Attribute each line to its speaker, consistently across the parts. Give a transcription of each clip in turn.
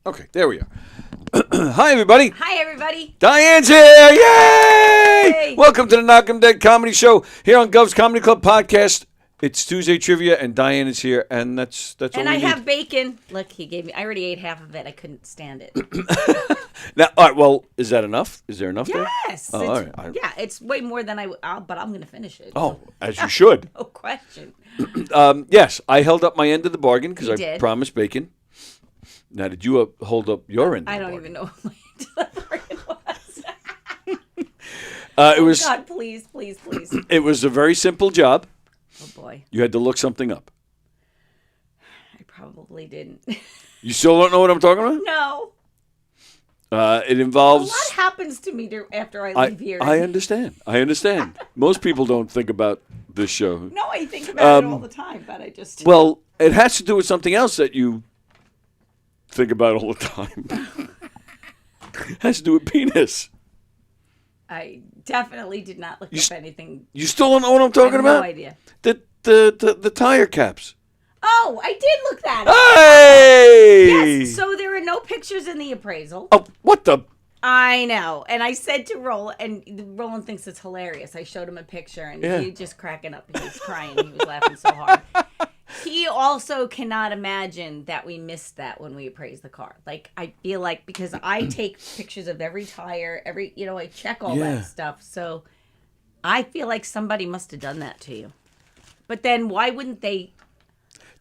Speaker 1: Okay, there we are. Hi, everybody.
Speaker 2: Hi, everybody.
Speaker 1: Diane's here. Yay!
Speaker 2: Yay!
Speaker 1: Welcome to the Knock 'em Dead Comedy Show here on Gov's Comedy Club Podcast. It's Tuesday Trivia, and Diane is here, and that's all
Speaker 2: And
Speaker 1: we
Speaker 2: I
Speaker 1: need.
Speaker 2: have bacon. Look, he gave me. I already ate half of it. I couldn't stand it.
Speaker 1: Now, all right, well, is that enough? Is there enough there?
Speaker 2: Yes.
Speaker 1: Oh, all right.
Speaker 2: Yeah, it's way more than but I'm going to finish it.
Speaker 1: Oh, as you should.
Speaker 2: No question.
Speaker 1: Yes, I held up my end of the bargain because
Speaker 2: You
Speaker 1: I
Speaker 2: did.
Speaker 1: promised bacon. Now, did you hold up your end of
Speaker 2: I
Speaker 1: the
Speaker 2: don't
Speaker 1: bargain?
Speaker 2: even know what my bargain was.
Speaker 1: It was
Speaker 2: God, please, please, please.
Speaker 1: it was a very simple job.
Speaker 2: Oh, boy.
Speaker 1: You had to look something up.
Speaker 2: I probably didn't.
Speaker 1: You still don't know what I'm talking about?
Speaker 2: No.
Speaker 1: It
Speaker 2: A
Speaker 1: involves...
Speaker 2: lot happens to me after I leave here.
Speaker 1: I understand. Most people don't think about this show.
Speaker 2: No, I think about it all the time, but I just...
Speaker 1: Well, it has to do with something else that you think about all the time. It has to do with penis.
Speaker 2: I definitely did not look up anything.
Speaker 1: You still don't know what I'm talking
Speaker 2: I have
Speaker 1: about?
Speaker 2: no idea.
Speaker 1: The tire caps.
Speaker 2: Oh, I did look that up.
Speaker 1: Hey!
Speaker 2: Yes, so there are no pictures in the appraisal.
Speaker 1: Oh, what the?
Speaker 2: I know. And I said to Roland, and Roland thinks it's hilarious. I showed him a picture, and
Speaker 1: Yeah.
Speaker 2: he just cracking up. He was crying. He was laughing so hard. He also cannot imagine that we missed that when we appraised the car. Like, I feel like, because I take pictures of every tire, I check all
Speaker 1: Yeah.
Speaker 2: that stuff. So I feel like somebody must have done that to you. But then why wouldn't they...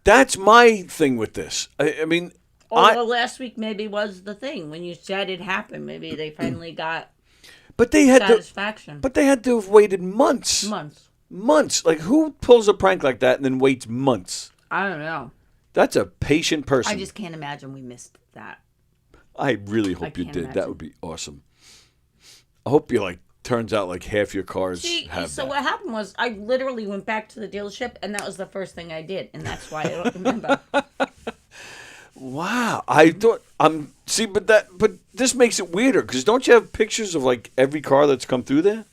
Speaker 1: That's my thing with this. I mean,
Speaker 2: Although last week maybe was the thing. When you said it happened, maybe they finally got
Speaker 1: but they had
Speaker 2: satisfaction.
Speaker 1: to have waited months. Months. Like, who pulls a prank like that and then waits months?
Speaker 2: I don't know.
Speaker 1: That's a patient person.
Speaker 2: I just can't imagine we missed that.
Speaker 1: I really hope you
Speaker 2: can't
Speaker 1: did.
Speaker 2: imagine.
Speaker 1: That would be awesome. I hope you turns out like half your cars have
Speaker 2: So
Speaker 1: that.
Speaker 2: what happened was I literally went back to the dealership, and that was the first thing I did, and that's why I don't remember.
Speaker 1: Wow. I thought but this makes it weirder because don't you have pictures of like every car that's come through there?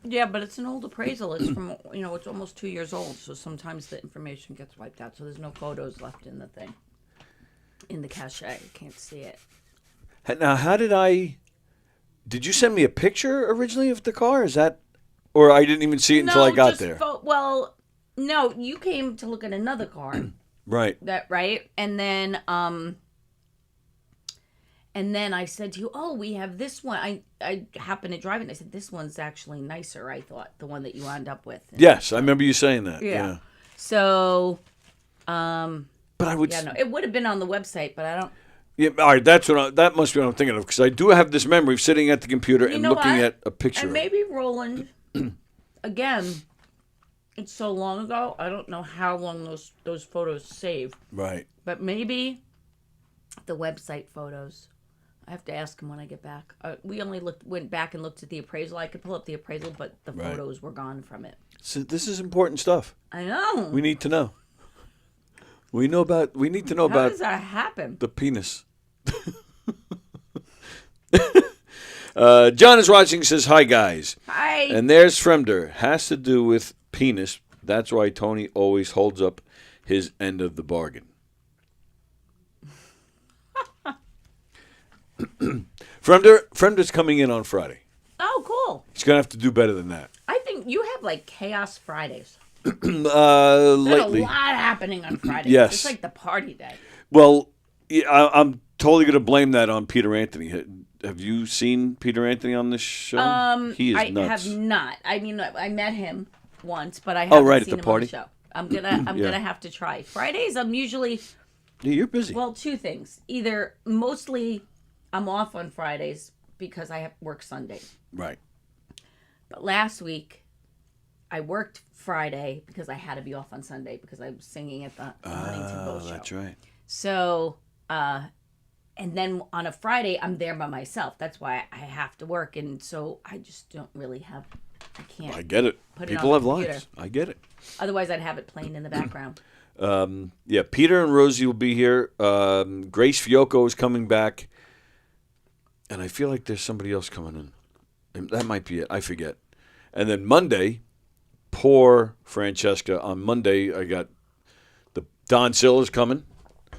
Speaker 2: Yeah, but it's an old appraisal. It's from it's almost 2 years old, so sometimes the information gets wiped out. So there's no photos left in the thing, in the cache. You can't see it.
Speaker 1: Now, did you send me a picture originally of the car? Is that, or I didn't even see it until I got there?
Speaker 2: Well, no, you came to look at another car.
Speaker 1: Right.
Speaker 2: Right? And then I said to you, "Oh, we have this one." I happened to drive it, and I said, "This one's actually nicer." I thought the one that you wound up with. And
Speaker 1: Yes, I remember you saying that. Yeah.
Speaker 2: So,
Speaker 1: But I would.
Speaker 2: yeah, no, it would have been on the website, but I don't.
Speaker 1: Yeah. All right. That must be what I'm thinking of because I do have this memory of sitting at the computer and
Speaker 2: know
Speaker 1: looking
Speaker 2: what?
Speaker 1: at a picture.
Speaker 2: And maybe Roland, again, it's so long ago. I don't know how long those photos save.
Speaker 1: Right.
Speaker 2: But maybe the website photos. I have to ask him when I get back. We only went back and looked at the appraisal. I could pull up the appraisal, but the
Speaker 1: Right.
Speaker 2: photos were gone from it.
Speaker 1: So this is important stuff.
Speaker 2: I know.
Speaker 1: We need to know. We need to know
Speaker 2: How
Speaker 1: about
Speaker 2: does that happen?
Speaker 1: the penis. John is watching. Says hi guys.
Speaker 2: Hi.
Speaker 1: And there's Fremder. Has to do with penis. That's why Tony always holds up his end of the bargain. Fremder's coming in on Friday.
Speaker 2: Oh, cool.
Speaker 1: He's gonna have to do better than that.
Speaker 2: I think you have like Chaos Fridays. There's a
Speaker 1: Lately.
Speaker 2: lot happening on Fridays.
Speaker 1: Yes.
Speaker 2: It's like the party day.
Speaker 1: Well, yeah, I'm totally gonna blame that on Peter Anthony. Have you seen Peter Anthony on this show? He is
Speaker 2: I
Speaker 1: nuts.
Speaker 2: have not. I mean, I met him once, but I haven't
Speaker 1: right, at
Speaker 2: seen
Speaker 1: the
Speaker 2: him
Speaker 1: party?
Speaker 2: on the show. I'm gonna have to try. Fridays, I'm usually
Speaker 1: Yeah, you're busy.
Speaker 2: well, two things. Either mostly I'm off on Fridays because I have work Sunday.
Speaker 1: Right.
Speaker 2: But last week I worked Friday because I had to be off on Sunday because I was singing at the Huntington Boat Show.
Speaker 1: That's right.
Speaker 2: So, and then on a Friday, I'm there by myself. That's why I have to work. And so I just don't really have, I can't.
Speaker 1: I get it.
Speaker 2: Put it
Speaker 1: People
Speaker 2: on
Speaker 1: have
Speaker 2: the
Speaker 1: lives.
Speaker 2: computer.
Speaker 1: I get it.
Speaker 2: Otherwise, I'd have it playing in the background.
Speaker 1: Yeah, Peter and Rosie will be here. Grace Fiocco is coming back. And I feel like there's somebody else coming in. And that might be it. I forget. And then Monday, poor Francesca. On Monday, I got the Don Sill is coming.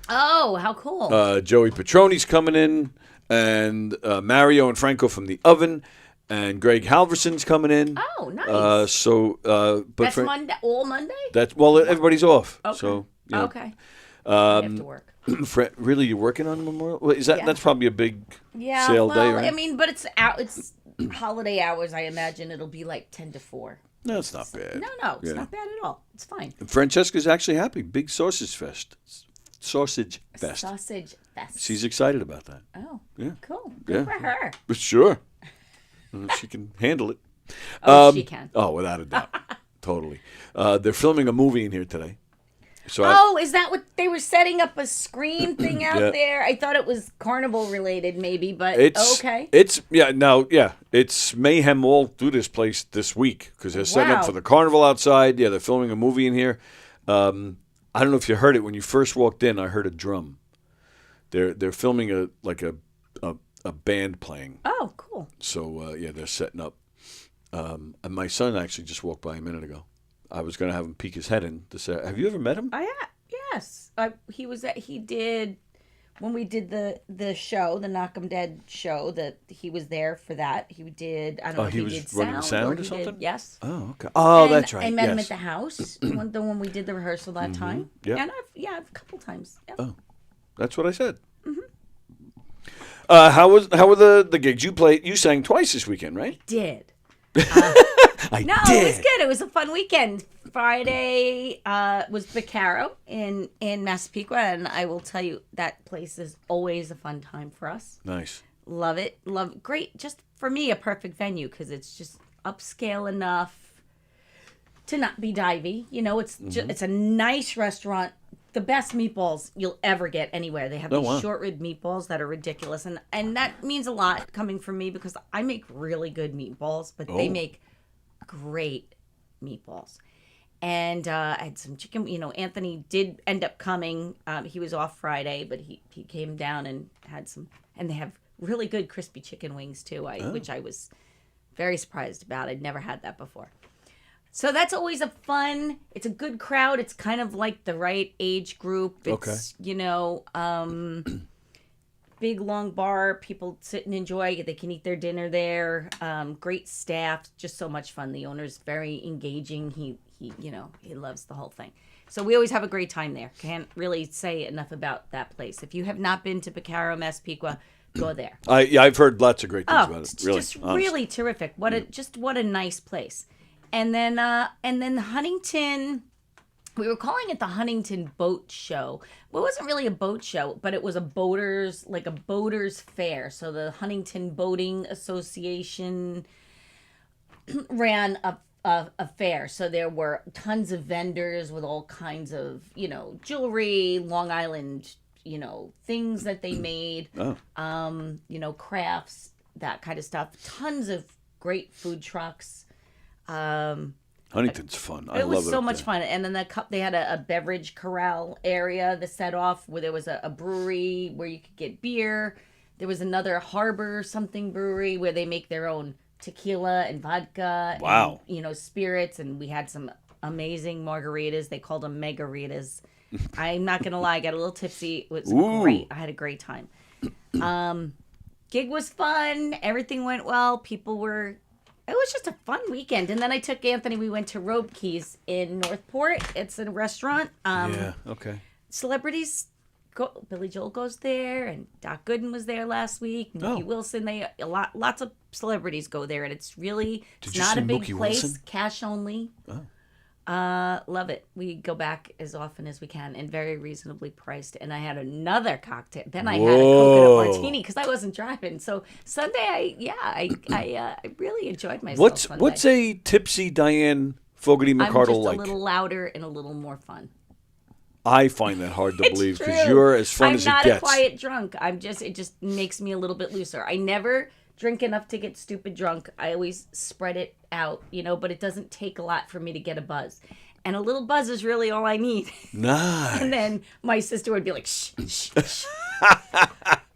Speaker 2: Oh, how cool.
Speaker 1: Joey Petroni's coming in, and Mario and Franco from the Oven, and Greg Halverson's coming in.
Speaker 2: Oh, nice.
Speaker 1: But
Speaker 2: That's Monday, all Monday?
Speaker 1: Everybody's off.
Speaker 2: Okay.
Speaker 1: So
Speaker 2: Okay. I have to work.
Speaker 1: Really, you're working on Memorial? Well, is that
Speaker 2: Yeah.
Speaker 1: that's probably a big
Speaker 2: Yeah,
Speaker 1: sale
Speaker 2: well,
Speaker 1: day, right?
Speaker 2: I mean, but it's out. It's holiday hours. I imagine it'll be like 10 to 4.
Speaker 1: No, it's not bad.
Speaker 2: No, it's not bad at all. It's fine.
Speaker 1: And Francesca's actually happy. Big sausage fest. Sausage fest.
Speaker 2: Sausage fest.
Speaker 1: She's excited about that.
Speaker 2: Oh,
Speaker 1: Yeah.
Speaker 2: cool. Good for her.
Speaker 1: But sure. She can handle it.
Speaker 2: Oh, she can.
Speaker 1: Oh, without a doubt. Totally. They're filming a movie in here today. So
Speaker 2: Is that what they were setting up a screen thing out
Speaker 1: Yeah.
Speaker 2: there? I thought it was carnival related, maybe, but okay.
Speaker 1: It's mayhem all through this place this week because they're setting up
Speaker 2: Wow.
Speaker 1: for the carnival outside. Yeah, they're filming a movie in here. I don't know if you heard it when you first walked in. I heard a drum. They're filming a band playing.
Speaker 2: Oh, cool.
Speaker 1: So they're setting up. And my son actually just walked by a minute ago. I was going to have him peek his head in to say, "Have you ever met him?"
Speaker 2: Yes. He did when we did the show, the Knock 'em Dead show. That he was there for that. He did. I don't know if
Speaker 1: he
Speaker 2: he
Speaker 1: was
Speaker 2: did
Speaker 1: running sound or
Speaker 2: he
Speaker 1: something?
Speaker 2: did, yes.
Speaker 1: Oh, okay. Oh,
Speaker 2: And
Speaker 1: that's right.
Speaker 2: I met him
Speaker 1: yes.
Speaker 2: at the house when we did the rehearsal that time.
Speaker 1: Yep.
Speaker 2: And a couple times. Yep.
Speaker 1: Oh, that's what I said. How were the gigs you played? You sang twice this weekend, right?
Speaker 2: Did.
Speaker 1: I
Speaker 2: No,
Speaker 1: did.
Speaker 2: it was good. It was a fun weekend. Friday was Bacaro in Massapequa, and I will tell you that place is always a fun time for us.
Speaker 1: Nice.
Speaker 2: Love it. Great. Just for me, a perfect venue because it's just upscale enough to not be divey. You know, it's it's a nice restaurant. The best meatballs you'll ever get anywhere. They have these short rib meatballs that are ridiculous, and that means a lot coming from me because I make really good meatballs, but they make great meatballs. And I had some chicken. You know, Anthony did end up coming. He was off Friday, but he came down and had some. And they have really good crispy chicken wings too, which I was very surprised about. I'd never had that before. So that's always it's a good crowd. It's kind of like the right age group. It's, big, long bar. People sit and enjoy. They can eat their dinner there. Great staff. Just so much fun. The owner's very engaging. He loves the whole thing. So we always have a great time there. Can't really say enough about that place. If you have not been to Bacaro, Massapequa, go there.
Speaker 1: I've heard lots of great things about it.
Speaker 2: It's
Speaker 1: Really,
Speaker 2: just really terrific. What a nice place. And then Huntington, we were calling it the Huntington Boat Show. Well, it wasn't really a boat show, but it was a boaters fair. So the Huntington Boating Association ran a fair. So there were tons of vendors with all kinds of, jewelry, Long Island, things that they made, crafts, that kind of stuff. Tons of great food trucks.
Speaker 1: Huntington's fun. I love it.
Speaker 2: It was so
Speaker 1: up
Speaker 2: much
Speaker 1: there.
Speaker 2: fun. And then they had a beverage corral area that set off where there was a brewery where you could get beer. There was another Harbor something brewery where they make their own tequila and vodka.
Speaker 1: Wow.
Speaker 2: And, spirits. And we had some amazing margaritas. They called them megaritas. I'm not going to lie. I got a little tipsy. It was great. I had a great time. Gig was fun. Everything went well. It was just a fun weekend. And then I took Anthony. We went to Robe Keys in Northport. It's a restaurant.
Speaker 1: Okay.
Speaker 2: Celebrities go. Billy Joel goes there, and Doc Gooden was there last week. Mookie Wilson. Lots of celebrities go there, and it's really
Speaker 1: Did you
Speaker 2: not
Speaker 1: see
Speaker 2: a big
Speaker 1: Mookie
Speaker 2: place.
Speaker 1: Wilson?
Speaker 2: Cash only.
Speaker 1: Oh.
Speaker 2: Love it. We go back as often as we can, and very reasonably priced. And I had another cocktail. Then I had a coconut martini because I wasn't driving. So Sunday, I really enjoyed myself. Sunday.
Speaker 1: What's a tipsy Diane Fogarty
Speaker 2: I'm
Speaker 1: Mcardle
Speaker 2: just
Speaker 1: like?
Speaker 2: a little louder and a little more fun.
Speaker 1: I find that hard to
Speaker 2: It's
Speaker 1: believe because
Speaker 2: true.
Speaker 1: you're as fun as it
Speaker 2: I'm not
Speaker 1: gets.
Speaker 2: a quiet drunk. It just makes me a little bit looser. I never drink enough to get stupid drunk. I always spread it out, but it doesn't take a lot for me to get a buzz. And a little buzz is really all I need.
Speaker 1: Nice.
Speaker 2: And then my sister would be like, shh, shh, shh.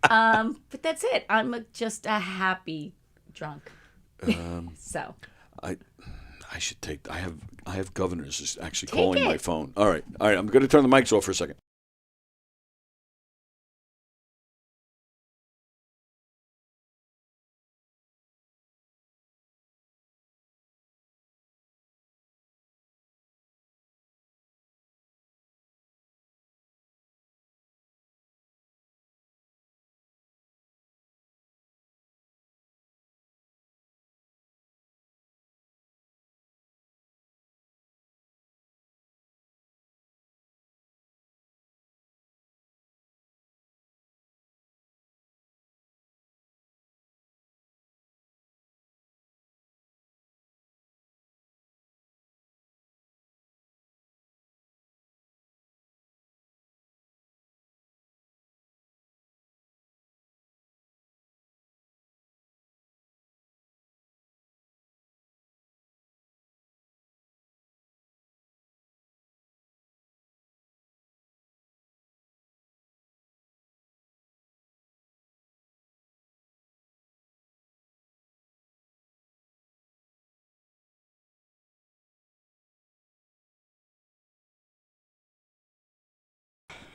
Speaker 2: But that's it. I'm just a happy drunk. So.
Speaker 1: I should take. I have governors just actually
Speaker 2: Take
Speaker 1: calling
Speaker 2: it.
Speaker 1: my phone. All right. I'm going to turn the mics off for a second.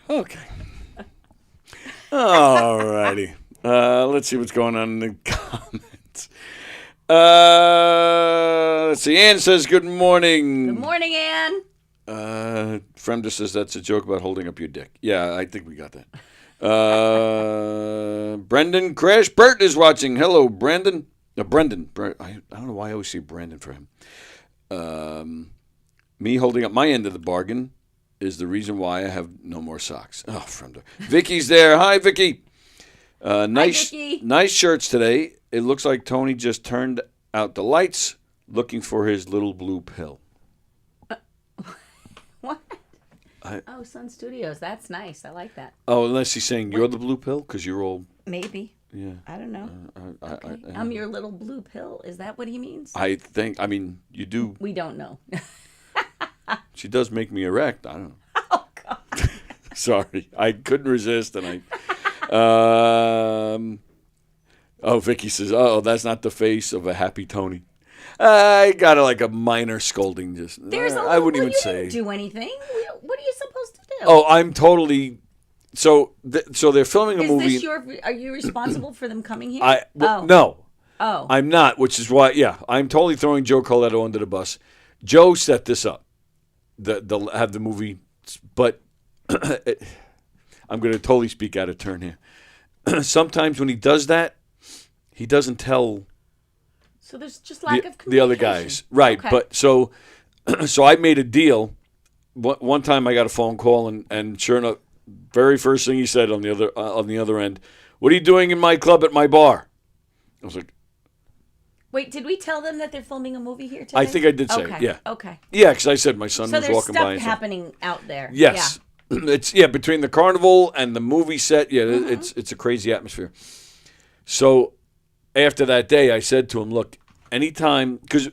Speaker 1: Okay. All righty. Let's see what's going on in the comments. Let's see. Ann says, good morning.
Speaker 2: Good morning, Ann.
Speaker 1: Fremda says that's a joke about holding up your dick. Yeah, I think we got that. Brendan Crash Burt is watching. Hello, Brandon. Brendan. I don't know why I always see Brandon for him. Me holding up my end of the bargain is the reason why I have no more socks. Oh, Fremda. Vicky's there. Hi, Vicky. Nice,
Speaker 2: Hi, Vicky.
Speaker 1: nice shirts today. It looks like Tony just turned out the lights looking for his little blue pill.
Speaker 2: What? Sun Studios. That's nice. I like that.
Speaker 1: Oh, unless he's saying you're the blue pill because you're all...
Speaker 2: Maybe.
Speaker 1: Yeah.
Speaker 2: I don't know. Okay.
Speaker 1: I
Speaker 2: I'm your little blue pill. Is that what he means?
Speaker 1: I mean, you do.
Speaker 2: We don't know.
Speaker 1: She does make me erect. I don't know.
Speaker 2: Oh, God.
Speaker 1: Sorry. I couldn't resist. And Vicky says, oh, that's not the face of a happy Tony. I got like a minor scolding. Just I wouldn't even say.
Speaker 2: Didn't do anything. What are you supposed to do?
Speaker 1: Oh, I'm totally. So they're filming a movie.
Speaker 2: Are you responsible for them coming here?
Speaker 1: No.
Speaker 2: Oh.
Speaker 1: I'm not, which is why, I'm totally throwing Joe Carletto under the bus. Joe set this up. They'll have the movie, but I'm going to totally speak out of turn here. Sometimes when he does that, he doesn't tell.
Speaker 2: So there's just lack of communication.
Speaker 1: The other guys, right? Okay. But so I made a deal. One time I got a phone call, and sure enough, very first thing he said on the other end, "What are you doing in my club at my bar?" I was like,
Speaker 2: "Wait, did we tell them that they're filming a movie here today?"
Speaker 1: I think I did say it. Yeah.
Speaker 2: Okay.
Speaker 1: Yeah, because I said my son was walking by.
Speaker 2: So there's stuff happening out there.
Speaker 1: Yes. Yeah. It's between the carnival and the movie set. Yeah, it's a crazy atmosphere. So after that day, I said to him, "Look, anytime, because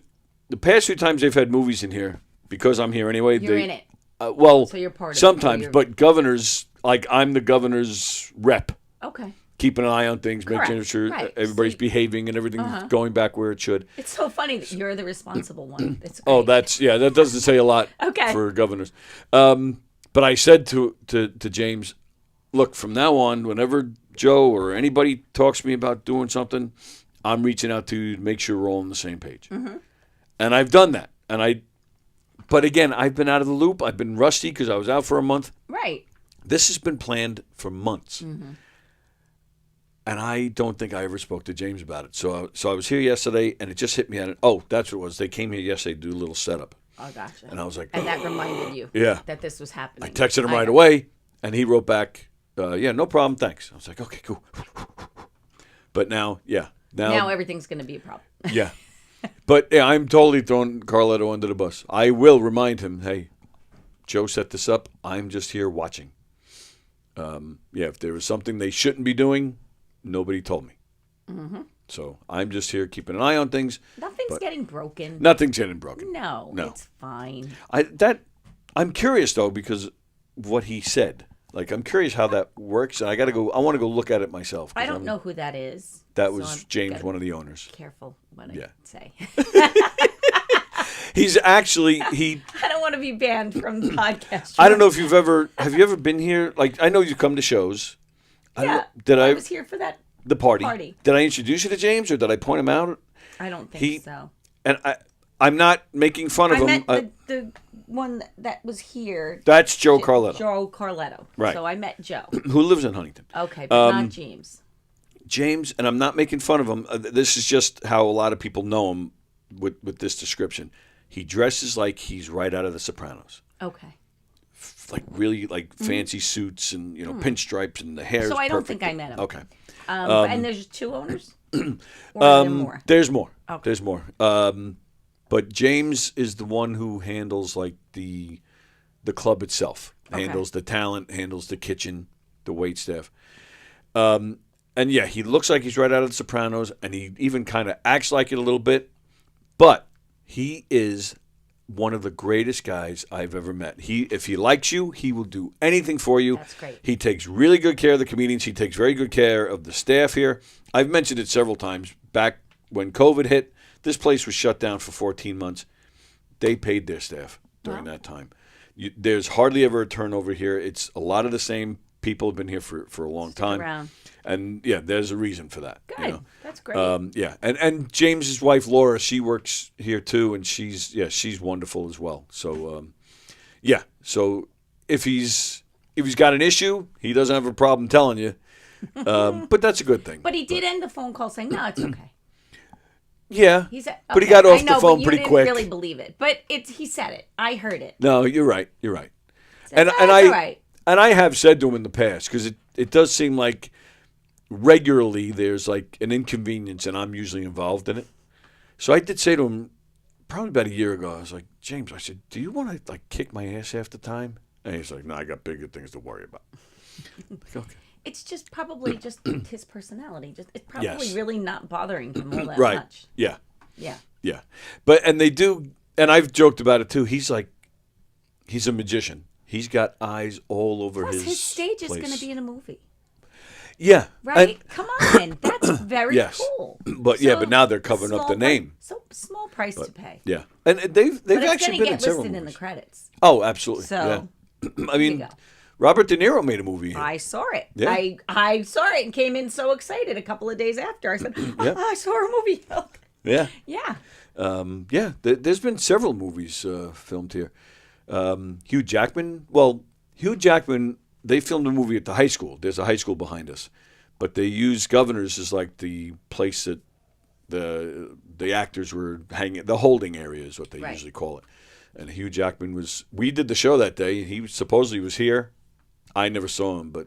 Speaker 1: the past few times they've had movies in here, because I'm here anyway.
Speaker 2: You're in it.
Speaker 1: So
Speaker 2: you're part of
Speaker 1: sometimes, but governors, like I'm the governor's rep.
Speaker 2: Okay.
Speaker 1: Keeping an eye on things, making sure everybody's behaving and everything's going back where it should.
Speaker 2: It's so funny that you're the responsible one. It's great.
Speaker 1: Oh, that doesn't say a lot for governors. But I said to James, look, from now on, whenever Joe or anybody talks to me about doing something, I'm reaching out to you to make sure we're all on the same page. Mm-hmm. And I've done that. But again, I've been out of the loop. I've been rusty because I was out for a month.
Speaker 2: Right.
Speaker 1: This has been planned for months. Mm-hmm. And I don't think I ever spoke to James about it. So I was here yesterday, and it just hit me at it. Oh, that's what it was. They came here yesterday to do a little setup.
Speaker 2: Oh, gotcha.
Speaker 1: And I was like...
Speaker 2: And that reminded you that this was happening.
Speaker 1: I texted him right away, and he wrote back, no problem, thanks. I was like, okay, cool. But now.
Speaker 2: Now everything's going to be a problem.
Speaker 1: Yeah. But I'm totally throwing Carletto under the bus. I will remind him, hey, Joe set this up. I'm just here watching. If there was something they shouldn't be doing, nobody told me. Mm-hmm. So I'm just here keeping an eye on things.
Speaker 2: Nothing's getting broken.
Speaker 1: Nothing's getting broken.
Speaker 2: No, it's fine.
Speaker 1: I'm curious though because what he said. Like I'm curious how that works, and I want to go look at it myself.
Speaker 2: I don't know who that is.
Speaker 1: That was James, one of the owners.
Speaker 2: Careful what I say.
Speaker 1: He's actually
Speaker 2: I don't want to be banned from the podcast.
Speaker 1: I don't know if have you ever been here? Like I know you come to shows.
Speaker 2: I was here for that.
Speaker 1: The party. Did I introduce you to James, or did I point him out?
Speaker 2: I don't think so.
Speaker 1: And I'm not making fun of him.
Speaker 2: I met the one that was here.
Speaker 1: That's Joe Carletto.
Speaker 2: Joe Carletto.
Speaker 1: Right.
Speaker 2: So I met Joe.
Speaker 1: Who lives in Huntington.
Speaker 2: Okay, but not James.
Speaker 1: James, and I'm not making fun of him. This is just how a lot of people know him with this description. He dresses like he's right out of The Sopranos.
Speaker 2: Okay.
Speaker 1: Like really fancy suits and pinstripes and the hair.
Speaker 2: So I don't
Speaker 1: perfect.
Speaker 2: think I met him.
Speaker 1: Okay.
Speaker 2: And there's 2 owners. Or are there more?
Speaker 1: There's more.
Speaker 2: Okay.
Speaker 1: There's more. But James is the one who handles like the club itself.
Speaker 2: Okay.
Speaker 1: Handles the talent. Handles the kitchen, the wait staff. And he looks like he's right out of The Sopranos, and he even kind of acts like it a little bit. But he is one of the greatest guys I've ever met. If he likes you, he will do anything for you.
Speaker 2: That's great.
Speaker 1: He takes really good care of the comedians. He takes very good care of the staff here. I've mentioned it several times. Back when COVID hit, this place was shut down for 14 months. They paid their staff during that time. There's hardly ever a turnover here. It's a lot of the same people have been here for a long time.
Speaker 2: Around.
Speaker 1: And yeah, there's a reason for that.
Speaker 2: Good.
Speaker 1: You know?
Speaker 2: That's great.
Speaker 1: Yeah, and James's wife Laura, she works here too, and she's wonderful as well. So yeah, so if he's got an issue, he doesn't have a problem telling you. But that's a good thing.
Speaker 2: But he did end the phone call saying, "No, it's okay."
Speaker 1: Yeah,
Speaker 2: He said,
Speaker 1: but he
Speaker 2: okay,
Speaker 1: got off
Speaker 2: I know,
Speaker 1: the phone
Speaker 2: but
Speaker 1: pretty
Speaker 2: you
Speaker 1: quick.
Speaker 2: didn't really believe it, but he said it. I heard it.
Speaker 1: No, you're right.
Speaker 2: Said,
Speaker 1: And
Speaker 2: "No,
Speaker 1: and
Speaker 2: it's
Speaker 1: I
Speaker 2: all right."
Speaker 1: and I have said to him in the past, because it does seem like regularly there's like an inconvenience, and I'm usually involved in it. So I did say to him probably about a year ago, I was like, James, I said, do you want to like kick my ass half the time? And he's like, no, I got bigger things to worry about. Like, okay.
Speaker 2: It's just probably just his personality. It's probably
Speaker 1: Yes.
Speaker 2: really not bothering him all that
Speaker 1: Right.
Speaker 2: much.
Speaker 1: Yeah.
Speaker 2: Yeah.
Speaker 1: Yeah. But, and they do, and I've joked about it too. He's a magician. He's got eyes all over
Speaker 2: Plus, his stage
Speaker 1: place.
Speaker 2: is going to be in a movie,
Speaker 1: Yeah.
Speaker 2: right? Come on, that's very
Speaker 1: Yes.
Speaker 2: cool.
Speaker 1: But yeah, but now they're covering up the name.
Speaker 2: So small price to pay.
Speaker 1: Yeah. And they've
Speaker 2: But it's
Speaker 1: actually
Speaker 2: going to
Speaker 1: been in
Speaker 2: get
Speaker 1: several
Speaker 2: listed in the
Speaker 1: movies.
Speaker 2: credits.
Speaker 1: Oh, absolutely.
Speaker 2: So,
Speaker 1: yeah. I mean,
Speaker 2: go.
Speaker 1: Robert De Niro made a movie here.
Speaker 2: I saw it.
Speaker 1: Yeah.
Speaker 2: I saw it and came in so excited a couple of days after. I said,
Speaker 1: Yeah.
Speaker 2: I saw a movie.
Speaker 1: Yeah.
Speaker 2: Yeah.
Speaker 1: Yeah. There's been several movies filmed here. Hugh Jackman. Well, Hugh Jackman. They filmed a movie at the high school. There's a high school behind us, but they used Governors as like the place that the actors were hanging. The holding area is what they
Speaker 2: Right.
Speaker 1: usually call it. And Hugh Jackman was. We did the show that day. He supposedly was here. I never saw him, but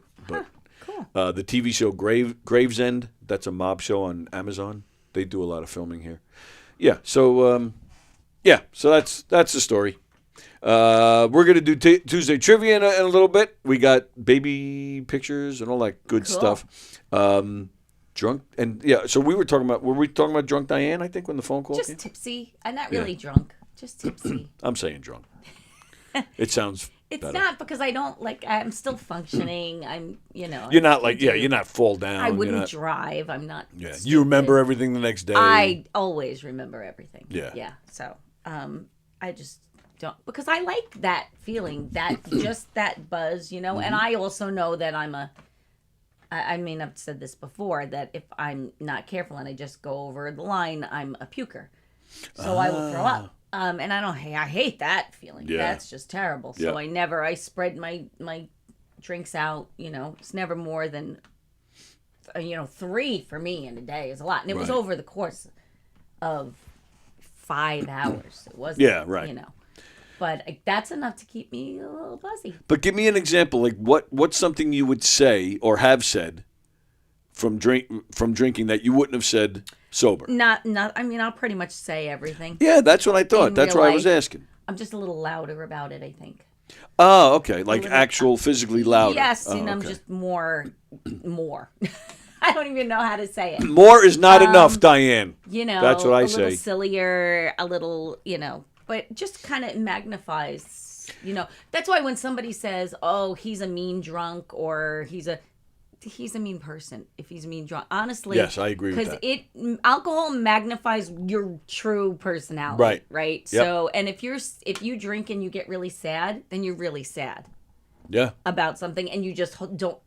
Speaker 2: Cool.
Speaker 1: the TV show Gravesend. That's a mob show on Amazon. They do a lot of filming here. Yeah. So So that's the story. We're gonna do Tuesday trivia in a little bit. We got baby pictures and all that good
Speaker 2: Cool.
Speaker 1: stuff. Drunk and yeah. So were we talking about drunk Diane? I think when the phone call
Speaker 2: Just
Speaker 1: came.
Speaker 2: tipsy. I'm not really drunk. Just tipsy.
Speaker 1: I'm saying drunk. It sounds.
Speaker 2: It's
Speaker 1: better.
Speaker 2: not because I don't I'm still functioning. You're
Speaker 1: not like you're not fall down.
Speaker 2: I wouldn't
Speaker 1: you're not,
Speaker 2: drive. I'm not.
Speaker 1: Yeah,
Speaker 2: stupid.
Speaker 1: you remember everything the next day.
Speaker 2: I always remember everything.
Speaker 1: Yeah.
Speaker 2: Yeah. So, I just don't because I like that feeling, that just that buzz, And I also know that I mean, I've said this before that if I'm not careful and I just go over the line, I'm a puker. So I will throw up. And I hate that feeling.
Speaker 1: Yeah.
Speaker 2: That's just terrible. So
Speaker 1: Yeah.
Speaker 2: I spread my drinks out, It's never more than 3 for me in a day is a lot. And it was
Speaker 1: Right.
Speaker 2: over the course of 5 hours. It wasn't,
Speaker 1: Yeah, right.
Speaker 2: But that's enough to keep me a little buzzy.
Speaker 1: But give me an example. Like what's something you would say or have said from drinking that you wouldn't have said sober?
Speaker 2: Not. I mean, I'll pretty much say everything.
Speaker 1: Yeah, that's what I thought.
Speaker 2: In
Speaker 1: That's
Speaker 2: real
Speaker 1: why I was
Speaker 2: life.
Speaker 1: asking.
Speaker 2: I'm just a little louder about it, I think.
Speaker 1: Oh, okay. Like
Speaker 2: little-
Speaker 1: actual physically louder.
Speaker 2: Yes,
Speaker 1: Oh,
Speaker 2: and I'm
Speaker 1: okay.
Speaker 2: just more. I don't even know how to say it.
Speaker 1: More is not enough, Diane. That's what I
Speaker 2: a
Speaker 1: say.
Speaker 2: little sillier, a little, but just kind of magnifies, That's why when somebody says, "Oh, he's a mean drunk," or he's a mean person if he's a mean drunk. Honestly,
Speaker 1: Yes, I agree with that.
Speaker 2: Because alcohol magnifies your true personality.
Speaker 1: Right.
Speaker 2: Right.
Speaker 1: Yep.
Speaker 2: So, and if you drink and you get really sad, then you're really sad
Speaker 1: Yeah.
Speaker 2: about something, and you just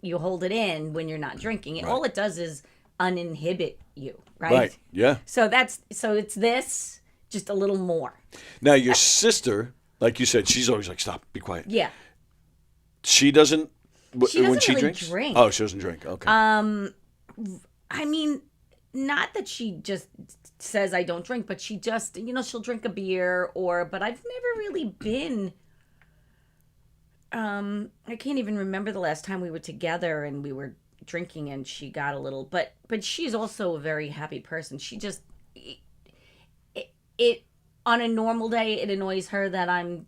Speaker 2: you hold it in when you're not drinking. And
Speaker 1: Right.
Speaker 2: all it does is uninhibit you. Right.
Speaker 1: Right. Yeah.
Speaker 2: So it's this just a little more.
Speaker 1: Now your sister, like you said, she's always like, "Stop, be quiet."
Speaker 2: Yeah.
Speaker 1: She doesn't.
Speaker 2: She
Speaker 1: when
Speaker 2: doesn't
Speaker 1: she
Speaker 2: really
Speaker 1: drinks.
Speaker 2: drink.
Speaker 1: Oh, she doesn't drink. Okay.
Speaker 2: I mean, not that she just says I don't drink, but she just, she'll drink a beer but I've never really been, I can't even remember the last time we were together and we were drinking and she got a little, but she's also a very happy person. She just, it on a normal day, it annoys her that I'm,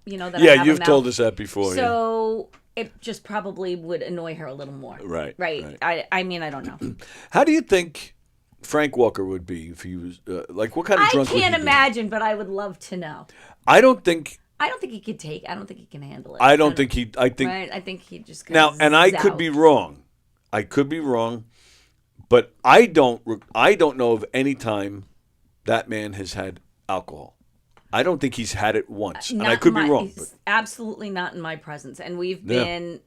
Speaker 2: that I
Speaker 1: yeah,
Speaker 2: have a
Speaker 1: you've
Speaker 2: mouth.
Speaker 1: told us that before.
Speaker 2: So it just probably would annoy her a little more.
Speaker 1: Right.
Speaker 2: Right. I mean, I don't know.
Speaker 1: How do you think Frank Walker would be if he was like? What kind of
Speaker 2: I
Speaker 1: drunk would
Speaker 2: can't
Speaker 1: he be?
Speaker 2: imagine, but I would love to know.
Speaker 1: I don't think.
Speaker 2: I don't think he could take. I don't think he can handle it.
Speaker 1: I don't think he. I think
Speaker 2: Right. I think he just
Speaker 1: now, and I could be wrong. I could be wrong, but I don't know of any time that man has had alcohol. I don't think he's had it once, and
Speaker 2: Not
Speaker 1: I could be
Speaker 2: my-
Speaker 1: wrong.
Speaker 2: he's
Speaker 1: But
Speaker 2: absolutely not in my presence. And we've
Speaker 1: Yeah.
Speaker 2: been,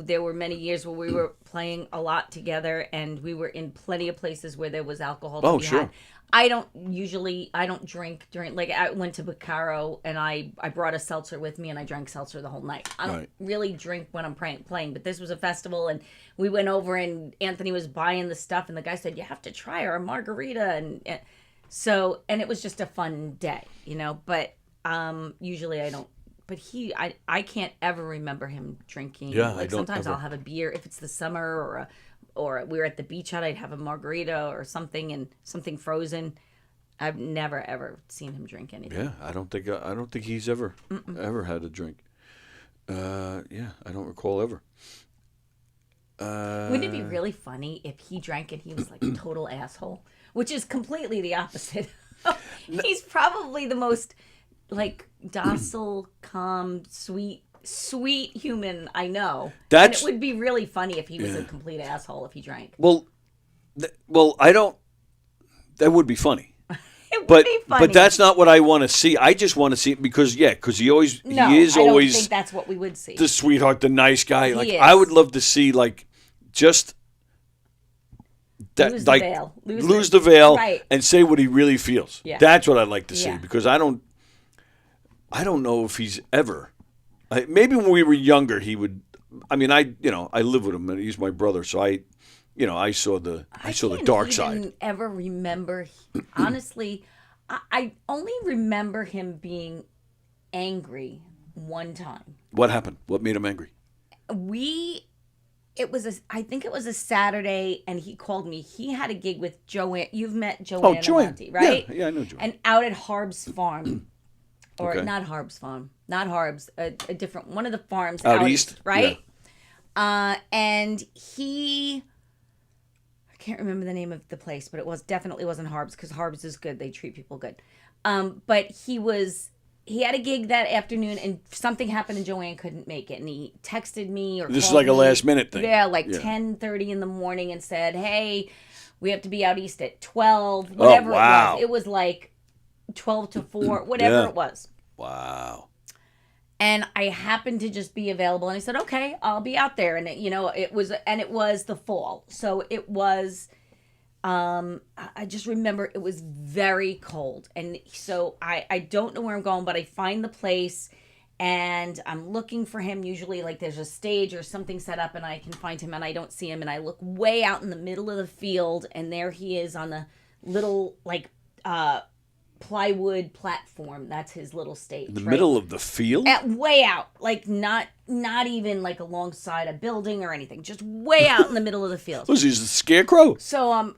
Speaker 2: there were many years where we were playing a lot together, and we were in plenty of places where there was alcohol to
Speaker 1: Oh,
Speaker 2: be
Speaker 1: sure.
Speaker 2: had. I don't drink during, like, I went to Mcardle and I brought a seltzer with me and I drank seltzer the whole night. I don't
Speaker 1: Right.
Speaker 2: really drink when I'm playing, but this was a festival and we went over and Anthony was buying the stuff and the guy said, you have to try our margarita. And so, and it was just a fun day, but usually I don't, but I can't ever remember him drinking.
Speaker 1: Yeah, I
Speaker 2: like
Speaker 1: don't
Speaker 2: sometimes
Speaker 1: ever.
Speaker 2: I'll have a beer if it's the summer or we were at the beach hut, I'd have a margarita or something and something frozen. I've never ever seen him drink anything.
Speaker 1: yeah, I don't think he's ever had a drink. Yeah, I don't recall ever.
Speaker 2: Wouldn't it be really funny if he drank and he was like a total asshole? Which is completely the opposite. He's probably the most like docile, calm, sweet human I know.
Speaker 1: That's-
Speaker 2: and it would be really funny if he was a complete asshole if he drank.
Speaker 1: Well, I don't. That would be funny.
Speaker 2: It would
Speaker 1: But
Speaker 2: be funny.
Speaker 1: but that's not what I want to see. I just want to see it because he
Speaker 2: no,
Speaker 1: he is
Speaker 2: I don't
Speaker 1: always
Speaker 2: think that's what we would see.
Speaker 1: the sweetheart, the nice guy. Like
Speaker 2: is.
Speaker 1: I would love to see like just that
Speaker 2: Lose the
Speaker 1: like
Speaker 2: veil.
Speaker 1: lose the veil
Speaker 2: Right.
Speaker 1: and say what he really feels.
Speaker 2: Yeah.
Speaker 1: That's what I'd like to see
Speaker 2: Yeah.
Speaker 1: because I don't know if he's ever. Maybe when we were younger, he would. I mean, I live with him and he's my brother, so I saw the dark side.
Speaker 2: I can't even ever remember. Honestly, I only remember him being angry one time.
Speaker 1: What happened? What made him angry?
Speaker 2: I think it was a Saturday, and he called me. He had a gig with Joanne. You've met Joanne,
Speaker 1: Joanne,
Speaker 2: Amonte, right?
Speaker 1: Yeah, I know Joanne.
Speaker 2: And out at Harb's Farm, or
Speaker 1: Okay.
Speaker 2: not Harb's Farm, not Harb's, a different one of the farms
Speaker 1: Out east?
Speaker 2: right? And I can't remember the name of the place, but it definitely wasn't Harb's because Harb's is good. They treat people good. But he had a gig that afternoon and something happened and Joanne couldn't make it. And he texted me or
Speaker 1: This is
Speaker 2: called
Speaker 1: like a
Speaker 2: me.
Speaker 1: last minute thing.
Speaker 2: Yeah, like
Speaker 1: Yeah.
Speaker 2: 10:30 in the morning and said, hey, we have to be out east at 12, whatever
Speaker 1: wow.
Speaker 2: it was. It was like 12 to 4, whatever
Speaker 1: Yeah.
Speaker 2: it was.
Speaker 1: Wow.
Speaker 2: And I happened to just be available, and I said, "Okay, I'll be out there." And it was the fall, so it was. I just remember it was very cold, and so I don't know where I'm going, but I find the place, and I'm looking for him. Usually, like there's a stage or something set up, and I can find him, and I don't see him, and I look way out in the middle of the field, and there he is on the little plywood platform. That's his little stage.
Speaker 1: In the
Speaker 2: right?
Speaker 1: middle of the field?
Speaker 2: Way out, like not even like alongside a building or anything, just way out in the middle of the field.
Speaker 1: Was he a scarecrow?
Speaker 2: So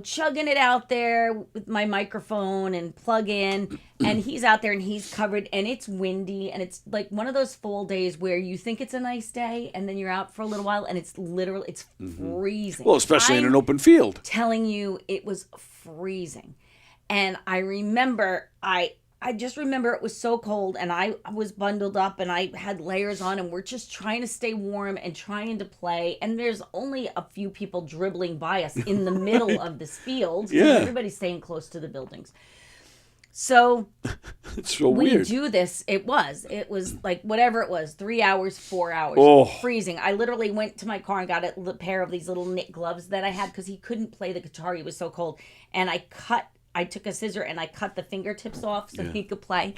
Speaker 2: chugging it out there with my microphone and plug in, and he's out there and he's covered, and it's windy, and it's like one of those fall days where you think it's a nice day, and then you're out for a little while, and it's freezing.
Speaker 1: Well, especially in
Speaker 2: I'm
Speaker 1: an open field.
Speaker 2: telling you, it was freezing. And I remember, I just remember it was so cold, and I was bundled up, and I had layers on, and we're just trying to stay warm and trying to play. And there's only a few people dribbling by us in the middle of this field.
Speaker 1: Yeah.
Speaker 2: Everybody's staying close to the buildings. So
Speaker 1: It's so
Speaker 2: we
Speaker 1: weird.
Speaker 2: do this. It was like whatever it was, 3 hours, 4 hours,
Speaker 1: Oh.
Speaker 2: freezing. I literally went to my car and got a pair of these little knit gloves that I had because he couldn't play the guitar. He was so cold. And I took a scissor and I cut the fingertips off so he could play.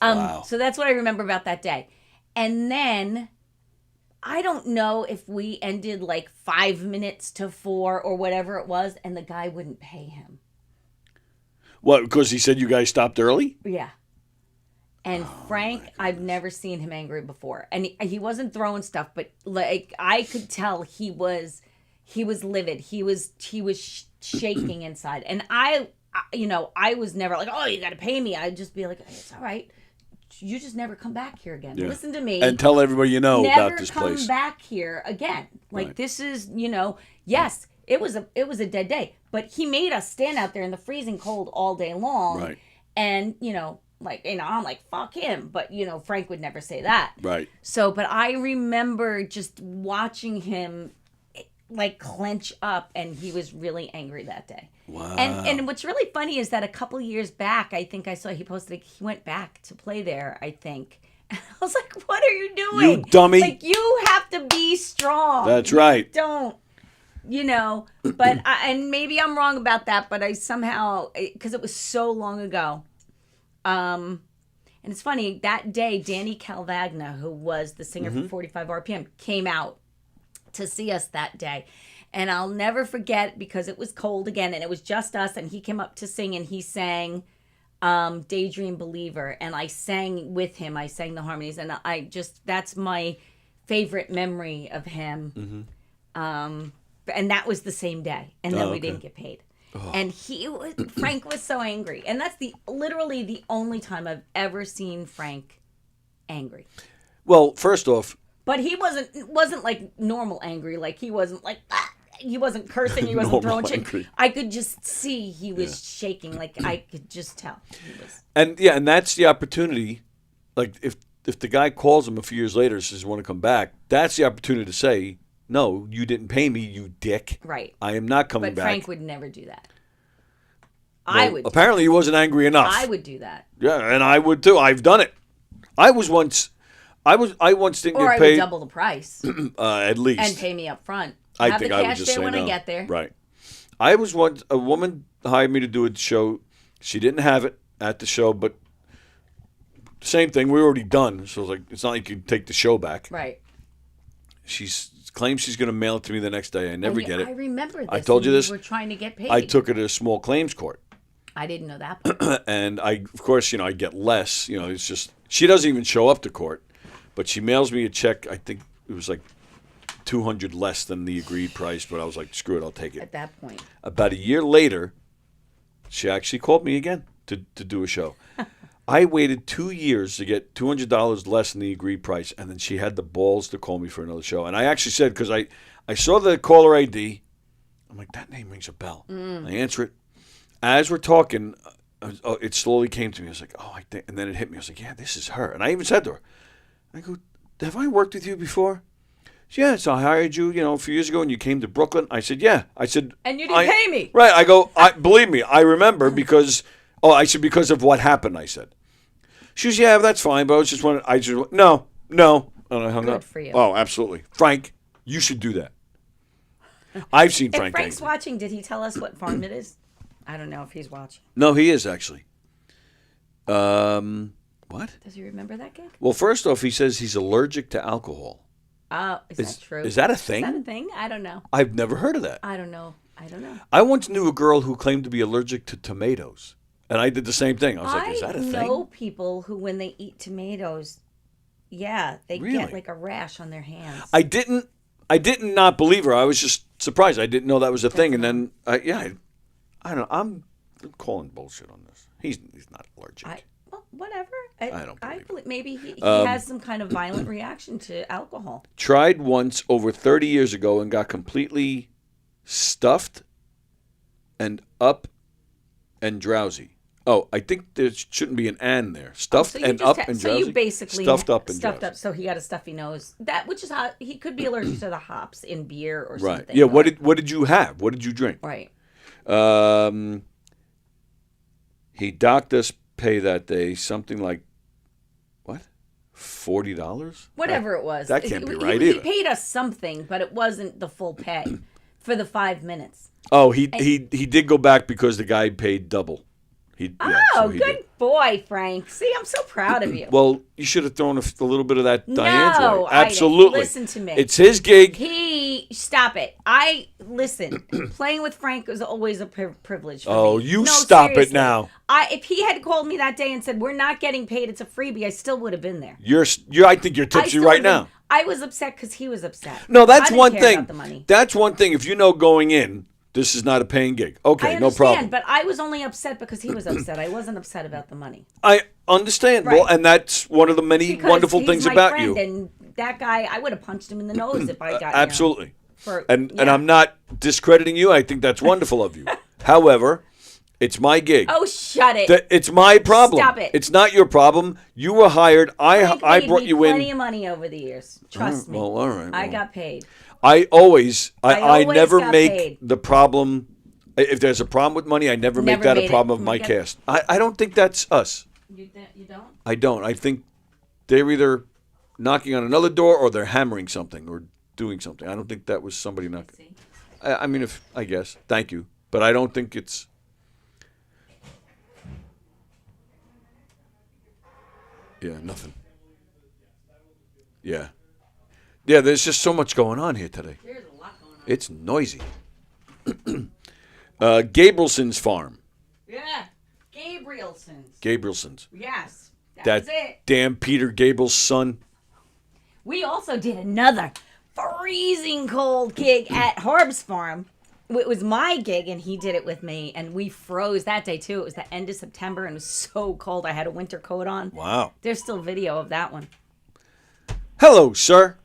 Speaker 1: Wow.
Speaker 2: So that's what I remember about that day. And then I don't know if we ended like 5 minutes to 4 or whatever it was, and the guy wouldn't pay him.
Speaker 1: What, because he said you guys stopped early?
Speaker 2: Yeah. And Frank, I've never seen him angry before. And he wasn't throwing stuff, but like I could tell he was livid. He was shaking inside. And I was never like, "Oh, you got to pay me." I'd just be like, "It's all right. You just never come back here again.
Speaker 1: Yeah.
Speaker 2: Listen to me.
Speaker 1: And tell everybody you know
Speaker 2: Never
Speaker 1: about this
Speaker 2: come
Speaker 1: place.
Speaker 2: back here again." Like
Speaker 1: Right.
Speaker 2: this is, yes, it was a dead day, but he made us stand out there in the freezing cold all day long.
Speaker 1: Right.
Speaker 2: And, I'm like, fuck him. But, Frank would never say that.
Speaker 1: Right.
Speaker 2: So, but I remember just watching him. like clench up, and he was really angry that day.
Speaker 1: Wow.
Speaker 2: And what's really funny is that a couple years back, I think I saw he posted he went back to play there, I think. And I was like, what are you doing?
Speaker 1: You dummy.
Speaker 2: Like, you have to be strong.
Speaker 1: That's right.
Speaker 2: Don't, but and maybe I'm wrong about that, but I somehow, because it was so long ago. And it's funny, that day, Danny Calvagna, who was the singer for 45 RPM, came out to see us that day. And I'll never forget, because it was cold again and it was just us, and he came up to sing, and he sang Daydream Believer, and I sang with him. I sang the harmonies, and that's my favorite memory of him. And that was the same day, and then we didn't get paid. Oh. And Frank was so angry, and that's literally the only time I've ever seen Frank angry.
Speaker 1: Well, first off,
Speaker 2: but he wasn't like normal angry. Like, he wasn't like, he wasn't cursing. He wasn't throwing shit. I could just see he was shaking. Like, I could just tell he was.
Speaker 1: And that's the opportunity. Like, if the guy calls him a few years later and says, "Want to come back?" That's the opportunity to say, "No, you didn't pay me, you dick.
Speaker 2: Right.
Speaker 1: I am not coming back."
Speaker 2: But Frank would never do that.
Speaker 1: Well,
Speaker 2: I would.
Speaker 1: Apparently, he wasn't angry enough.
Speaker 2: I would do that.
Speaker 1: Yeah, and I would too. I've done it. I once didn't get paid.
Speaker 2: Or I would double the price.
Speaker 1: At least.
Speaker 2: And pay me up front.
Speaker 1: I
Speaker 2: Have
Speaker 1: think
Speaker 2: the
Speaker 1: I would
Speaker 2: cash
Speaker 1: just
Speaker 2: there
Speaker 1: say
Speaker 2: when
Speaker 1: no.
Speaker 2: I get there.
Speaker 1: Right. I was once, a woman hired me to do a show. She didn't have it at the show, but same thing. We were already done. So I was like, it's not like you can take the show back.
Speaker 2: Right.
Speaker 1: She claims she's going to mail it to me the next day. I never get it.
Speaker 2: I remember this.
Speaker 1: I told you this.
Speaker 2: We were trying to get paid.
Speaker 1: I took her to a small claims court.
Speaker 2: I didn't know that part.
Speaker 1: And of course, I get less. It's just, she doesn't even show up to court, but she mails me a check. I think it was like $200 less than the agreed price, but I was like, screw it, I'll take it.
Speaker 2: At that point.
Speaker 1: About a year later, she actually called me again to do a show. I waited 2 years to get $200 less than the agreed price, and then she had the balls to call me for another show. And I actually said, because I saw the caller ID, I'm like, that name rings a bell. I answer it. As we're talking, it slowly came to me. I was like, oh, I think, and then it hit me. I was like, yeah, this is her. And I even said to her, I go, have I worked with you before? Yeah, so I hired you, a few years ago, and you came to Brooklyn. I said, yeah. I said,
Speaker 2: and you didn't pay me.
Speaker 1: Right. I go, believe me, I remember because of what happened, I said. She goes, yeah, that's fine, but no, and I hung
Speaker 2: Good
Speaker 1: up.
Speaker 2: for you.
Speaker 1: Oh, absolutely. Frank, you should do that. I've seen Frank.
Speaker 2: If Frank's watching, did he tell us what farm it is? I don't know if he's watching.
Speaker 1: No, he is actually. What?
Speaker 2: Does he remember that gig?
Speaker 1: Well, first off, he says he's allergic to alcohol.
Speaker 2: Is that true?
Speaker 1: Is that a thing?
Speaker 2: Is that a thing? I don't know.
Speaker 1: I've never heard of that.
Speaker 2: I don't know.
Speaker 1: I once knew a girl who claimed to be allergic to tomatoes, and I did the same thing. I was like, is that a thing?
Speaker 2: I know people who, when they eat tomatoes, they
Speaker 1: Really?
Speaker 2: get like a rash on their hands.
Speaker 1: I didn't not believe her. I was just surprised. I didn't know that was a thing. And then, I don't know. I'm calling bullshit on this. He's not allergic.
Speaker 2: Whatever.
Speaker 1: I don't believe it.
Speaker 2: Maybe he has some kind of violent reaction to alcohol.
Speaker 1: Tried once over 30 years ago and got completely stuffed and up and drowsy. Oh, I think there shouldn't be an "and" there. Stuffed and up and drowsy.
Speaker 2: So you basically
Speaker 1: stuffed up and
Speaker 2: stuffed
Speaker 1: drowsy.
Speaker 2: up. So he got a stuffy nose. Which is how he could be allergic to the hops in beer or
Speaker 1: Right.
Speaker 2: something.
Speaker 1: Yeah. What did you have? What did you drink?
Speaker 2: Right.
Speaker 1: He docked us pay that day something like what? $40?
Speaker 2: Whatever it was.
Speaker 1: That can't be right
Speaker 2: he
Speaker 1: either.
Speaker 2: He paid us something, but it wasn't the full pay for the 5 minutes.
Speaker 1: Oh, he did go back because the guy paid double. Good
Speaker 2: boy, Frank. See, I'm so proud of you.
Speaker 1: Well, you should have thrown a little bit of that Diane's way.
Speaker 2: No,
Speaker 1: Absolutely.
Speaker 2: Listen to me.
Speaker 1: It's his gig.
Speaker 2: Stop it. Listen. Playing with Frank was always a privilege for me.
Speaker 1: Oh, stop
Speaker 2: seriously.
Speaker 1: it now.
Speaker 2: If he had called me that day and said, we're not getting paid, it's a freebie, I still would have been there.
Speaker 1: I think you're tipsy right now.
Speaker 2: I was upset because he was upset.
Speaker 1: No, that's one
Speaker 2: care
Speaker 1: thing.
Speaker 2: about the money.
Speaker 1: That's one thing. If you know going in, this is not a paying gig. Okay, no problem.
Speaker 2: But I was only upset because he was upset. I wasn't upset about the money.
Speaker 1: I understand.
Speaker 2: Right.
Speaker 1: Well, and that's one of the many wonderful things about you.
Speaker 2: And that guy, I would have punched him in the nose if I got
Speaker 1: absolutely. And
Speaker 2: yeah.
Speaker 1: I'm not discrediting you. I think that's wonderful of you. However, it's my gig.
Speaker 2: Oh, shut it.
Speaker 1: It's my problem.
Speaker 2: Stop it.
Speaker 1: It's not your problem. You were hired. I brought you in.
Speaker 2: Plenty of money over the years. Trust me.
Speaker 1: Well, all right.
Speaker 2: I got paid.
Speaker 1: I always never
Speaker 2: got
Speaker 1: make
Speaker 2: paid.
Speaker 1: the problem. If there's a problem with money, I never make
Speaker 2: Never
Speaker 1: that a
Speaker 2: made
Speaker 1: problem
Speaker 2: it.
Speaker 1: of my cast. I don't think that's us.
Speaker 2: You don't?
Speaker 1: I don't. I think they're either knocking on another door or they're hammering something or doing something. I don't think that was somebody knocking. I mean, I guess. Thank you. But I don't think it's. Yeah, nothing. Yeah. Yeah, there's just so much going on here today.
Speaker 2: There's a lot going on.
Speaker 1: It's noisy. Gabrielson's farm.
Speaker 2: Yeah. Gabrielson's.
Speaker 1: Gabrielson's.
Speaker 2: Yes.
Speaker 1: That
Speaker 2: was it.
Speaker 1: damn Peter Gabriel's son.
Speaker 2: We also did another freezing cold gig at Harb's farm. It was my gig, and he did it with me, and we froze that day, too. It was the end of September, and it was so cold. I had a winter coat on.
Speaker 1: Wow.
Speaker 2: There's still video of that one.
Speaker 1: Hello, sir.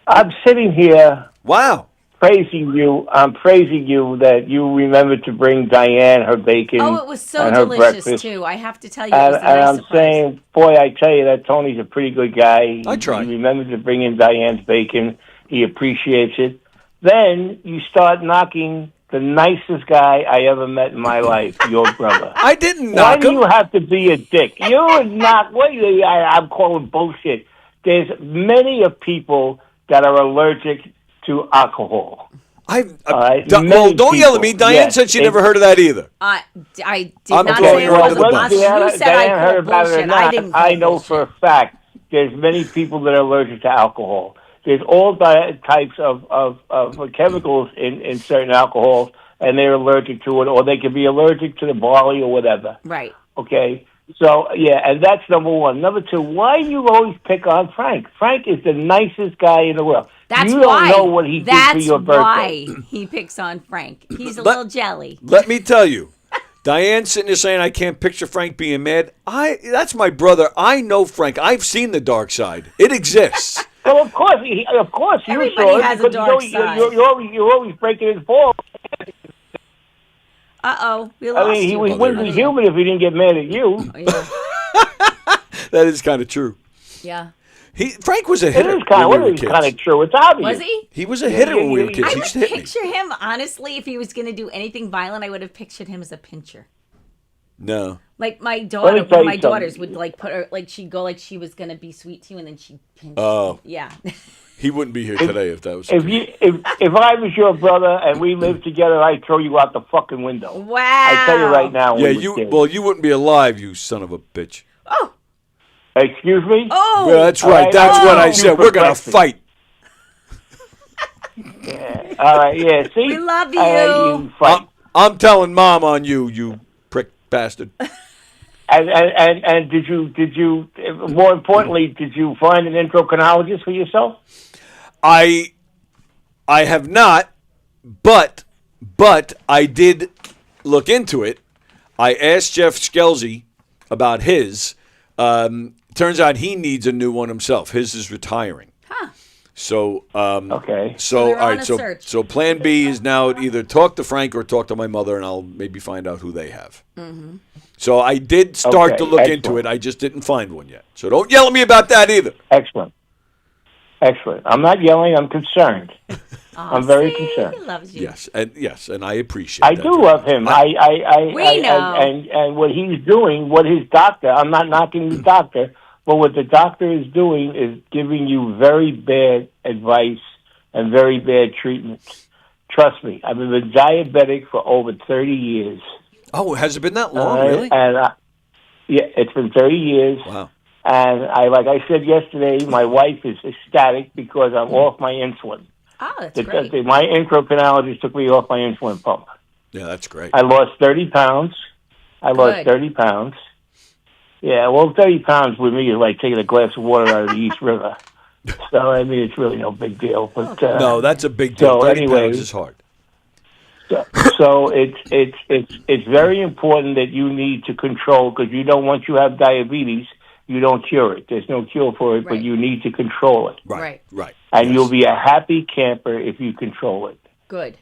Speaker 3: I'm sitting here
Speaker 1: Wow.
Speaker 3: praising you. I'm praising you that you remembered to bring Diane her bacon.
Speaker 2: Oh, it was so
Speaker 3: and her
Speaker 2: delicious,
Speaker 3: breakfast.
Speaker 2: too. I have to tell you, it was a
Speaker 3: And
Speaker 2: nice
Speaker 3: I'm
Speaker 2: surprise.
Speaker 3: saying, boy, I tell you that Tony's a pretty good guy.
Speaker 1: I try.
Speaker 3: He remembered to bring in Diane's bacon. He appreciates it. Then you start knocking the nicest guy I ever met in my life, your brother.
Speaker 1: I didn't
Speaker 3: Why
Speaker 1: knock
Speaker 3: do
Speaker 1: him.
Speaker 3: you have to be a dick? You would not. I'm calling bullshit. There's many of people that are allergic to alcohol.
Speaker 1: Don't yell at me. Diane said she never heard of that either.
Speaker 2: I did
Speaker 1: I'm
Speaker 2: not
Speaker 1: throwing
Speaker 2: say
Speaker 1: her
Speaker 2: it
Speaker 1: under
Speaker 2: was
Speaker 1: the
Speaker 2: a
Speaker 1: bus.
Speaker 2: bus. You said
Speaker 3: Diane
Speaker 2: I
Speaker 3: heard
Speaker 2: called
Speaker 3: about it or
Speaker 2: bullshit.
Speaker 3: not,
Speaker 2: I didn't call
Speaker 3: I know
Speaker 2: bullshit.
Speaker 3: for a fact there's many people that are allergic to alcohol. There's all types of chemicals in certain alcohols, and they're allergic to it, or they can be allergic to the barley or whatever.
Speaker 2: Right.
Speaker 3: Okay? So, yeah, and that's number one. Number two, why do you always pick on Frank? Frank is the nicest guy in the world.
Speaker 2: That's
Speaker 3: you
Speaker 2: why.
Speaker 3: don't know what he did for your birthday.
Speaker 2: That's why he picks on Frank. He's a little jelly.
Speaker 1: Let me tell you. Diane's sitting there saying, I can't picture Frank being mad. That's my brother. I know Frank. I've seen the dark side. It exists.
Speaker 3: Well, of course, you
Speaker 2: Everybody
Speaker 3: saw it
Speaker 2: has a
Speaker 3: because
Speaker 2: dark
Speaker 3: you're,
Speaker 2: side.
Speaker 3: you're always breaking his balls.
Speaker 2: Uh-oh. We lost
Speaker 3: I mean, he
Speaker 2: you.
Speaker 3: wouldn't be human if he didn't get mad at you.
Speaker 2: Yeah.
Speaker 1: That is kind of true.
Speaker 2: Yeah.
Speaker 1: Frank was a
Speaker 3: It
Speaker 1: hitter
Speaker 3: is kind
Speaker 1: when we were
Speaker 3: of
Speaker 1: kids.
Speaker 3: true. It's obvious.
Speaker 2: Was he?
Speaker 1: He was a hitter when we were kids.
Speaker 2: I
Speaker 1: He
Speaker 2: would
Speaker 1: used to hit me.
Speaker 2: picture him, honestly, if he was going to do anything violent, I would have pictured him as a pincher.
Speaker 1: No.
Speaker 2: Like my
Speaker 3: Let
Speaker 2: daughter,
Speaker 3: me
Speaker 2: one
Speaker 3: tell
Speaker 2: of
Speaker 3: you
Speaker 2: my
Speaker 3: something.
Speaker 2: daughters would like put her, like she'd go like she was going to be sweet to you, and then she'd pinch.
Speaker 1: Oh.
Speaker 2: Yeah.
Speaker 1: He wouldn't be here today if that was
Speaker 3: If I was your brother and we lived together, I'd throw you out the fucking window.
Speaker 2: Wow.
Speaker 3: I tell you right now.
Speaker 1: Yeah,
Speaker 3: we were kids.
Speaker 1: you wouldn't be alive, you son of a bitch.
Speaker 2: Oh.
Speaker 3: Excuse me.
Speaker 2: Oh.
Speaker 1: Well, that's
Speaker 3: All
Speaker 1: right.
Speaker 3: right,
Speaker 1: That's
Speaker 3: I'll
Speaker 1: what I
Speaker 3: you
Speaker 1: said.
Speaker 3: for
Speaker 1: We're going to
Speaker 3: breakfast.
Speaker 1: fight.
Speaker 3: Yeah. All right. Yeah. See.
Speaker 2: We love you.
Speaker 3: You fight.
Speaker 1: I'm telling Mom on you prick bastard.
Speaker 3: And did you more importantly, did you find an endocrinologist for yourself?
Speaker 1: I have not, but I did look into it. I asked Jeff Skelsey about his. Turns out he needs a new one himself. His is retiring.
Speaker 2: Huh.
Speaker 1: So
Speaker 3: Okay.
Speaker 1: So
Speaker 2: they're
Speaker 1: all
Speaker 2: on
Speaker 1: right.
Speaker 2: a
Speaker 1: So
Speaker 2: search.
Speaker 1: so Plan B is now either talk to Frank or talk to my mother, and I'll maybe find out who they have.
Speaker 2: Mm-hmm.
Speaker 1: So I did start
Speaker 3: Okay,
Speaker 1: to look into
Speaker 3: excellent.
Speaker 1: it. I just didn't find one yet. So don't yell at me about that either.
Speaker 3: Excellent. I'm not yelling. I'm concerned. I'm very concerned.
Speaker 2: He loves you.
Speaker 1: Yes, and I appreciate.
Speaker 3: I
Speaker 1: that
Speaker 3: do
Speaker 1: very
Speaker 3: love
Speaker 1: much.
Speaker 3: him.
Speaker 2: We know.
Speaker 3: And what he's doing, what his doctor. I'm not knocking the doctor, but what the doctor is doing is giving you very bad advice and very bad treatment. Trust me, I've been diabetic for over 30 years.
Speaker 1: Oh, has it been that long? Really?
Speaker 3: And yeah, it's been 30 years.
Speaker 1: Wow.
Speaker 3: And like I said yesterday, my wife is ecstatic because I'm off my insulin.
Speaker 2: Oh, that's great.
Speaker 3: My endocrinologist took me off my insulin pump.
Speaker 1: Yeah, that's great.
Speaker 3: I lost 30 pounds.
Speaker 2: Good.
Speaker 3: 30 pounds. Yeah, well, 30 pounds with me is like taking a glass of water out of the East River. So, I mean, it's really no big deal. But
Speaker 1: No, that's a big deal.
Speaker 3: So
Speaker 1: 30
Speaker 3: anyway,
Speaker 1: pounds is hard.
Speaker 3: So it's very important that you need to control, because once you have diabetes, you don't cure it. There's no cure for it, but
Speaker 2: Right.
Speaker 3: you need to control it.
Speaker 1: Right.
Speaker 3: And
Speaker 1: Yes.
Speaker 3: you'll be a happy camper if you control it.
Speaker 2: Good.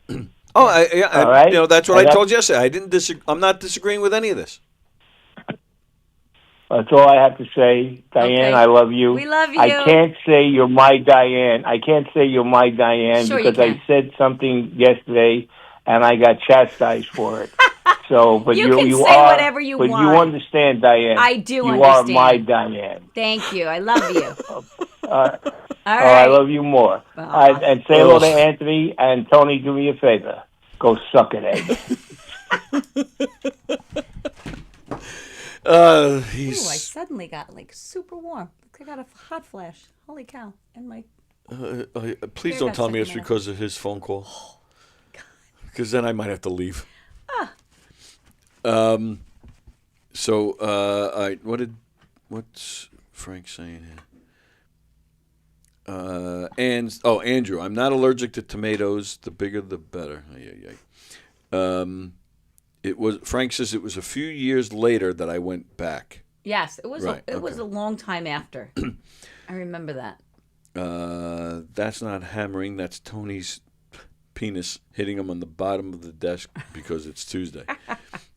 Speaker 1: Oh,
Speaker 3: All right.
Speaker 1: that's what
Speaker 3: And
Speaker 1: I told you yesterday. I'm not disagreeing with any of this.
Speaker 3: That's all I have to say. Diane,
Speaker 2: Okay.
Speaker 3: I love you.
Speaker 2: We love you.
Speaker 3: I can't say you're my Diane.
Speaker 2: Sure you
Speaker 3: because I
Speaker 2: can.
Speaker 3: said something yesterday and I got chastised for it. So, but
Speaker 2: You can
Speaker 3: you
Speaker 2: say
Speaker 3: are,
Speaker 2: whatever you
Speaker 3: but
Speaker 2: want.
Speaker 3: you understand, Diane.
Speaker 2: I do
Speaker 3: you
Speaker 2: understand.
Speaker 3: are my Diane.
Speaker 2: Thank you. I love you.
Speaker 3: All
Speaker 2: All
Speaker 3: right. I
Speaker 2: right.
Speaker 3: love you more.
Speaker 2: Aw.
Speaker 3: And say hello to Anthony and Tony. Do me a favor. Go suck an egg.
Speaker 2: Ooh, I
Speaker 1: He's.
Speaker 2: suddenly got like super warm. I got a hot flash. Holy cow. And my
Speaker 1: Please
Speaker 2: Here,
Speaker 1: don't
Speaker 2: got
Speaker 1: tell me
Speaker 2: second
Speaker 1: it's
Speaker 2: minute.
Speaker 1: because of his phone call. Because then I might have to leave. So, what's Frank saying here? Andrew, I'm not allergic to tomatoes. The bigger, the better. Frank says it was a few years later that I went back.
Speaker 2: Yes, it was
Speaker 1: Right,
Speaker 2: it was
Speaker 1: okay.
Speaker 2: a long time after. I remember that.
Speaker 1: That's not hammering. That's Tony's penis hitting him on the bottom of the desk because it's Tuesday.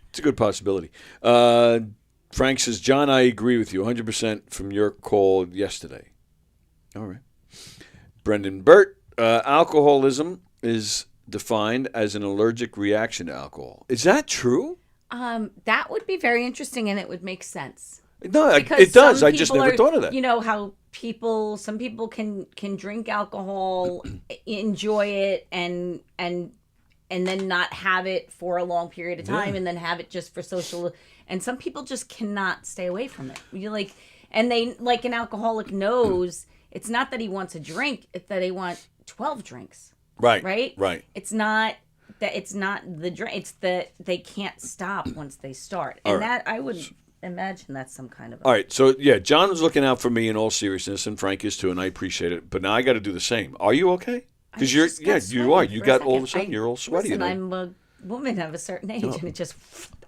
Speaker 1: It's a good possibility. Frank says, John, I agree with you 100% from your call yesterday. All right. Brendan Burt, alcoholism is defined as an allergic reaction to alcohol. Is that true?
Speaker 2: That would be very interesting, and it would make sense.
Speaker 1: No,
Speaker 2: Because
Speaker 1: it does.
Speaker 2: some
Speaker 1: I just
Speaker 2: people
Speaker 1: never
Speaker 2: are-
Speaker 1: thought of that.
Speaker 2: You know how some people can drink alcohol, enjoy it, and then not have it for a long period of time, and then have it just for social. And some people just cannot stay away from it. You like, and they like an alcoholic knows it's not that he wants a drink; it's that they want 12 drinks.
Speaker 1: Right.
Speaker 2: Right.
Speaker 1: Right.
Speaker 2: It's not that it's not the drink. It's that they can't stop once they start,
Speaker 1: All
Speaker 2: and
Speaker 1: right.
Speaker 2: that I would imagine that's some kind of.
Speaker 1: All right, so yeah, John was looking out for me in all seriousness, and Frank is too, and I appreciate it. But now I got to do the same. Are you okay? Because you're,
Speaker 2: just got
Speaker 1: you are.
Speaker 2: sweaty
Speaker 1: You
Speaker 2: for
Speaker 1: got
Speaker 2: a
Speaker 1: all of a
Speaker 2: second.
Speaker 1: sudden you're all sweaty.
Speaker 2: Listen,
Speaker 1: and
Speaker 2: I'm a woman of a certain age, and it just.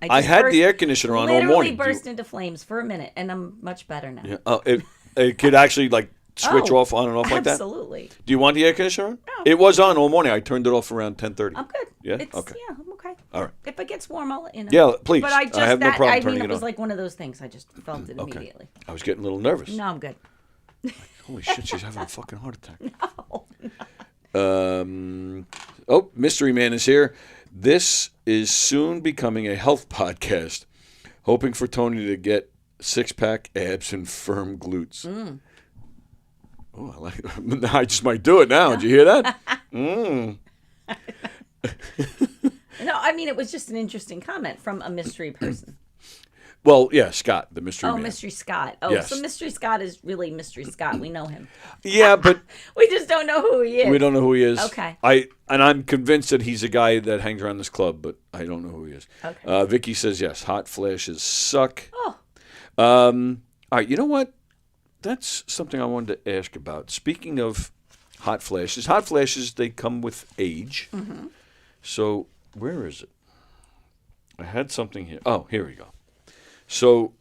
Speaker 1: I had the air conditioner on all
Speaker 2: literally
Speaker 1: morning.
Speaker 2: burst into flames for a minute, and I'm much better now.
Speaker 1: Yeah. Oh, it could actually like switch
Speaker 2: Oh,
Speaker 1: off on and off like that.
Speaker 2: Absolutely.
Speaker 1: Do you want the air conditioner on?
Speaker 2: No.
Speaker 1: It was on all morning. I turned it off around 10:30.
Speaker 2: I'm good.
Speaker 1: Yeah?
Speaker 2: It's,
Speaker 1: Okay.
Speaker 2: Yeah, I'm okay.
Speaker 1: All right.
Speaker 2: If it gets warm, I'll let you know.
Speaker 1: Yeah, please.
Speaker 2: But I just
Speaker 1: have no
Speaker 2: that
Speaker 1: problem
Speaker 2: I
Speaker 1: turning
Speaker 2: mean,
Speaker 1: it
Speaker 2: it was
Speaker 1: on.
Speaker 2: like one of those things. I just felt it
Speaker 1: Okay.
Speaker 2: immediately.
Speaker 1: I was getting a little nervous.
Speaker 2: No, I'm good.
Speaker 1: Holy shit, she's having a fucking heart attack.
Speaker 2: No.
Speaker 1: Mystery Man is here. This is soon becoming a health podcast, hoping for Tony to get six-pack abs and firm glutes. Oh, I like it. I just might do it now. Did you hear that?
Speaker 2: No, I mean, it was just an interesting comment from a mystery person.
Speaker 1: Well, yeah, Scott, the mystery man.
Speaker 2: Mystery Scott. Oh,
Speaker 1: Yes.
Speaker 2: so Mystery Scott is really Mystery Scott. We know him.
Speaker 1: Yeah, but
Speaker 2: We just don't know who he is.
Speaker 1: we don't know who he is.
Speaker 2: Okay.
Speaker 1: I'm convinced that he's a guy that hangs around this club, but I don't know who he is.
Speaker 2: Okay.
Speaker 1: Vicky says yes. Hot flashes suck.
Speaker 2: Oh,
Speaker 1: All right, you know what? That's something I wanted to ask about. Speaking of hot flashes, they come with age.
Speaker 2: Mm-hmm.
Speaker 1: So where is it? I had something here. Oh, here we go. So,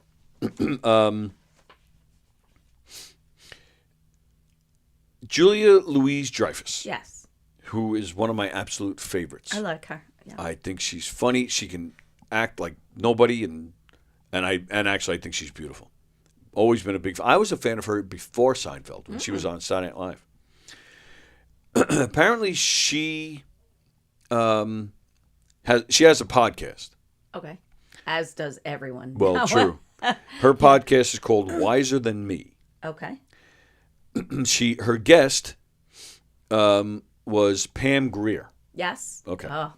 Speaker 1: Julia Louise-Dreyfus,
Speaker 2: yes.
Speaker 1: who is one of my absolute favorites.
Speaker 2: I like her. Yeah.
Speaker 1: I think she's funny. She can act like nobody, and actually, I think she's beautiful. Always been a big fan. I was a fan of her before Seinfeld when she was on Saturday Night Live. Apparently, she has a podcast.
Speaker 2: Okay. As does everyone.
Speaker 1: Well, true. Her podcast is called Wiser Than Me.
Speaker 2: Okay.
Speaker 1: Her guest was Pam Grier.
Speaker 2: Yes.
Speaker 1: Okay.
Speaker 2: Oh,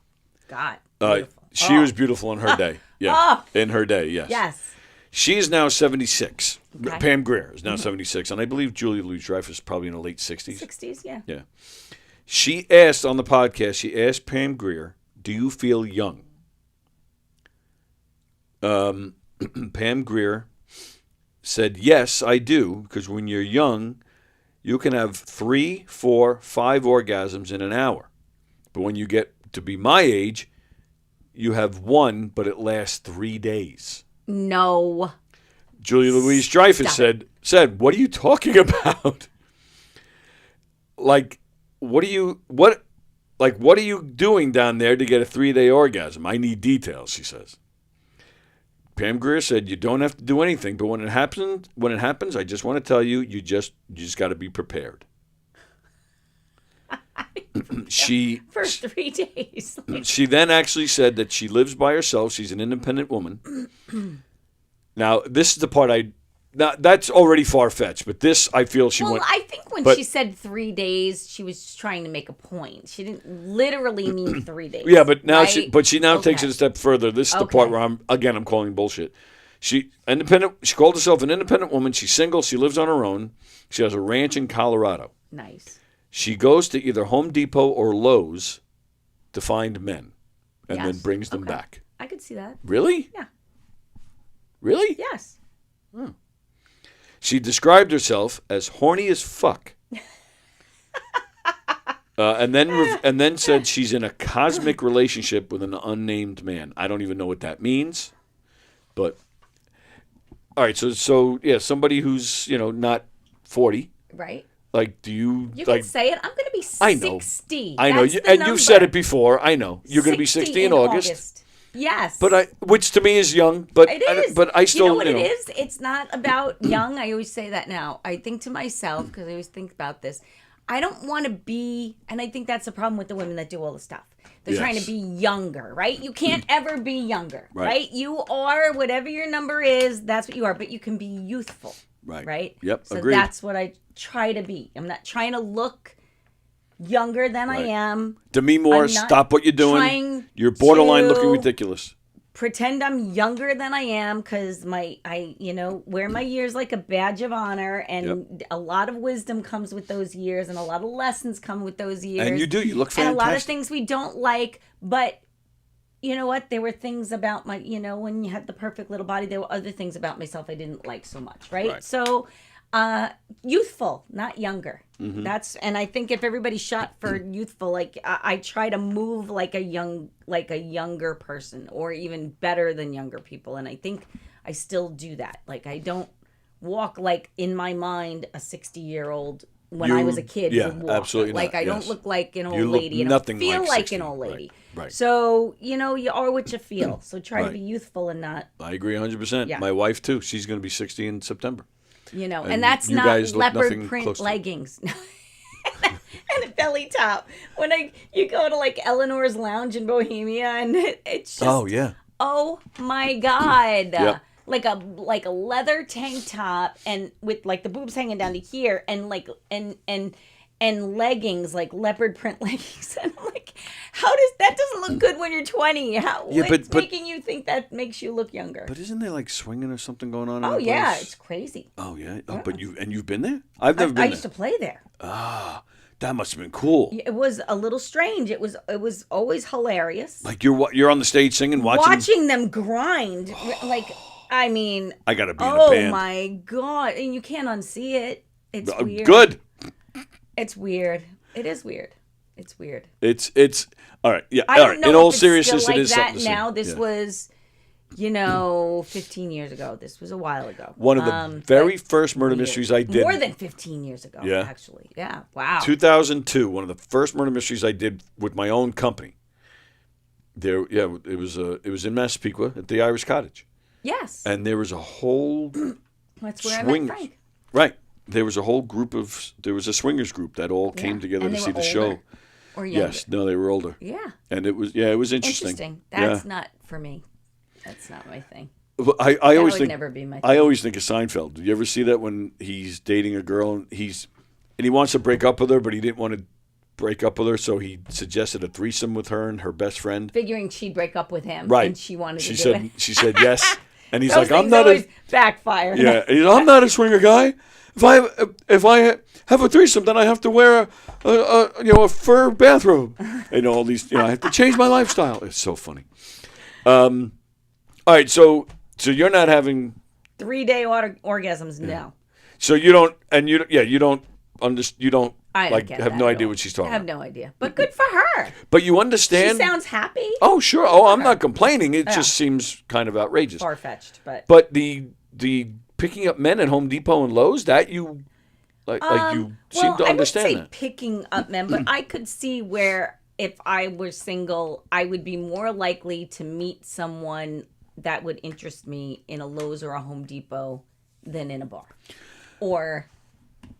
Speaker 2: God. Beautiful.
Speaker 1: She was beautiful in her day. Yeah. In her day, yes.
Speaker 2: Yes.
Speaker 1: She is now 76.
Speaker 2: Okay.
Speaker 1: Pam Grier is now 76, and I believe Julia Louis-Dreyfus is probably in the late 60s.
Speaker 2: 60s, yeah.
Speaker 1: Yeah. She asked on the podcast, Pam Grier, do you feel young? Pam Grier said, yes, I do, because when you're young, you can have 3, 4, 5 orgasms in an hour. But when you get to be my age, you have one, but it lasts 3 days.
Speaker 2: No.
Speaker 1: Julia Louise-Dreyfus said, what are you talking about? What are you doing down there to get a 3-day orgasm? I need details, she says. Pam Grier said, "You don't have to do anything, but when it happens, I just want to tell you, you just got to be prepared."
Speaker 2: For 3 days.
Speaker 1: She then actually said that she lives by herself. She's an independent woman. Now, this is the part that's already far-fetched, but this, I feel she went...
Speaker 2: Well, I think when she said 3 days, she was just trying to make a point. She didn't literally mean 3 days.
Speaker 1: Yeah, but now
Speaker 2: right?
Speaker 1: she now takes it a step further. This is the part where I'm calling bullshit. She called herself an independent woman. She's single. She lives on her own. She has a ranch in Colorado.
Speaker 2: Nice.
Speaker 1: She goes to either Home Depot or Lowe's to find men and then brings them back.
Speaker 2: I could see that.
Speaker 1: Really?
Speaker 2: Yeah.
Speaker 1: Really?
Speaker 2: Yes.
Speaker 1: She described herself as horny as fuck. And then said she's in a cosmic relationship with an unnamed man. I don't even know what that means. But all right, so yeah, somebody who's, not 40.
Speaker 2: Right.
Speaker 1: Like, do you
Speaker 2: You
Speaker 1: like
Speaker 2: can say it. I'm going to be 60.
Speaker 1: I know. You've said it before. I know. You're going to be 60 in August.
Speaker 2: Yes.
Speaker 1: But which to me is young, but
Speaker 2: it is.
Speaker 1: But I still,
Speaker 2: you know what it is? It's not about young. I always say that now. I think to myself, because I always think about this, I don't want to be, and I think that's the problem with the women that do all the stuff. They're trying to be younger, right? You can't ever be younger, right? You are whatever your number is. That's what you are. But you can be youthful, right?
Speaker 1: Yep.
Speaker 2: So
Speaker 1: agreed.
Speaker 2: that's what I try to be. I'm not trying to look younger than I am.
Speaker 1: Demi Moore, stop what you're doing. You're borderline looking ridiculous.
Speaker 2: Pretend I'm younger than I am because I wear my years like a badge of honor, and a lot of wisdom comes with those years, and a lot of lessons come with those years.
Speaker 1: And you look fantastic.
Speaker 2: And a lot of things we don't like, but you know what? There were things about my, when you had the perfect little body, there were other things about myself I didn't like so much, right? So, youthful, not younger.
Speaker 1: Mm-hmm.
Speaker 2: And I think if everybody shot for youthful, like I try to move like a younger person, or even better than younger people. And I think I still do that. Like I don't walk like in my mind a 60-year-old when I was a kid would walk.
Speaker 1: Absolutely
Speaker 2: like
Speaker 1: not.
Speaker 2: I don't look like an old
Speaker 1: You look
Speaker 2: lady. And
Speaker 1: nothing
Speaker 2: I feel
Speaker 1: like
Speaker 2: like
Speaker 1: 60.
Speaker 2: an old lady.
Speaker 1: Right.
Speaker 2: So, you are what you feel. So try to be youthful and not.
Speaker 1: I agree 100%.
Speaker 2: Yeah.
Speaker 1: My wife too. She's going to be 60 in September.
Speaker 2: And that's
Speaker 1: you
Speaker 2: not
Speaker 1: guys look
Speaker 2: leopard
Speaker 1: nothing
Speaker 2: print
Speaker 1: close to
Speaker 2: leggings. And a belly top. When you go to like Eleanor's Lounge in Bohemia, and it's just oh my god.
Speaker 1: Yep.
Speaker 2: Like a leather tank top, and with like the boobs hanging down to here, and like and leggings, like leopard print leggings. And I'm like, that doesn't look good when you're 20. What's making you think that makes you look younger?
Speaker 1: But isn't there like swinging or something going on?
Speaker 2: Oh
Speaker 1: in
Speaker 2: yeah,
Speaker 1: place?
Speaker 2: it's crazy.
Speaker 1: Oh yeah. Oh, but you've been there? I've never been there.
Speaker 2: I used to play there.
Speaker 1: Ah, that must have been cool.
Speaker 2: It was a little strange. It was always hilarious.
Speaker 1: Like you're on the stage singing, watching
Speaker 2: them grind. Like, I mean,
Speaker 1: I gotta be in a band.
Speaker 2: Oh my god! And you can't unsee it. It's weird.
Speaker 1: Good.
Speaker 2: It's weird. It is weird. It's weird.
Speaker 1: It's all right. Yeah.
Speaker 2: I
Speaker 1: all
Speaker 2: don't
Speaker 1: right.
Speaker 2: know
Speaker 1: In
Speaker 2: if
Speaker 1: all
Speaker 2: it's
Speaker 1: seriousness,
Speaker 2: still
Speaker 1: it
Speaker 2: like
Speaker 1: is
Speaker 2: that
Speaker 1: something to see.
Speaker 2: now. This
Speaker 1: Yeah.
Speaker 2: was, 15 years ago. This was a while ago.
Speaker 1: One of the very first murder mysteries I did.
Speaker 2: More than 15 years ago, actually. Yeah. Wow.
Speaker 1: 2002. One of the first murder mysteries I did with my own company. It was in Massapequa at the Irish Cottage.
Speaker 2: Yes.
Speaker 1: And there was a whole
Speaker 2: That's where I met Frank.
Speaker 1: Right. There was a whole there was a swingers group that all came together to see the show.
Speaker 2: Or younger.
Speaker 1: Yes. No, they were older.
Speaker 2: Yeah.
Speaker 1: And it was interesting.
Speaker 2: Interesting. That's not for me. That's not my thing.
Speaker 1: I
Speaker 2: That
Speaker 1: always
Speaker 2: would
Speaker 1: think
Speaker 2: never be my thing.
Speaker 1: I always think of Seinfeld. Did you ever see that when he's dating a girl and he wants to break up with her, but he didn't want to break up with her, so he suggested a threesome with her and her best friend.
Speaker 2: Figuring she'd break up with him,
Speaker 1: Right.
Speaker 2: And she wanted to do
Speaker 1: said,
Speaker 2: it.
Speaker 1: She said yes, and he's
Speaker 2: Those
Speaker 1: like, "I'm
Speaker 2: things
Speaker 1: not
Speaker 2: always
Speaker 1: a
Speaker 2: backfire."
Speaker 1: yeah. I'm not a swinger guy. If I have a threesome, then I have to wear a fur bathrobe. All these. I have to change my lifestyle. It's so funny. All right, so you're not having
Speaker 2: 3-day orgasms now.
Speaker 1: So you don't, and you don't understand. You don't
Speaker 2: I
Speaker 1: like
Speaker 2: get
Speaker 1: have
Speaker 2: that
Speaker 1: no
Speaker 2: at
Speaker 1: idea
Speaker 2: all.
Speaker 1: what she's talking
Speaker 2: I have
Speaker 1: about.
Speaker 2: no idea, but good for her.
Speaker 1: But you understand.
Speaker 2: She sounds happy.
Speaker 1: Oh sure. Oh, I'm not complaining. It just seems kind of outrageous.
Speaker 2: Far fetched, but
Speaker 1: the picking up men at Home Depot and Lowe's, that you you seem to understand
Speaker 2: I would say
Speaker 1: that.
Speaker 2: picking up men, but I could see where if I were single, I would be more likely to meet someone that would interest me in a Lowe's or a Home Depot than in a bar, or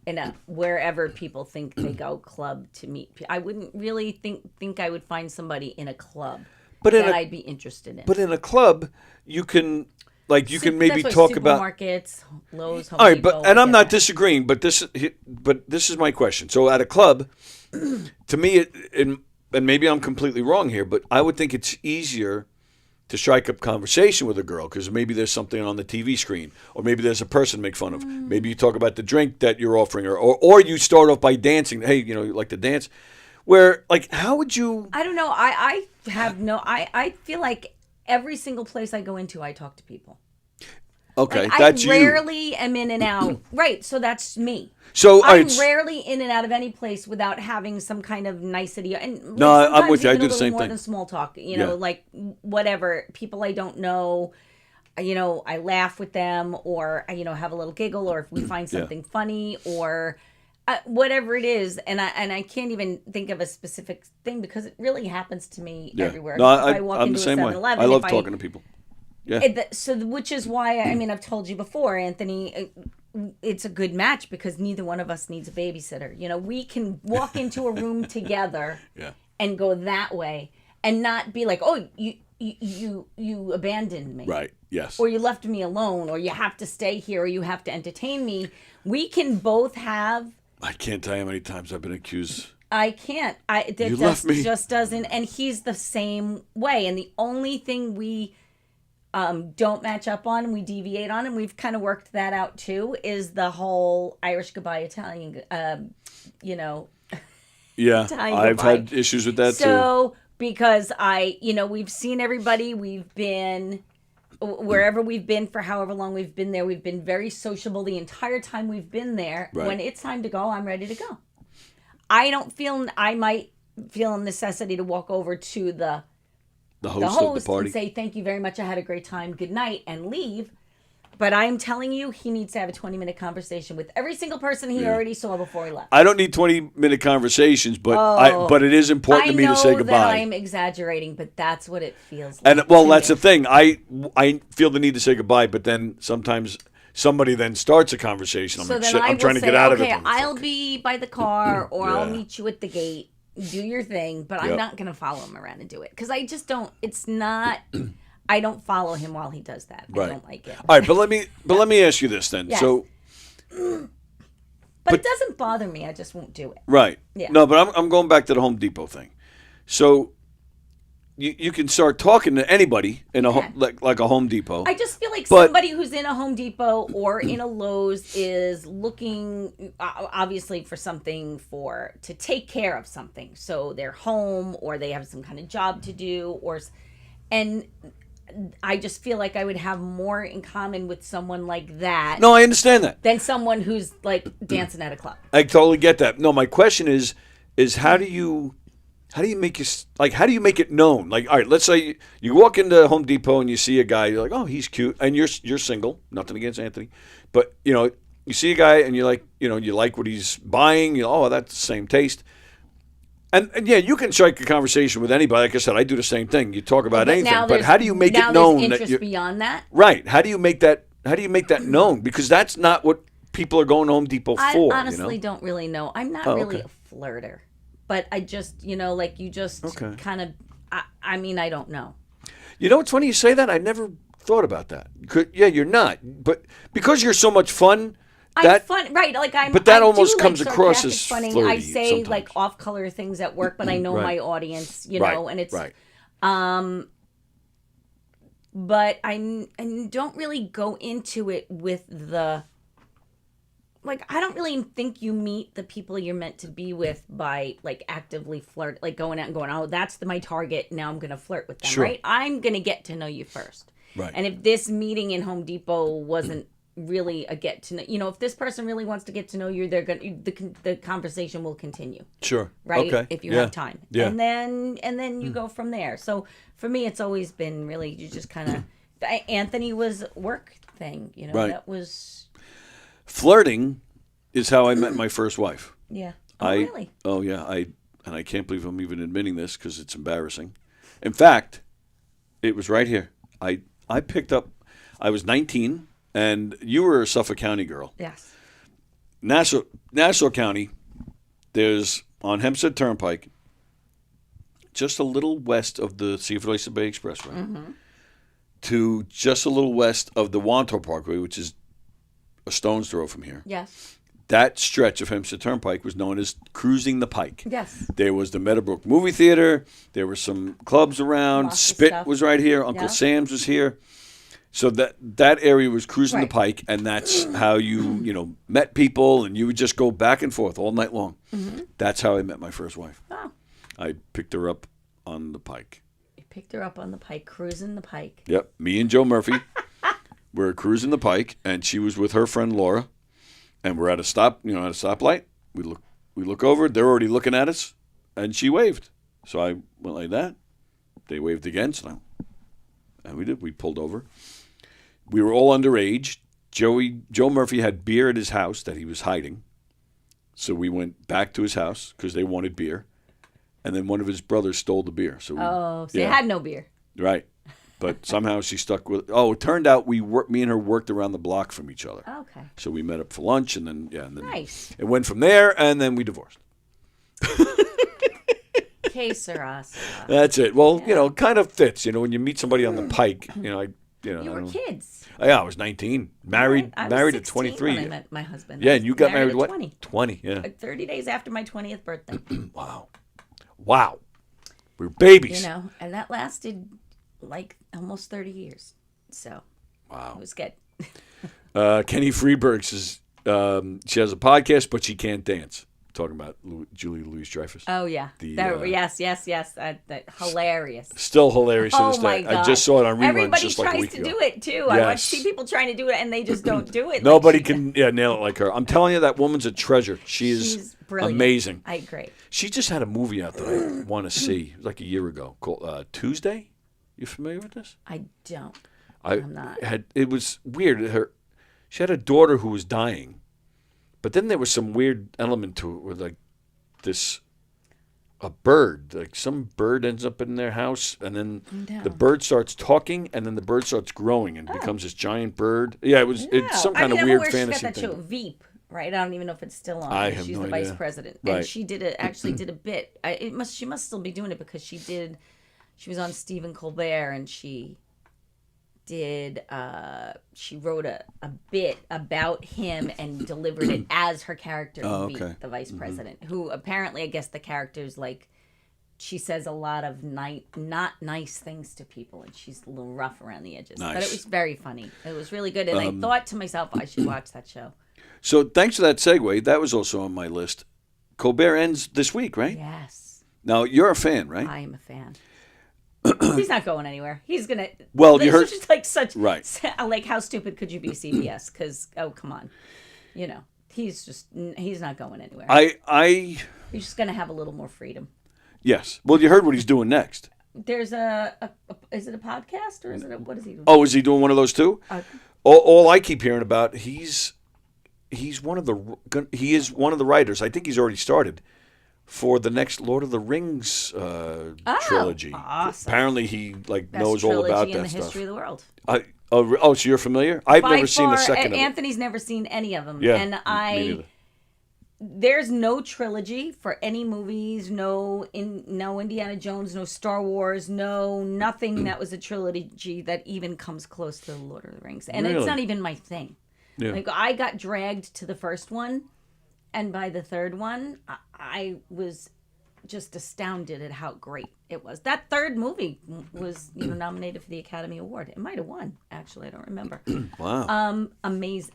Speaker 2: in a wherever people think they go club to meet. I wouldn't really think I would find somebody in a club that I'd be interested in.
Speaker 1: But in a club, you can can maybe
Speaker 2: that's
Speaker 1: talk about
Speaker 2: supermarkets, Lowe's, Home
Speaker 1: all right,
Speaker 2: Depot.
Speaker 1: and I'm not disagreeing, but this is my question. So at a club, to me, and maybe I'm completely wrong here, but I would think it's easier to strike up conversation with a girl because maybe there's something on the TV screen, or maybe there's a person to make fun of. Maybe you talk about the drink that you're offering her, or you start off by dancing. Hey, you like to dance. Where, how would you?
Speaker 2: I don't know. I have no. I feel like every single place I go into, I talk to people.
Speaker 1: Okay,
Speaker 2: that's you. I rarely am in and out. Right, so that's me.
Speaker 1: So
Speaker 2: I'm rarely in and out of any place without having some kind of nicety. And
Speaker 1: no, I'm with you. I do the same
Speaker 2: more
Speaker 1: thing.
Speaker 2: Than small talk, whatever people I don't know. I laugh with them, or have a little giggle, or if we find something funny, or whatever it is. And I can't even think of a specific thing because it really happens to me everywhere.
Speaker 1: No,
Speaker 2: I walk
Speaker 1: I'm
Speaker 2: into
Speaker 1: the same way.
Speaker 2: 7-Eleven,
Speaker 1: I love talking to people. Yeah.
Speaker 2: So, which is why I've told you before, Anthony. It's a good match because neither one of us needs a babysitter. We can walk into a room together and go that way, and not be like, oh, you abandoned me,
Speaker 1: right? Yes.
Speaker 2: Or you left me alone, or you have to stay here, or you have to entertain me. We can both have.
Speaker 1: I can't tell you how many times I've been accused.
Speaker 2: I can't. You left me. Just doesn't. And he's the same way. And the only thing we don't match up on, we deviate on, and we've kind of worked that out too, is the whole Irish goodbye, Italian,
Speaker 1: Yeah,
Speaker 2: Italian
Speaker 1: I've
Speaker 2: goodbye.
Speaker 1: had issues with that too.
Speaker 2: So, because we've seen everybody, we've been, wherever we've been for however long we've been there, we've been very sociable the entire time we've been there.
Speaker 1: Right.
Speaker 2: When it's time to go, I'm ready to go. I might feel a necessity to walk over to the host
Speaker 1: of the party
Speaker 2: and say, thank you very much, I had a great time, good night, and leave. But I'm telling you, he needs to have a 20-minute conversation with every single person he already saw before he left.
Speaker 1: I don't need 20-minute conversations, but but it is important to me to say goodbye.
Speaker 2: I know that I'm exaggerating, but that's what it feels like.
Speaker 1: And that's the thing. I feel the need to say goodbye, but then sometimes somebody then starts a conversation. I'm like, shit, I'm trying to get out of it.
Speaker 2: Okay, I'll be by the car, or I'll meet you at the gate. Do your thing, but I'm not going to follow him around and do it. Because I just don't, it's not, I don't follow him while he does that.
Speaker 1: Right.
Speaker 2: I don't like it.
Speaker 1: All right, but let me ask you this then.
Speaker 2: Yes.
Speaker 1: So,
Speaker 2: but it doesn't bother me. I just won't do it.
Speaker 1: Right.
Speaker 2: Yeah.
Speaker 1: No, but I'm going back to the Home Depot thing. So, you can start talking to anybody in like a Home Depot.
Speaker 2: I just feel like somebody who's in a Home Depot or in a Lowe's is looking obviously for something to take care of something. So they're home, or they have some kind of job to do, and I just feel like I would have more in common with someone like that.
Speaker 1: No, I understand that.
Speaker 2: Than someone who's like dancing at a club.
Speaker 1: I totally get that. No, my question is how do you make it known? Like, all right, let's say you walk into Home Depot and you see a guy, you're like, oh, he's cute, and you're single. Nothing against Anthony, but you see a guy and you're like, you like what he's buying. That's the same taste. And you can strike a conversation with anybody. Like I said, I do the same thing. You talk about anything, but how do you make it known
Speaker 2: that you're beyond that?
Speaker 1: Right. How do you make that known? Because that's not what people are going to Home Depot for.
Speaker 2: I honestly don't really know. I'm not really a flirter. But I just, kind of, I don't know.
Speaker 1: It's funny you say that. I never thought about that. You're not. But because you're so much fun.
Speaker 2: I'm fun, right? Like
Speaker 1: but that almost comes across as
Speaker 2: funny.
Speaker 1: flirty
Speaker 2: I say
Speaker 1: sometimes.
Speaker 2: like off-color things at work, but I know my audience, and it's
Speaker 1: right.
Speaker 2: But I don't really go into it with the. Like, I don't really think you meet the people you're meant to be with by, like, actively flirt, like going out and going, oh, that's my target, now I'm going to flirt with them,
Speaker 1: sure.
Speaker 2: Right? I'm going to get to know you first.
Speaker 1: Right.
Speaker 2: And if this meeting in Home Depot wasn't really a get to know, if this person really wants to get to know you, they're going the conversation will continue.
Speaker 1: Sure.
Speaker 2: Right?
Speaker 1: Okay.
Speaker 2: If you have time.
Speaker 1: Yeah.
Speaker 2: And then you go from there. So for me, it's always been really, you just kind of, Anthony was work thing,
Speaker 1: right.
Speaker 2: That was...
Speaker 1: Flirting is how I met my first wife.
Speaker 2: Yeah. Really?
Speaker 1: Oh, yeah. I can't believe I'm even admitting this because it's embarrassing. In fact, it was right here. I I picked up. I was 19, and you were a Suffolk County girl.
Speaker 2: Yes.
Speaker 1: Nassau County. There's on Hempstead Turnpike, just a little west of the Seaford Oyster Bay Expressway, to just a little west of the Wanto Parkway, which is a stone's throw from here.
Speaker 2: Yes.
Speaker 1: That stretch of Hempstead Turnpike was known as Cruising the Pike.
Speaker 2: Yes.
Speaker 1: There was the Meadowbrook Movie Theater. There were some clubs around.
Speaker 2: Lots of
Speaker 1: Spit
Speaker 2: stuff.
Speaker 1: was right here. Uncle Sam's was here. So that area was Cruising the Pike, and that's how you met people, and you would just go back and forth all night long. That's how I met my first wife.
Speaker 2: Oh.
Speaker 1: I picked her up on the Pike.
Speaker 2: You picked her up on the Pike, cruising the Pike.
Speaker 1: Yep, me and Joe Murphy were cruising the Pike, and she was with her friend Laura, and we're at a stoplight. We look over. They're already looking at us, and she waved. So I went like that. They waved again, and we did. We pulled over. We were all underage. Joe Murphy had beer at his house that he was hiding. So we went back to his house because they wanted beer. And then one of his brothers stole the beer. So
Speaker 2: they had no beer.
Speaker 1: Right. But somehow she stuck with it. Oh, it turned out me and her worked around the block from each other.
Speaker 2: Okay.
Speaker 1: So we met up for lunch, and then
Speaker 2: Nice.
Speaker 1: it went from there, and then we divorced.
Speaker 2: Que sera.
Speaker 1: That's it. Well, kind of fits. When you meet somebody on the Pike,
Speaker 2: You were kids.
Speaker 1: Yeah, I was 19. Married
Speaker 2: I was
Speaker 1: married at
Speaker 2: 16
Speaker 1: 23.
Speaker 2: when I met my husband.
Speaker 1: Yeah, and you got married
Speaker 2: at
Speaker 1: what?
Speaker 2: 20.
Speaker 1: 20, yeah.
Speaker 2: Like 30 days after my 20th birthday.
Speaker 1: Wow. We were babies.
Speaker 2: And that lasted like almost 30 years. So,
Speaker 1: Wow.
Speaker 2: It was good.
Speaker 1: Kenny Freeberg says she has a podcast, but she can't dance. Talking about Julie Louis-Dreyfus.
Speaker 2: Oh, yeah. Yes. That hilarious.
Speaker 1: Still hilarious to
Speaker 2: Oh,
Speaker 1: this day.
Speaker 2: my God.
Speaker 1: I just saw it on reruns
Speaker 2: Everybody
Speaker 1: just like a
Speaker 2: tries
Speaker 1: week
Speaker 2: to
Speaker 1: ago.
Speaker 2: do it, too. I see people trying to do it, and they just don't do it.
Speaker 1: Nobody can nail it like her. I'm telling you, that woman's a treasure.
Speaker 2: She's brilliant.
Speaker 1: Amazing.
Speaker 2: I agree.
Speaker 1: She just had a movie out that I want to see. It was like a year ago called Tuesday. You familiar with this?
Speaker 2: I don't.
Speaker 1: I'm
Speaker 2: not.
Speaker 1: It was weird. She had a daughter who was dying, but then there was some weird element to it, where like a bird, like some bird ends up in their house, and then the bird starts talking, and then the bird starts growing and becomes this giant bird. Yeah, it's some kind of weird fantasy
Speaker 2: she got that
Speaker 1: thing.
Speaker 2: show Veep, right? I don't even know if it's still on.
Speaker 1: I have
Speaker 2: She's
Speaker 1: no
Speaker 2: the
Speaker 1: idea.
Speaker 2: vice president,
Speaker 1: Right.
Speaker 2: and she actually did a bit. She must still be doing it because she was on Stephen Colbert, and she wrote a bit about him and delivered it as her character, Veep, the vice president, who apparently, I guess the character's like, she says a lot of not nice things to people, and she's a little rough around the edges.
Speaker 1: Nice.
Speaker 2: But it was very funny. It was really good, and I thought to myself, I should watch that show.
Speaker 1: So thanks for that segue. That was also on my list. Colbert ends this week, right?
Speaker 2: Yes.
Speaker 1: Now, you're a fan, right?
Speaker 2: I am a fan. He's not going anywhere. He's gonna.
Speaker 1: Well, you heard
Speaker 2: just like such
Speaker 1: right.
Speaker 2: Like, how stupid could you be, CBS? Because come on, he's not going anywhere.
Speaker 1: He's
Speaker 2: just gonna have a little more freedom.
Speaker 1: Yes. Well, you heard what he's doing next.
Speaker 2: There's is it a podcast or is it what is he doing?
Speaker 1: Oh, is he doing one of those too? All I keep hearing about he is one of the writers. I think he's already started for the next Lord of the Rings trilogy.
Speaker 2: Awesome.
Speaker 1: Apparently, he
Speaker 2: Best
Speaker 1: knows all about
Speaker 2: trilogy
Speaker 1: that
Speaker 2: in the
Speaker 1: stuff.
Speaker 2: history of the world.
Speaker 1: So you're familiar? I've
Speaker 2: By
Speaker 1: never seen a
Speaker 2: far,
Speaker 1: second of it.
Speaker 2: Anthony's never seen any of them.
Speaker 1: Yeah,
Speaker 2: And
Speaker 1: me neither.
Speaker 2: there's no trilogy for any movies, no Indiana Jones, no Star Wars, no nothing that was a trilogy that even comes close to the Lord of the Rings. And
Speaker 1: Really?
Speaker 2: it's not even my thing.
Speaker 1: Yeah.
Speaker 2: Like, I got dragged to the first one, and by the third one, I was just astounded at how great it was. That third movie was nominated for the Academy Award. It might have won, actually. I don't remember.
Speaker 1: Wow.
Speaker 2: Amazing.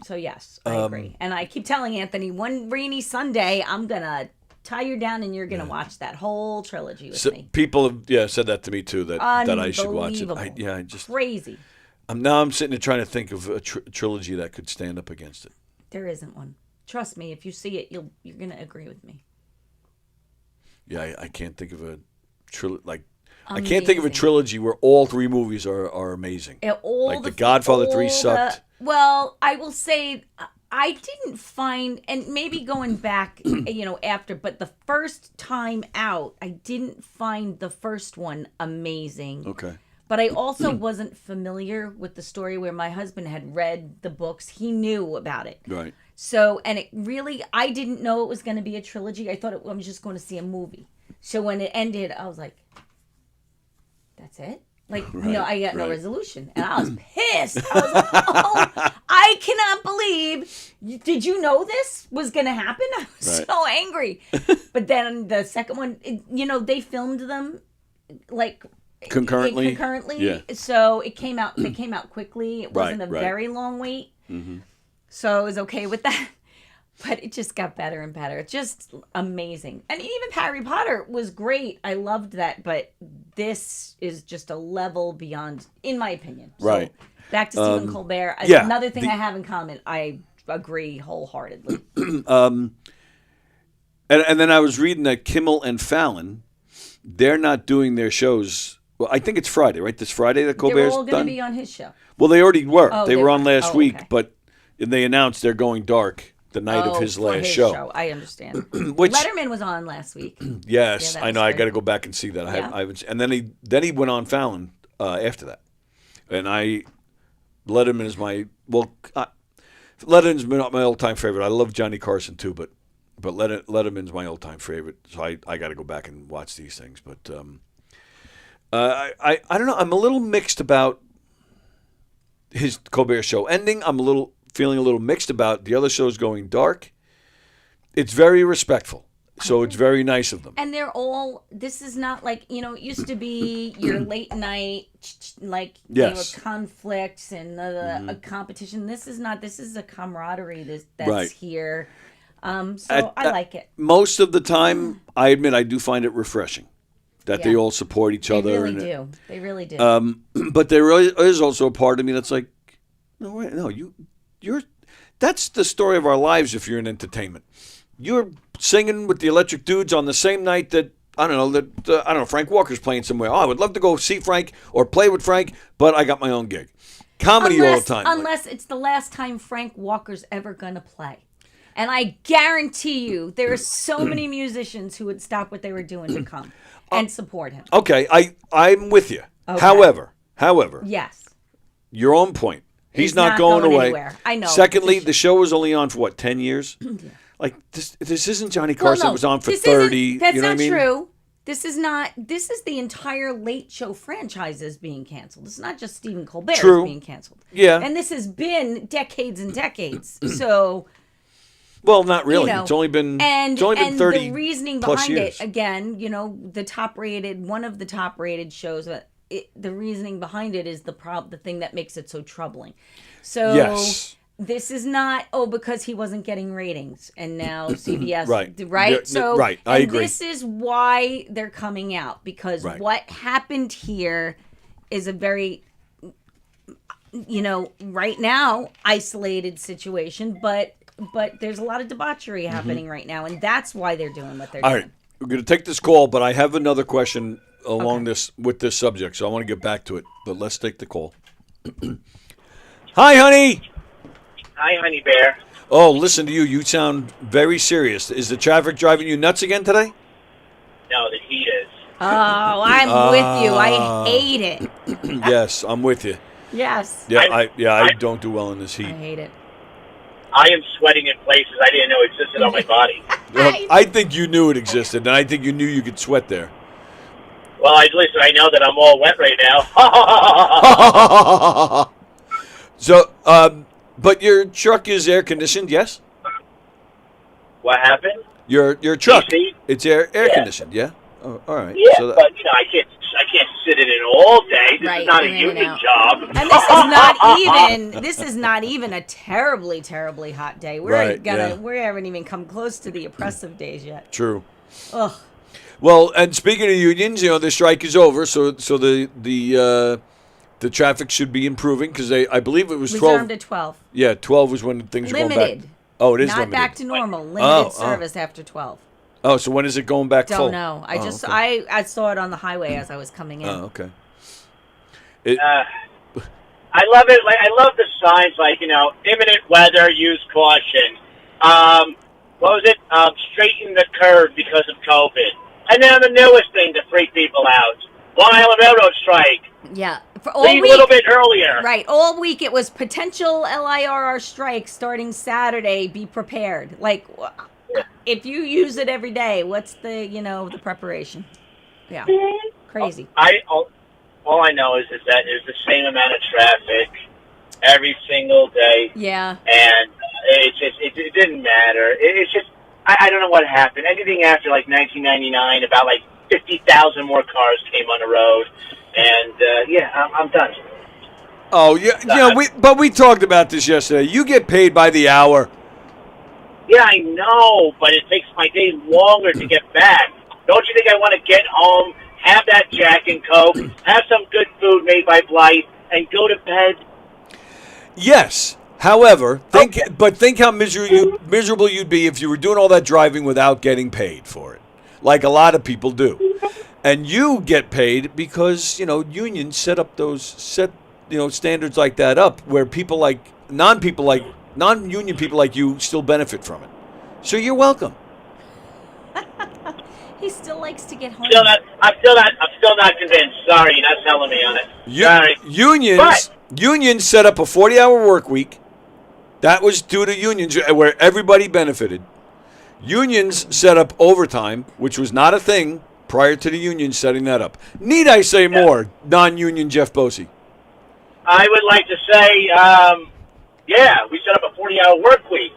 Speaker 2: So yes, I agree. And I keep telling Anthony, one rainy Sunday, I'm going to tie you down and you're going to watch that whole trilogy with me.
Speaker 1: People have said that to me too, that I should watch it.
Speaker 2: Unbelievable. Crazy.
Speaker 1: I'm sitting there trying to think of a trilogy that could stand up against it.
Speaker 2: There isn't one. Trust me, if you see it, you're going to agree with me.
Speaker 1: Yeah, I can't think of a trilogy I
Speaker 2: Amazing.
Speaker 1: can't think of a trilogy where all three movies are amazing. Like The Godfather 3 sucked.
Speaker 2: Well, I will say I didn't find, and maybe going back, after, but the first time out, I didn't find the first one amazing.
Speaker 1: Okay.
Speaker 2: But I also wasn't familiar with the story where my husband had read the books. He knew about it.
Speaker 1: Right.
Speaker 2: So, and it really, I didn't know it was going to be a trilogy. I thought I was just going to see a movie. So when it ended, I was like, that's it? Like, I got no resolution. And I was pissed. I was like, I cannot believe. Did you know this was going to happen? I was so angry. But then the second one, they filmed them like
Speaker 1: concurrently.
Speaker 2: Yeah. So it came out. They came out quickly. It wasn't a very long wait. Mm-hmm. So I was okay with that. But it just got better and better. It's just amazing. And even Harry Potter was great. I loved that. But this is just a level beyond, in my opinion. So back to Stephen Colbert. Another thing I have in common. I agree wholeheartedly.
Speaker 1: And then I was reading that Kimmel and Fallon, they're not doing their shows. Well, I think it's Friday, right? This Friday that Colbert's done?
Speaker 2: They're all going to be on his show.
Speaker 1: Well, they already were. They were on last week,
Speaker 2: okay.
Speaker 1: But they announced they're going dark the night of his last show.
Speaker 2: I understand.
Speaker 1: Which,
Speaker 2: Letterman was on last week.
Speaker 1: Yes, I know. I got to go back and see that. I haven't. And then he went on Fallon after that. And Letterman is Letterman's my all-time favorite. I love Johnny Carson too, but Letterman's my all-time favorite. So I got to go back and watch these things. But I don't know. I'm a little mixed about his Colbert show ending. I'm feeling a little mixed about the other shows going dark. It's very respectful, so it's very nice of them.
Speaker 2: And this is not like, it used to be your late night, like, there were conflicts and a competition. This is a camaraderie that's here. So I like it.
Speaker 1: Most of the time, I admit, I do find it refreshing that they all support each other.
Speaker 2: They really do.
Speaker 1: But there really is also a part of me that's like, that's the story of our lives if you're in entertainment. You're singing with the Electric Dudes on the same night that, Frank Walker's playing somewhere. Oh, I would love to go see Frank or play with Frank, but I got my own gig. Comedy all the time.
Speaker 2: Unless it's the last time Frank Walker's ever going to play. And I guarantee you there are so many musicians who would stop what they were doing to come and support him.
Speaker 1: Okay, I'm with you. Okay. However,
Speaker 2: yes,
Speaker 1: your own point. He's not going away.
Speaker 2: Anywhere. I know.
Speaker 1: Secondly, the show was only on for 10 years? Like this isn't Johnny Carson. It was on for 30.
Speaker 2: That's
Speaker 1: you know
Speaker 2: not
Speaker 1: what I mean?
Speaker 2: true. This is the entire Late Show franchise is being canceled. It's not just Stephen Colbert is being canceled.
Speaker 1: Yeah.
Speaker 2: And this has been decades and decades. So
Speaker 1: well, not really. It's only been 30
Speaker 2: the reasoning behind
Speaker 1: years.
Speaker 2: it, again, one of the top rated shows, the reasoning behind it is the thing that makes it so troubling. So this is not because he wasn't getting ratings and now CBS right. So
Speaker 1: I agree.
Speaker 2: This is why they're coming out, because what happened here is a very right now isolated situation, but there's a lot of debauchery happening right now, and that's why they're doing what they're doing.
Speaker 1: All right, we're going to take this call, but I have another question along with this subject, so I want to get back to it. But let's take the call. Hi, honey.
Speaker 4: Hi, honey bear.
Speaker 1: Oh, listen to you. You sound very serious. Is the traffic driving you nuts again today?
Speaker 4: No, the heat is.
Speaker 2: Oh, I'm with you. I hate it.
Speaker 1: Yes, I'm with you.
Speaker 2: Yes.
Speaker 1: Yeah, I don't do well in this heat.
Speaker 2: I hate it.
Speaker 4: I am sweating in places I didn't know existed on my body.
Speaker 1: Well, I think you knew it existed, and I think you knew you could sweat there.
Speaker 4: Well, listen, I know that I'm all wet right now.
Speaker 1: So, but your truck is air conditioned, yes?
Speaker 4: What happened?
Speaker 1: Your truck,
Speaker 4: AC?
Speaker 1: it's air conditioned, yeah? Oh, all right.
Speaker 4: Yeah,
Speaker 1: so
Speaker 4: but I can't sit in it all day. This is not a union job.
Speaker 2: And this is not even a terribly, terribly hot day. We haven't even come close to the oppressive days yet.
Speaker 1: True.
Speaker 2: Ugh.
Speaker 1: Well, and speaking of unions, the strike is over, so the traffic should be improving because I believe it was 12.
Speaker 2: Reserved at 12.
Speaker 1: Yeah, 12 was when things were going back.
Speaker 2: Limited.
Speaker 1: Oh, it is
Speaker 2: not
Speaker 1: limited.
Speaker 2: Back to normal. Limited service after 12.
Speaker 1: Oh, so when is it going back full?
Speaker 2: Don't know. I saw it on the highway as I was coming in.
Speaker 1: Oh, okay.
Speaker 4: I love it. I love the signs imminent weather, use caution. What was it? Straighten the curve because of COVID. And then the newest thing to freak people out. Long Island Railroad strike.
Speaker 2: Yeah. For all
Speaker 4: Leave
Speaker 2: week,
Speaker 4: a little bit earlier.
Speaker 2: right. All week it was potential LIRR strike starting Saturday. Be prepared. Like, if you use it every day, what's the, the preparation? Yeah. Crazy.
Speaker 4: All I know is that there's the same amount of traffic every single day.
Speaker 2: Yeah.
Speaker 4: And it didn't matter. It's just, I don't know what happened. Anything after like 1999, about like 50,000 more cars came on the road. And I'm done.
Speaker 1: Oh, yeah, but we talked about this yesterday. You get paid by the hour.
Speaker 4: Yeah, I know, but it takes my day longer to get back. Don't you think I want to get home, have that Jack and Coke, have some good food made by Blythe, and go to bed?
Speaker 1: Yes. However, think how miserable you'd be if you were doing all that driving without getting paid for it, like a lot of people do. And you get paid because, unions set up standards like that up where people like non-union people like you still benefit from it. So you're welcome.
Speaker 2: He still likes to get home.
Speaker 4: I'm still not convinced. Sorry, you're not selling me on it. Sorry.
Speaker 1: Unions set up a 40-hour work week. That was due to unions where everybody benefited. Unions set up overtime, which was not a thing prior to the union setting that up. Need I say more, non-union Jeff Bosey?
Speaker 4: I would like to say, we set up a 40-hour work week.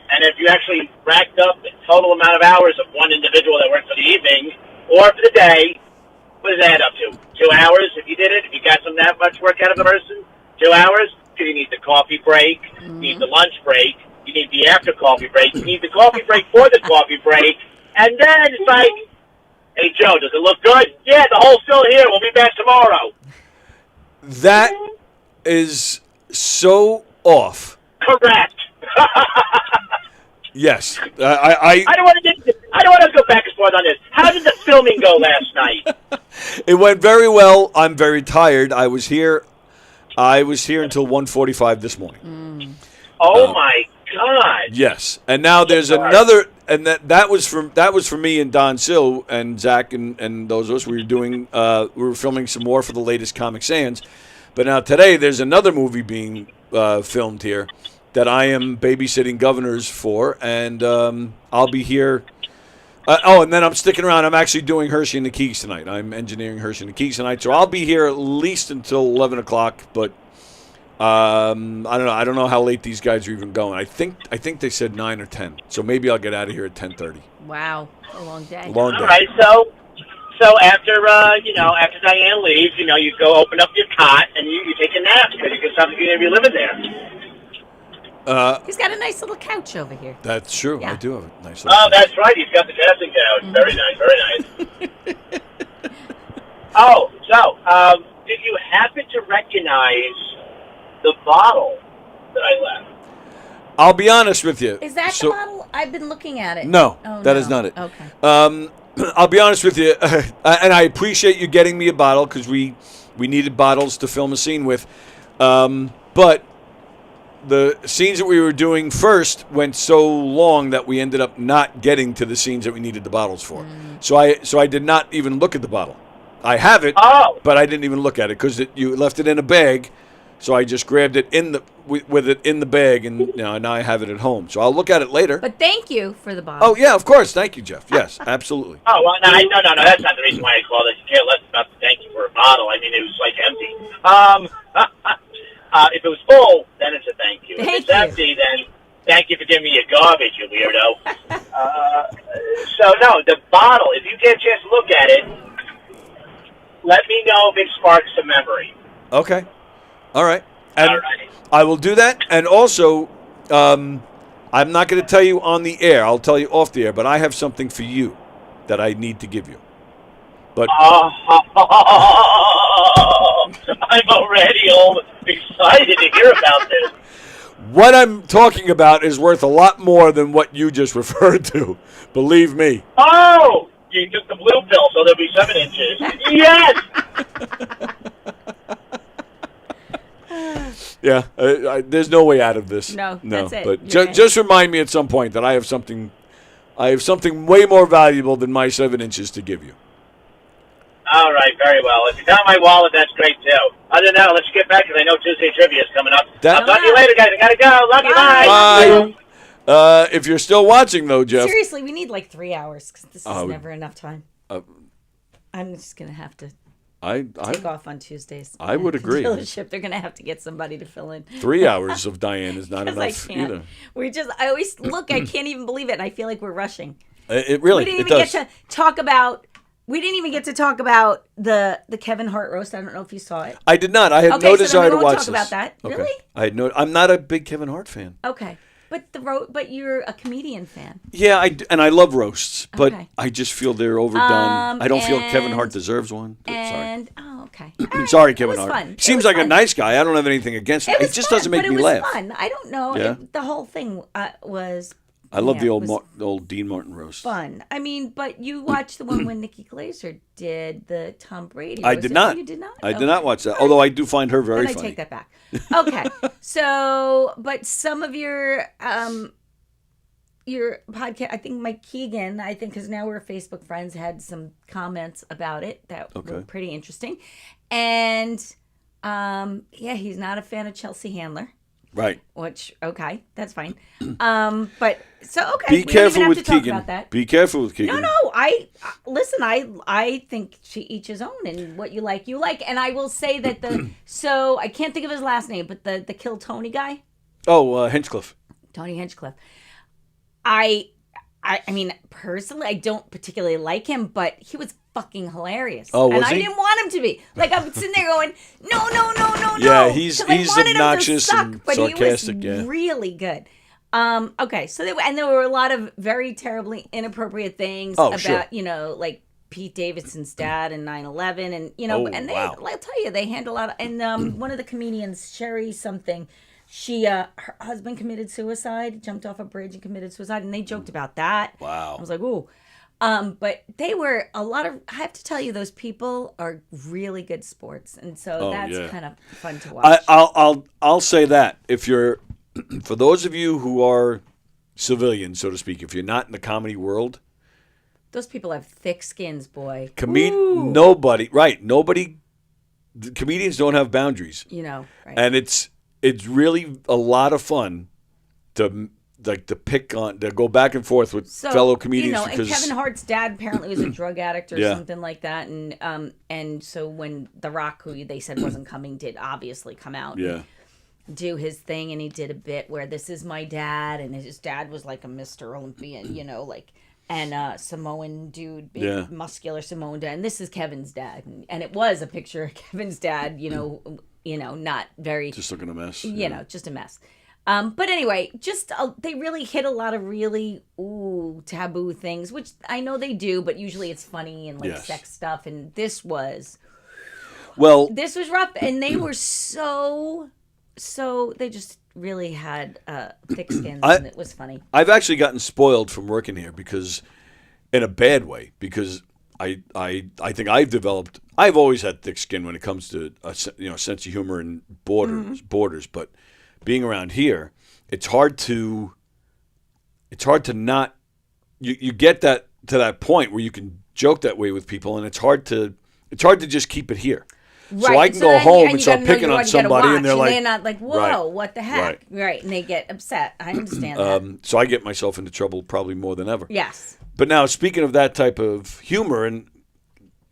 Speaker 4: And if you actually racked up the total amount of hours of one individual that worked for the evening or for the day, what does that add up to? 2 hours if you did it? If you got that much work out of a person? 2 hours? Because you need the coffee break, you need the lunch break, you need the after coffee break, you need the coffee break for the coffee break, and then it's like, hey, Joe, does it look good? Yeah, the hole's still here. We'll be back tomorrow.
Speaker 1: That is so off.
Speaker 4: Correct.
Speaker 1: Yes.
Speaker 4: I don't want to go back and forth on this. How did the filming go last night?
Speaker 1: It went very well. I'm very tired. I was here until 1:45 this morning.
Speaker 4: Oh my God.
Speaker 1: Yes. And now there's another, and that was for me and Don Sill and Zach and those of us. We were filming some more for the latest Comic Sans. But now today there's another movie being filmed here that I am babysitting governors for, and I'll be here. And then I'm sticking around. I'm actually doing Hershey and the Keys tonight. I'm engineering Hershey and the Keys tonight, so I'll be here at least until 11 o'clock. But I don't know. I don't know how late these guys are even going. I think they said 9 or 10, so maybe I'll get out of here at 10:30.
Speaker 2: Wow, a long day.
Speaker 1: Long day.
Speaker 4: All right, so after Diane leaves, you go open up your cot and you take a nap because you're going to be living there.
Speaker 2: He's got a nice little couch over here.
Speaker 1: That's true.
Speaker 2: Yeah.
Speaker 1: I do have a nice little couch.
Speaker 4: That's right. He's got the dressing gown. Very nice. Very nice. So did you happen to recognize the bottle that I left?
Speaker 1: I'll be honest with you.
Speaker 2: Is that the bottle? I've been looking at it.
Speaker 1: No,
Speaker 2: oh,
Speaker 1: that
Speaker 2: no.
Speaker 1: is not it.
Speaker 2: Okay.
Speaker 1: I'll be honest with you, and I appreciate you getting me a bottle because we needed bottles to film a scene with. But the scenes that we were doing first went so long that we ended up not getting to the scenes that we needed the bottles for. So I did not even look at the bottle. I have it, but I didn't even look at it because you left it in a bag. So I just grabbed it with it in the bag, and now I have it at home. So I'll look at it later.
Speaker 2: But thank you for the bottle.
Speaker 1: Oh yeah, of course. Thank you, Jeff. Yes, absolutely.
Speaker 4: Oh well, no. That's not the reason why I called it. You care less about the thank you for a bottle. I mean, it was like empty. If it was full, then it's a thank you. If it's empty, then thank you for giving me your garbage, you weirdo. So no, the bottle. If you get a chance to look at it, let me know if it sparks a memory.
Speaker 1: Okay. All right. And
Speaker 4: all right.
Speaker 1: I will do that. And also, I'm not going to tell you on the air. I'll tell you off the air. But I have something for you that I need to give you. But
Speaker 4: I'm already all excited to hear about this.
Speaker 1: What I'm talking about is worth a lot more than what you just referred to. Believe me.
Speaker 4: Oh, you took the blue pill, so there'll be 7 inches. Yes.
Speaker 1: Yeah, there's no way out of this.
Speaker 2: No, that's it.
Speaker 1: But just remind me at some point that I have something way more valuable than my 7 inches to give you.
Speaker 4: All right, very well. If you found my wallet, that's great too. Other than that, let's get back because I know Tuesday Trivia is coming up. I'll talk to you later, guys. I gotta go. Love you. Bye.
Speaker 1: Bye. If you're still watching, though, Jeff.
Speaker 2: Seriously, we need like 3 hours because this is never enough time. I'm just gonna have to take off on Tuesdays.
Speaker 1: I would agree.
Speaker 2: Dealership, they're gonna have to get somebody to fill in.
Speaker 1: 3 hours of Diane is not enough
Speaker 2: I can't.
Speaker 1: either.
Speaker 2: I always look. I can't even believe it. And I feel like we're rushing.
Speaker 1: It really.
Speaker 2: We didn't
Speaker 1: it
Speaker 2: even
Speaker 1: does.
Speaker 2: get to talk about. We didn't even get to talk about the Kevin Hart roast. I don't know if you saw it.
Speaker 1: I did not. I had no desire to watch
Speaker 2: talk
Speaker 1: this.
Speaker 2: about that.
Speaker 1: Okay.
Speaker 2: Really?
Speaker 1: I had no. I'm not a big Kevin Hart fan.
Speaker 2: Okay, but you're a comedian fan.
Speaker 1: Yeah, I love roasts, but
Speaker 2: Okay.
Speaker 1: I just feel they're overdone. I don't feel Kevin Hart deserves one.
Speaker 2: And okay. All right.
Speaker 1: Sorry,
Speaker 2: It
Speaker 1: Kevin
Speaker 2: was
Speaker 1: Hart.
Speaker 2: fun. It
Speaker 1: Seems
Speaker 2: was
Speaker 1: like a
Speaker 2: fun.
Speaker 1: nice guy. I don't have anything against him. It just doesn't make me laugh.
Speaker 2: It was fun. I don't know.
Speaker 1: Yeah?
Speaker 2: The whole thing was.
Speaker 1: I love the
Speaker 2: it
Speaker 1: old
Speaker 2: was
Speaker 1: old Dean Martin roast.
Speaker 2: fun. I mean, but you watched the one when Nikki Glaser did the Tom Brady.
Speaker 1: I
Speaker 2: roast.
Speaker 1: did not.
Speaker 2: Oh, you did not.
Speaker 1: I did not watch that. Although I do find her very
Speaker 2: Then
Speaker 1: funny.
Speaker 2: I take that back. Okay, so but some of your podcast, I think Mike Keegan, because now we're Facebook friends, had some comments about it that were pretty interesting, and he's not a fan of Chelsea Handler.
Speaker 1: Right.
Speaker 2: Which that's fine. But so
Speaker 1: Be
Speaker 2: we don't
Speaker 1: careful
Speaker 2: even have
Speaker 1: with
Speaker 2: to talk
Speaker 1: Keegan.
Speaker 2: about that.
Speaker 1: Be careful with Keegan.
Speaker 2: No. Listen. I think each his own, and what you like, you like. And I will say that so I can't think of his last name, but the Kill Tony guy,
Speaker 1: Oh, Hinchcliffe.
Speaker 2: Tony Hinchcliffe. I mean, personally, I don't particularly like him, but he was fucking hilarious.
Speaker 1: Oh, was
Speaker 2: and I
Speaker 1: he?
Speaker 2: didn't want him to be. Like, I'm sitting there going, no.
Speaker 1: Yeah, he's
Speaker 2: 'Cause I wanted him to
Speaker 1: obnoxious
Speaker 2: suck,
Speaker 1: and
Speaker 2: but
Speaker 1: sarcastic.
Speaker 2: He was
Speaker 1: Yeah.
Speaker 2: really good. Okay, so there were a lot of very terribly inappropriate things
Speaker 1: Oh,
Speaker 2: about,
Speaker 1: sure.
Speaker 2: like Pete Davidson's dad and 9/11, and and
Speaker 1: wow.
Speaker 2: I'll tell you, they handle a lot of, and one of the comedians, Sherry something, her husband committed suicide, jumped off a bridge and committed suicide, and they joked about that.
Speaker 1: Wow.
Speaker 2: I was like, ooh. But they were I have to tell you, those people are really good sports, and so that's kind of fun to watch.
Speaker 1: I'll say that if you're, for those of you who are civilians, so to speak, if you're not in the comedy world,
Speaker 2: Those people have thick skins, boy.
Speaker 1: nobody, the comedians don't have boundaries,
Speaker 2: Right.
Speaker 1: and it's really a lot of fun to go back and forth with fellow comedians
Speaker 2: and
Speaker 1: because
Speaker 2: Kevin Hart's dad apparently was a drug addict or
Speaker 1: Yeah.
Speaker 2: something like that, and so when The Rock, who they said wasn't coming, did obviously come out,
Speaker 1: yeah.
Speaker 2: and do his thing, and he did a bit where this is my dad, and his dad was like a Mr. Olympian, and Samoan dude, big muscular Samoan dad, and this is Kevin's dad, and it was a picture of Kevin's dad, not very,
Speaker 1: Just looking a mess.
Speaker 2: just a mess. But anyway, they really hit a lot of really taboo things, which I know they do, but usually it's funny and sex stuff. And this was rough, and they were so they just really had thick skins, and it was funny.
Speaker 1: I've actually gotten spoiled from working here because, in a bad way, because I think I've always had thick skin when it comes to sense of humor and borders, but being around here, it's hard to not you get that to that point where you can joke that way with people, and it's hard to just keep it here.
Speaker 2: Right.
Speaker 1: So I can go home and start picking on somebody, and they're
Speaker 2: not like, whoa, what the heck? Right. And they get upset. I understand that.
Speaker 1: So I get myself into trouble probably more than ever.
Speaker 2: Yes.
Speaker 1: But now, speaking of that type of humor, and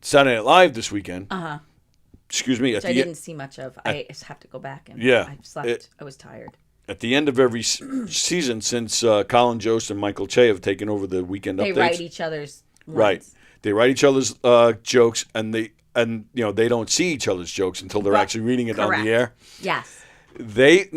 Speaker 1: Saturday Night Live this weekend. Excuse me.
Speaker 2: Which I didn't see much of. I just have to go back and I slept. I was tired.
Speaker 1: At the end of every season, since Colin Jost and Michael Che have taken over the weekend updates,
Speaker 2: they write each other's lines.
Speaker 1: Right. They write each other's jokes, and they don't see each other's jokes until they're actually reading it on the air.
Speaker 2: Yes.
Speaker 1: They've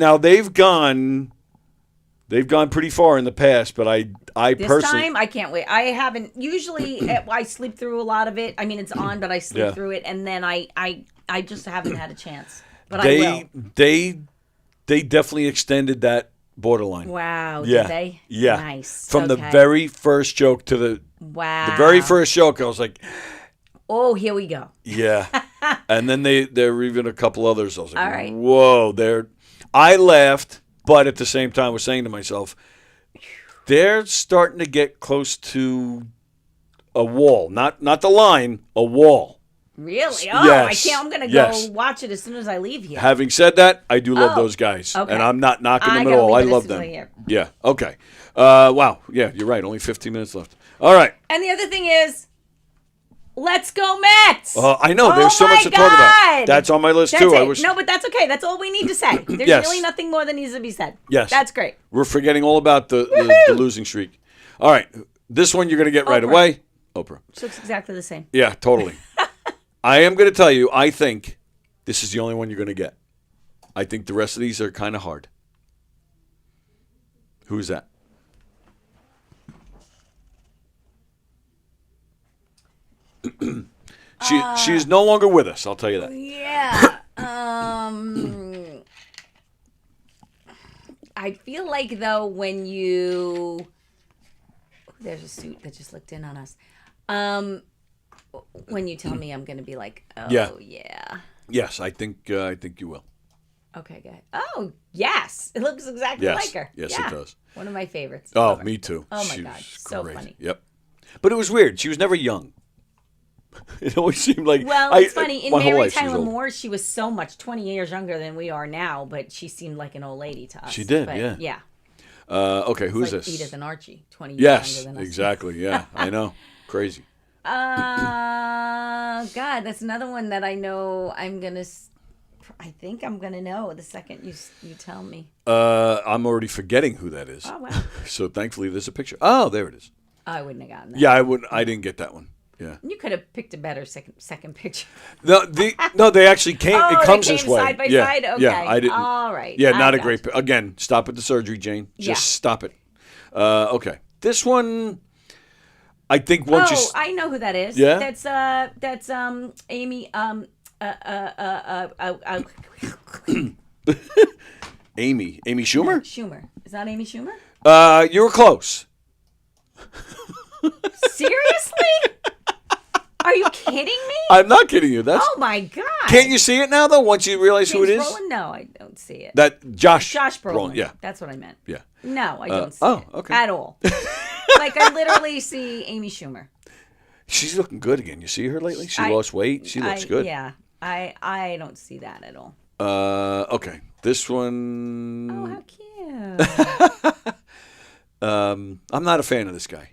Speaker 1: gone pretty far in the past, but I
Speaker 2: this
Speaker 1: personally,
Speaker 2: time I can't wait. I haven't usually I sleep through a lot of it. I mean, it's on, but I sleep through it, and then I just haven't had a chance. But I will.
Speaker 1: They definitely extended that borderline.
Speaker 2: Wow.
Speaker 1: Yeah.
Speaker 2: Did they?
Speaker 1: Yeah.
Speaker 2: Nice.
Speaker 1: From the very first joke to the very first joke, I was like,
Speaker 2: oh, here we go.
Speaker 1: Yeah. And then there were even a couple others. I was like,
Speaker 2: all right.
Speaker 1: Whoa, I laughed, but at the same time I was saying to myself, they're starting to get close to a wall. Not the line, a wall.
Speaker 2: Really? Oh,
Speaker 1: Yes.
Speaker 2: I can't. I'm gonna
Speaker 1: Yes.
Speaker 2: go watch it as soon as I leave here.
Speaker 1: Having said that, I do love
Speaker 2: Oh,
Speaker 1: those guys,
Speaker 2: okay.
Speaker 1: and I'm not knocking
Speaker 2: I
Speaker 1: them at
Speaker 2: gotta
Speaker 1: all.
Speaker 2: leave
Speaker 1: I
Speaker 2: it as
Speaker 1: love
Speaker 2: soon as
Speaker 1: them.
Speaker 2: I hear.
Speaker 1: Yeah. Okay. Wow. Yeah, you're right. Only 15 minutes left. All right.
Speaker 2: And the other thing is, let's go Mets.
Speaker 1: I know.
Speaker 2: Oh
Speaker 1: There's so much
Speaker 2: my
Speaker 1: to talk about.
Speaker 2: God.
Speaker 1: That's on my list
Speaker 2: That's
Speaker 1: too.
Speaker 2: it. No, but that's okay. That's all we need to say. There's
Speaker 1: Yes.
Speaker 2: really nothing more that needs to be said.
Speaker 1: Yes.
Speaker 2: That's great.
Speaker 1: We're forgetting all about the losing streak. All right. This one you're going to get right
Speaker 2: Oprah.
Speaker 1: away. Oprah.
Speaker 2: Which looks exactly the same.
Speaker 1: Yeah, totally. I am going to tell you, I think this is the only one you're going to get. I think the rest of these are kind of hard. Who's that? She is no longer with us, I'll tell you that.
Speaker 2: Yeah. I feel like though when you there's a suit that just looked in on us. When you tell me, I'm gonna be like, oh yeah.
Speaker 1: Yes, I think you will.
Speaker 2: Okay, good. Oh yes, it looks exactly
Speaker 1: Yes.
Speaker 2: like her.
Speaker 1: Yes,
Speaker 2: Yeah.
Speaker 1: it does.
Speaker 2: One of my favorites.
Speaker 1: Oh,
Speaker 2: Love her.
Speaker 1: me too.
Speaker 2: Oh my
Speaker 1: She
Speaker 2: God,
Speaker 1: was
Speaker 2: so
Speaker 1: great.
Speaker 2: funny.
Speaker 1: Yep. But it was weird. She was never young. It always seemed like.
Speaker 2: Well, it's funny. In
Speaker 1: my whole
Speaker 2: Mary
Speaker 1: life she was
Speaker 2: Tyler
Speaker 1: old.
Speaker 2: Moore, she was so much 20 years younger than we are now, but she seemed like an old lady to us.
Speaker 1: She did,
Speaker 2: But,
Speaker 1: yeah.
Speaker 2: Yeah.
Speaker 1: Okay, who's
Speaker 2: Like
Speaker 1: this?
Speaker 2: Edith and Archie, 20 years
Speaker 1: Yes,
Speaker 2: younger than us.
Speaker 1: exactly. Yeah, I know. Crazy.
Speaker 2: God, that's another one that I know I think I'm gonna know the second you tell me.
Speaker 1: I'm already forgetting who that is.
Speaker 2: Oh wow.
Speaker 1: So thankfully, there's a picture. Oh, there it is.
Speaker 2: I wouldn't have gotten that.
Speaker 1: Yeah, I didn't get that one. Yeah.
Speaker 2: You could have picked a better second picture.
Speaker 1: No, they actually came.
Speaker 2: Oh,
Speaker 1: it
Speaker 2: they
Speaker 1: comes
Speaker 2: came
Speaker 1: this way.
Speaker 2: side by
Speaker 1: yeah,
Speaker 2: side?
Speaker 1: Yeah,
Speaker 2: Okay.
Speaker 1: I didn't.
Speaker 2: All right.
Speaker 1: Yeah,
Speaker 2: I
Speaker 1: not a
Speaker 2: got
Speaker 1: great.
Speaker 2: you.
Speaker 1: Again, stop at the surgery, Jane. Just
Speaker 2: Yeah.
Speaker 1: stop it. Okay, this one. I think once you.
Speaker 2: I know who that is.
Speaker 1: Yeah?
Speaker 2: That's Amy
Speaker 1: Amy Schumer.
Speaker 2: Schumer. Is that Amy Schumer?
Speaker 1: You were close.
Speaker 2: Seriously? Are you kidding me?
Speaker 1: I'm not kidding you. That's.
Speaker 2: Oh my God.
Speaker 1: Can't you see it now though? Once you realize who it
Speaker 2: James
Speaker 1: is.
Speaker 2: Brolin? No, I don't see it.
Speaker 1: That Josh
Speaker 2: Brolin.
Speaker 1: Yeah.
Speaker 2: That's what I meant.
Speaker 1: Yeah.
Speaker 2: No, I don't see
Speaker 1: oh,
Speaker 2: it
Speaker 1: okay.
Speaker 2: at all. Like I literally see Amy Schumer.
Speaker 1: She's looking good again. You see her lately? She
Speaker 2: I-
Speaker 1: lost weight. She looks good.
Speaker 2: Yeah. I don't see that at all.
Speaker 1: Okay. This one.
Speaker 2: Oh, how cute.
Speaker 1: I'm not a fan of this guy.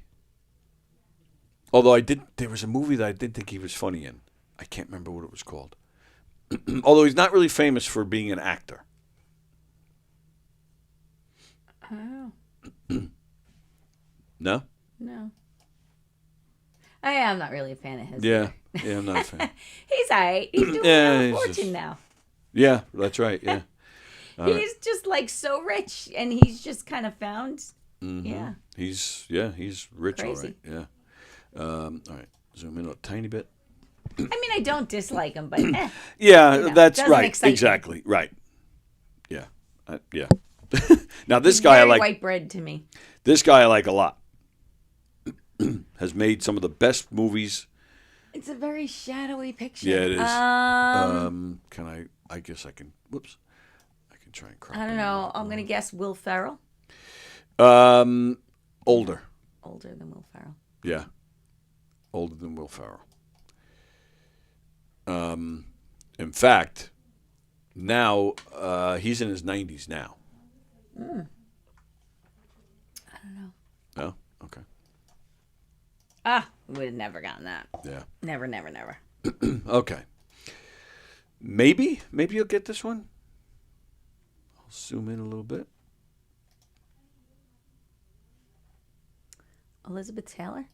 Speaker 1: Although there was a movie that I did think he was funny in. I can't remember what it was called. Although he's not really famous for being an actor.
Speaker 2: Oh,
Speaker 1: No?
Speaker 2: no. I'm not really a fan of his.
Speaker 1: Yeah. Yeah, I'm not a fan.
Speaker 2: He's all right. He's doing
Speaker 1: Yeah,
Speaker 2: a
Speaker 1: he's
Speaker 2: fortune
Speaker 1: just-
Speaker 2: now.
Speaker 1: Yeah, that's right. Yeah.
Speaker 2: He's just like so rich, and he's just kind of found.
Speaker 1: Mm-hmm.
Speaker 2: Yeah.
Speaker 1: He's rich,
Speaker 2: Crazy.
Speaker 1: all right. Yeah. All right. Zoom in a tiny bit.
Speaker 2: I mean, I don't dislike him, but
Speaker 1: Yeah,
Speaker 2: You know,
Speaker 1: that's
Speaker 2: doesn't
Speaker 1: right.
Speaker 2: excite me.
Speaker 1: Exactly. Right. Yeah. Yeah. Now this
Speaker 2: he's
Speaker 1: guy I
Speaker 2: very
Speaker 1: like.
Speaker 2: white bread to me.
Speaker 1: This guy I like a lot. Has made some of the best movies.
Speaker 2: It's a very shadowy picture.
Speaker 1: Yeah, it is. Can I guess I can. Whoops. I can try and crop.
Speaker 2: I don't know. I'm gonna guess Will Ferrell.
Speaker 1: Older.
Speaker 2: Older than Will Ferrell.
Speaker 1: Yeah. Older than Will Ferrell. In fact, now he's in his 90s now.
Speaker 2: I don't know.
Speaker 1: No? Okay.
Speaker 2: We would have never gotten that.
Speaker 1: Yeah.
Speaker 2: Never, never, never.
Speaker 1: Okay. Maybe you'll get this one. I'll zoom in a little bit.
Speaker 2: Elizabeth Taylor?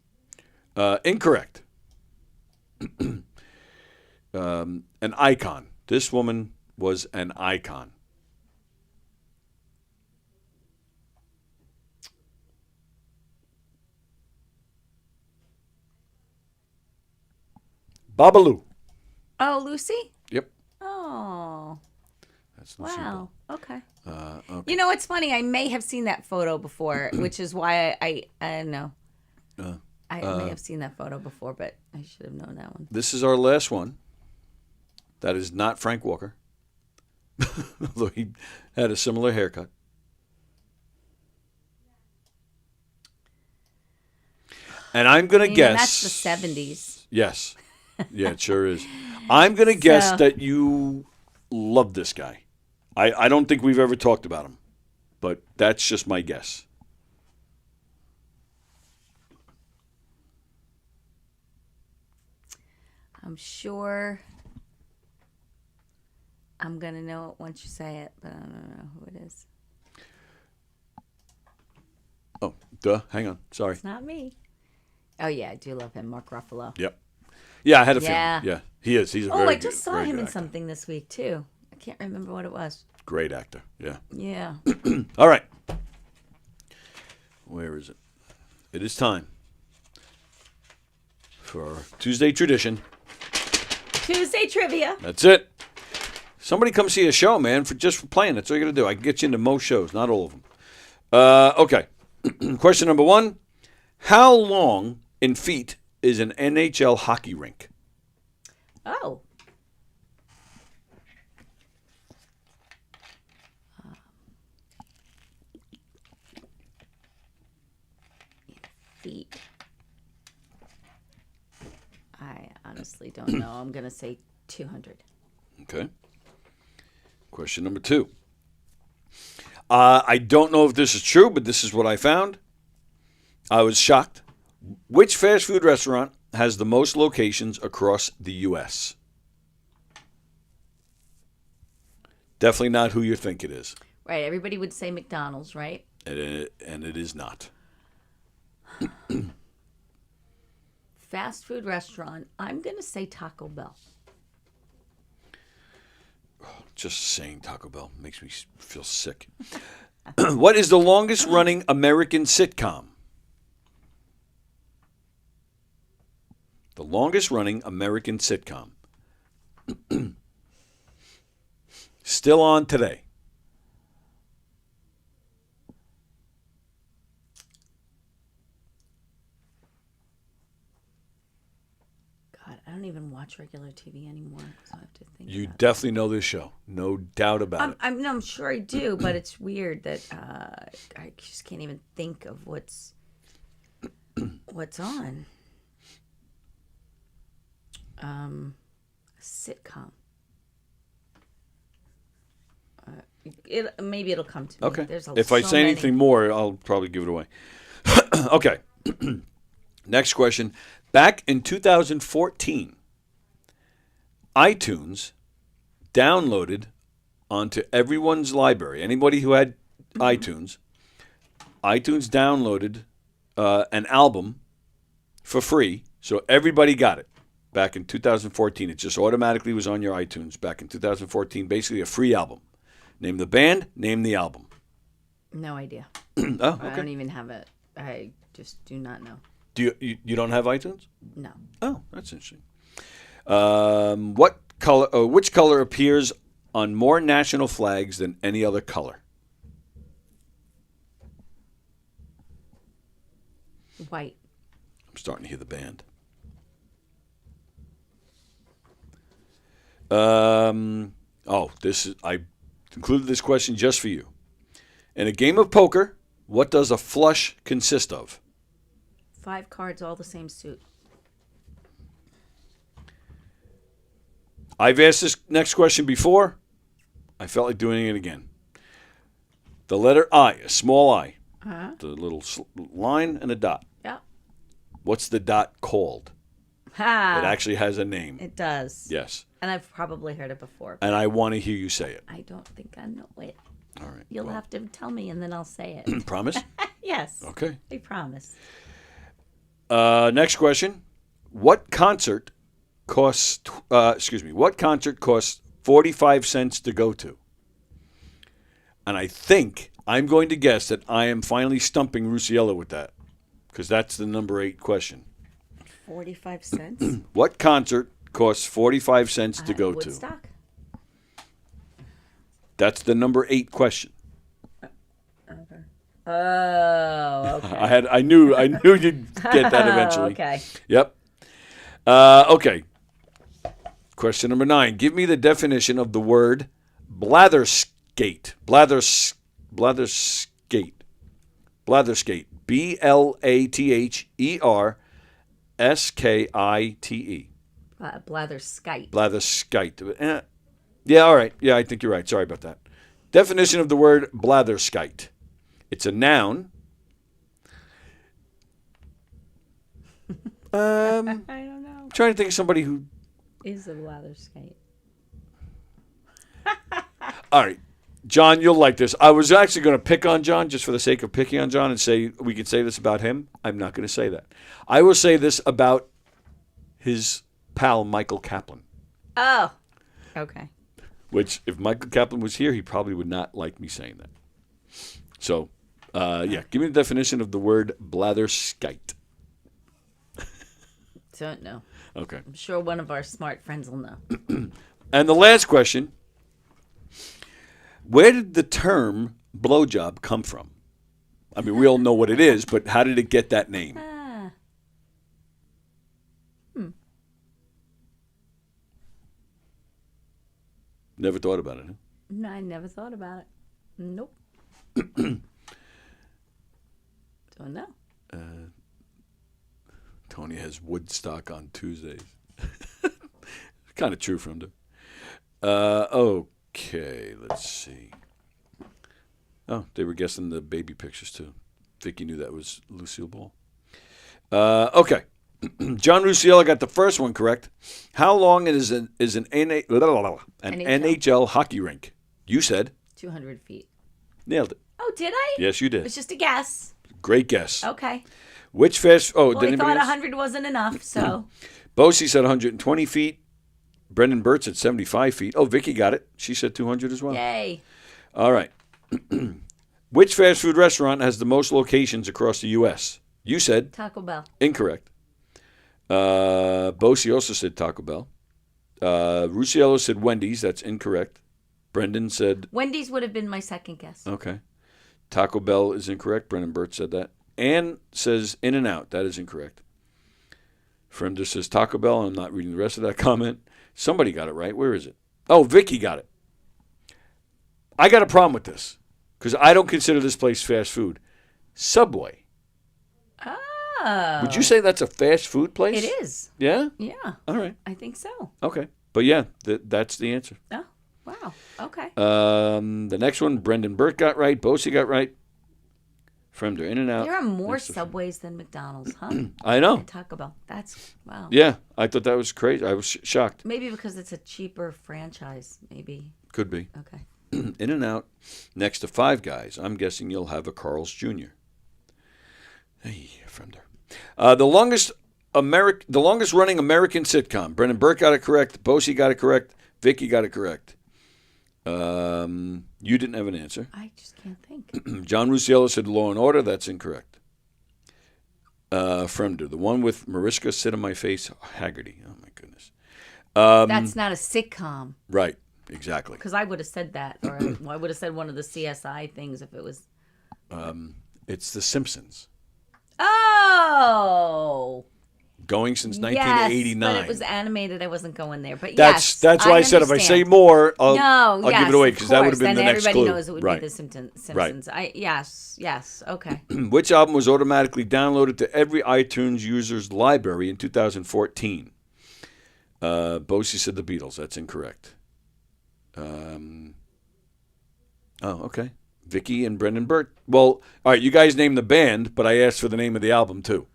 Speaker 1: Incorrect. An icon. This woman was an icon. Babalu.
Speaker 2: Oh, Lucy?
Speaker 1: Yep.
Speaker 2: Oh,
Speaker 1: That's Lucy
Speaker 2: wow. Okay.
Speaker 1: Ball. Okay.
Speaker 2: You know, it's funny. I may have seen that photo before, which is why I don't know. I may have seen that photo before, but I should have known that one.
Speaker 1: This is our last one. That is not Frank Walker. Although he had a similar haircut. And I'm going to guess.
Speaker 2: That's the 70s.
Speaker 1: Yes. Yeah, it sure is. I'm going to guess
Speaker 2: So-
Speaker 1: that you love this guy. I don't think we've ever talked about him, but that's just my guess.
Speaker 2: I'm sure I'm going to know it once you say it, but I don't know who it is.
Speaker 1: Oh, duh. Hang on. Sorry.
Speaker 2: It's not me. Oh, yeah, I do love him, Mark Ruffalo.
Speaker 1: Yep. Yeah, I had a
Speaker 2: Yeah.
Speaker 1: feeling. Yeah, he is. He's a
Speaker 2: Oh,
Speaker 1: very
Speaker 2: I
Speaker 1: good,
Speaker 2: just saw
Speaker 1: very
Speaker 2: him
Speaker 1: good
Speaker 2: in
Speaker 1: actor.
Speaker 2: something this week, too. I can't remember what it was.
Speaker 1: Great actor. Yeah.
Speaker 2: Yeah.
Speaker 1: All right. Where is it? It is time for our Tuesday tradition.
Speaker 2: Tuesday trivia.
Speaker 1: That's it. Somebody come see a show, man, for playing. That's all you got to do. I can get you into most shows, not all of them. Okay. Question number 1. How long in feet is an NHL hockey rink?
Speaker 2: Oh. Feet. I honestly don't know. I'm going to say 200.
Speaker 1: Okay. Question number 2. I don't know if this is true, but this is what I found. I was shocked. Which fast food restaurant has the most locations across the U.S.? Definitely not who you think it is.
Speaker 2: Right. Everybody would say McDonald's, right?
Speaker 1: And it is not.
Speaker 2: Fast food restaurant. I'm going to say Taco Bell.
Speaker 1: Just saying Taco Bell makes me feel sick. What is the longest running American sitcom? The longest running American sitcom. Still on today.
Speaker 2: God, I don't even watch regular TV anymore, so I have to think.
Speaker 1: You
Speaker 2: about
Speaker 1: definitely know this show. No doubt about it.
Speaker 2: I'm sure I do, but it's weird that I just can't even think of what's on. A sitcom. Maybe it'll come to me.
Speaker 1: Okay.
Speaker 2: There's
Speaker 1: If I
Speaker 2: so
Speaker 1: say
Speaker 2: many.
Speaker 1: anything more, I'll probably give it away. Okay. Next question. Back in 2014, iTunes downloaded onto everyone's library. Anybody who had iTunes downloaded an album for free, so everybody got it. Back in 2014, it just automatically was on your iTunes. Back in 2014, basically a free album. Name the band, name the album.
Speaker 2: No idea.
Speaker 1: Oh,
Speaker 2: I
Speaker 1: okay.
Speaker 2: don't even have it. I just do not know.
Speaker 1: Do you don't have iTunes?
Speaker 2: No.
Speaker 1: Oh, that's interesting. What color? Which color appears on more national flags than any other color?
Speaker 2: White.
Speaker 1: I'm starting to hear the band. I included this question just for you. In a game of poker, what does a flush consist of?
Speaker 2: 5 cards, all the same suit.
Speaker 1: I've asked this next question before. I felt like doing it again. The letter I, a small I, the little line and a dot.
Speaker 2: Yeah.
Speaker 1: What's the dot called?
Speaker 2: Ha!
Speaker 1: It actually has a name.
Speaker 2: It does.
Speaker 1: Yes.
Speaker 2: And I've probably heard it before.
Speaker 1: And I want to hear you say it.
Speaker 2: I don't think I know it.
Speaker 1: All right.
Speaker 2: You'll
Speaker 1: well,
Speaker 2: have to tell me and then I'll say it.
Speaker 1: Promise?
Speaker 2: Yes.
Speaker 1: Okay.
Speaker 2: I promise.
Speaker 1: Next question. What concert costs 45 cents to go to? And I think I'm going to guess that I am finally stumping Rusiella with that, because that's the number 8 question.
Speaker 2: 45 cents?
Speaker 1: What concert costs 45 cents to go to?
Speaker 2: Woodstock?
Speaker 1: That's the number 8 question.
Speaker 2: Oh, okay.
Speaker 1: I knew you'd get that eventually.
Speaker 2: Okay.
Speaker 1: Yep. Okay. Question number 9. Give me the definition of the word blatherskate. Blatherskate. Blatherskate. BLATHERSKITE.
Speaker 2: Blatherskite.
Speaker 1: Blatherskite. Yeah, all right. Yeah, I think you're right. Sorry about that. Definition of the word blatherskite. It's a noun.
Speaker 2: I don't know.
Speaker 1: I'm trying to think of somebody who...
Speaker 2: Is a blatherskite.
Speaker 1: All right. John, you'll like this. I was actually going to pick on John just for the sake of picking on John and say we can say this about him. I'm not going to say that. I will say this about his pal, Michael Kaplan.
Speaker 2: Oh. Okay.
Speaker 1: Which, if Michael Kaplan was here, he probably would not like me saying that. So, yeah, give me the definition of the word blatherskite.
Speaker 2: Don't know.
Speaker 1: Okay.
Speaker 2: I'm sure one of our smart friends will know.
Speaker 1: And the last question, where did the term blowjob come from? I mean, we all know what it is, but how did it get that name? Never thought about it, huh?
Speaker 2: No, I never thought about it. Nope. Don't know.
Speaker 1: Tony has Woodstock on Tuesdays. Kind of true from him. Okay, let's see. Oh, they were guessing the baby pictures too. Vicky knew that was Lucille Ball. Okay. John Rusiella got the first one correct. How long is an NHL hockey rink? You said
Speaker 2: 200 feet.
Speaker 1: nailed it.
Speaker 2: Oh, did I?
Speaker 1: Yes, you
Speaker 2: It
Speaker 1: did.
Speaker 2: was just a guess.
Speaker 1: Great guess.
Speaker 2: Okay.
Speaker 1: Which fast? Oh,
Speaker 2: Well,
Speaker 1: did
Speaker 2: I
Speaker 1: anybody
Speaker 2: thought
Speaker 1: else?
Speaker 2: 100 wasn't enough, so.
Speaker 1: Bosie said 120 feet. Brendan Burt said 75 feet. Oh, Vicky got it. She said 200 as well.
Speaker 2: Yay.
Speaker 1: All right. Which fast food restaurant has the most locations across the U.S.? You said
Speaker 2: Taco Bell.
Speaker 1: incorrect. Bosie also said Taco Bell. Rusiello said Wendy's. That's incorrect. Brendan said...
Speaker 2: Wendy's would have been my second guess.
Speaker 1: Okay. Taco Bell is incorrect. Brendan Burt said that. Ann says In-N-Out. That is incorrect. Fremder says Taco Bell. I'm not reading the rest of that comment. Somebody got it right. Where is it? Oh, Vicky got it. I got a problem with this because I don't consider this place fast food. Subway.
Speaker 2: Oh.
Speaker 1: Would you say that's a fast food place?
Speaker 2: It is.
Speaker 1: Yeah?
Speaker 2: Yeah.
Speaker 1: All right.
Speaker 2: I think so.
Speaker 1: Okay. But yeah, that's the answer.
Speaker 2: Oh, wow. Okay.
Speaker 1: The next one, Brendan Burt got right. Bosie got right. Fremder In-N-Out.
Speaker 2: There are more
Speaker 1: Next to-
Speaker 2: Subways than McDonald's, huh?
Speaker 1: I know.
Speaker 2: And Taco Bell. That's, wow.
Speaker 1: Yeah, I thought that was crazy. I was shocked.
Speaker 2: Maybe because it's a cheaper franchise, maybe.
Speaker 1: Could be.
Speaker 2: Okay.
Speaker 1: In-N-Out next to Five Guys. I'm guessing you'll have a Carl's Jr. Hey, Fremder. The longest running American sitcom. Brendan Burt got it correct. Bosie got it correct. Vicky got it correct. You didn't have an answer.
Speaker 2: I just can't think.
Speaker 1: John Rusiello said Law and Order. That's incorrect. Fremder, the one with Mariska Sit on My Face, Haggerty. Oh, my goodness.
Speaker 2: That's not a sitcom.
Speaker 1: Right, exactly.
Speaker 2: Because I would have said that. Or I would have said one of the CSI things if it was.
Speaker 1: It's The Simpsons.
Speaker 2: Oh!
Speaker 1: Going since
Speaker 2: Yes,
Speaker 1: 1989.
Speaker 2: but it was animated. I wasn't going there. But
Speaker 1: That's
Speaker 2: yes,
Speaker 1: why I said if I say more, I'll give it away because that would have been
Speaker 2: then
Speaker 1: the next
Speaker 2: everybody
Speaker 1: clue.
Speaker 2: knows it would
Speaker 1: Right.
Speaker 2: be the Simpsons.
Speaker 1: Right.
Speaker 2: Yes. Okay.
Speaker 1: Which album was automatically downloaded to every iTunes user's library in 2014? Bosie said the Beatles. That's incorrect. Okay. Vicky and Brendan Burt. Well, all right, you guys named the band, but I asked for the name of the album too.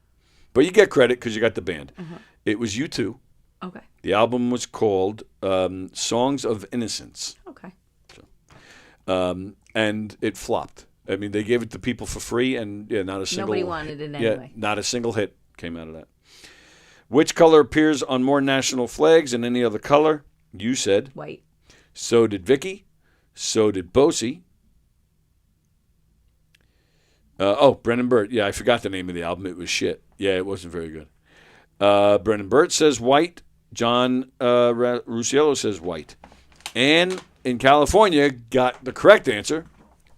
Speaker 1: But you get credit because you got the band. It was U2.
Speaker 2: Okay.
Speaker 1: The album was called Songs of Innocence.
Speaker 2: Okay.
Speaker 1: And it flopped. I mean, they gave it to people for free, and not a single...
Speaker 2: Nobody wanted it anyway.
Speaker 1: Not a single hit came out of that. Which color appears on more national flags than any other color? You said.
Speaker 2: White.
Speaker 1: So did Vicky. So did Bosie. Brendan Burt. Yeah, I forgot the name of the album. It was shit. Yeah, it wasn't very good. Brendan Burt says white. John Rusiello says white. And in California, got the correct answer,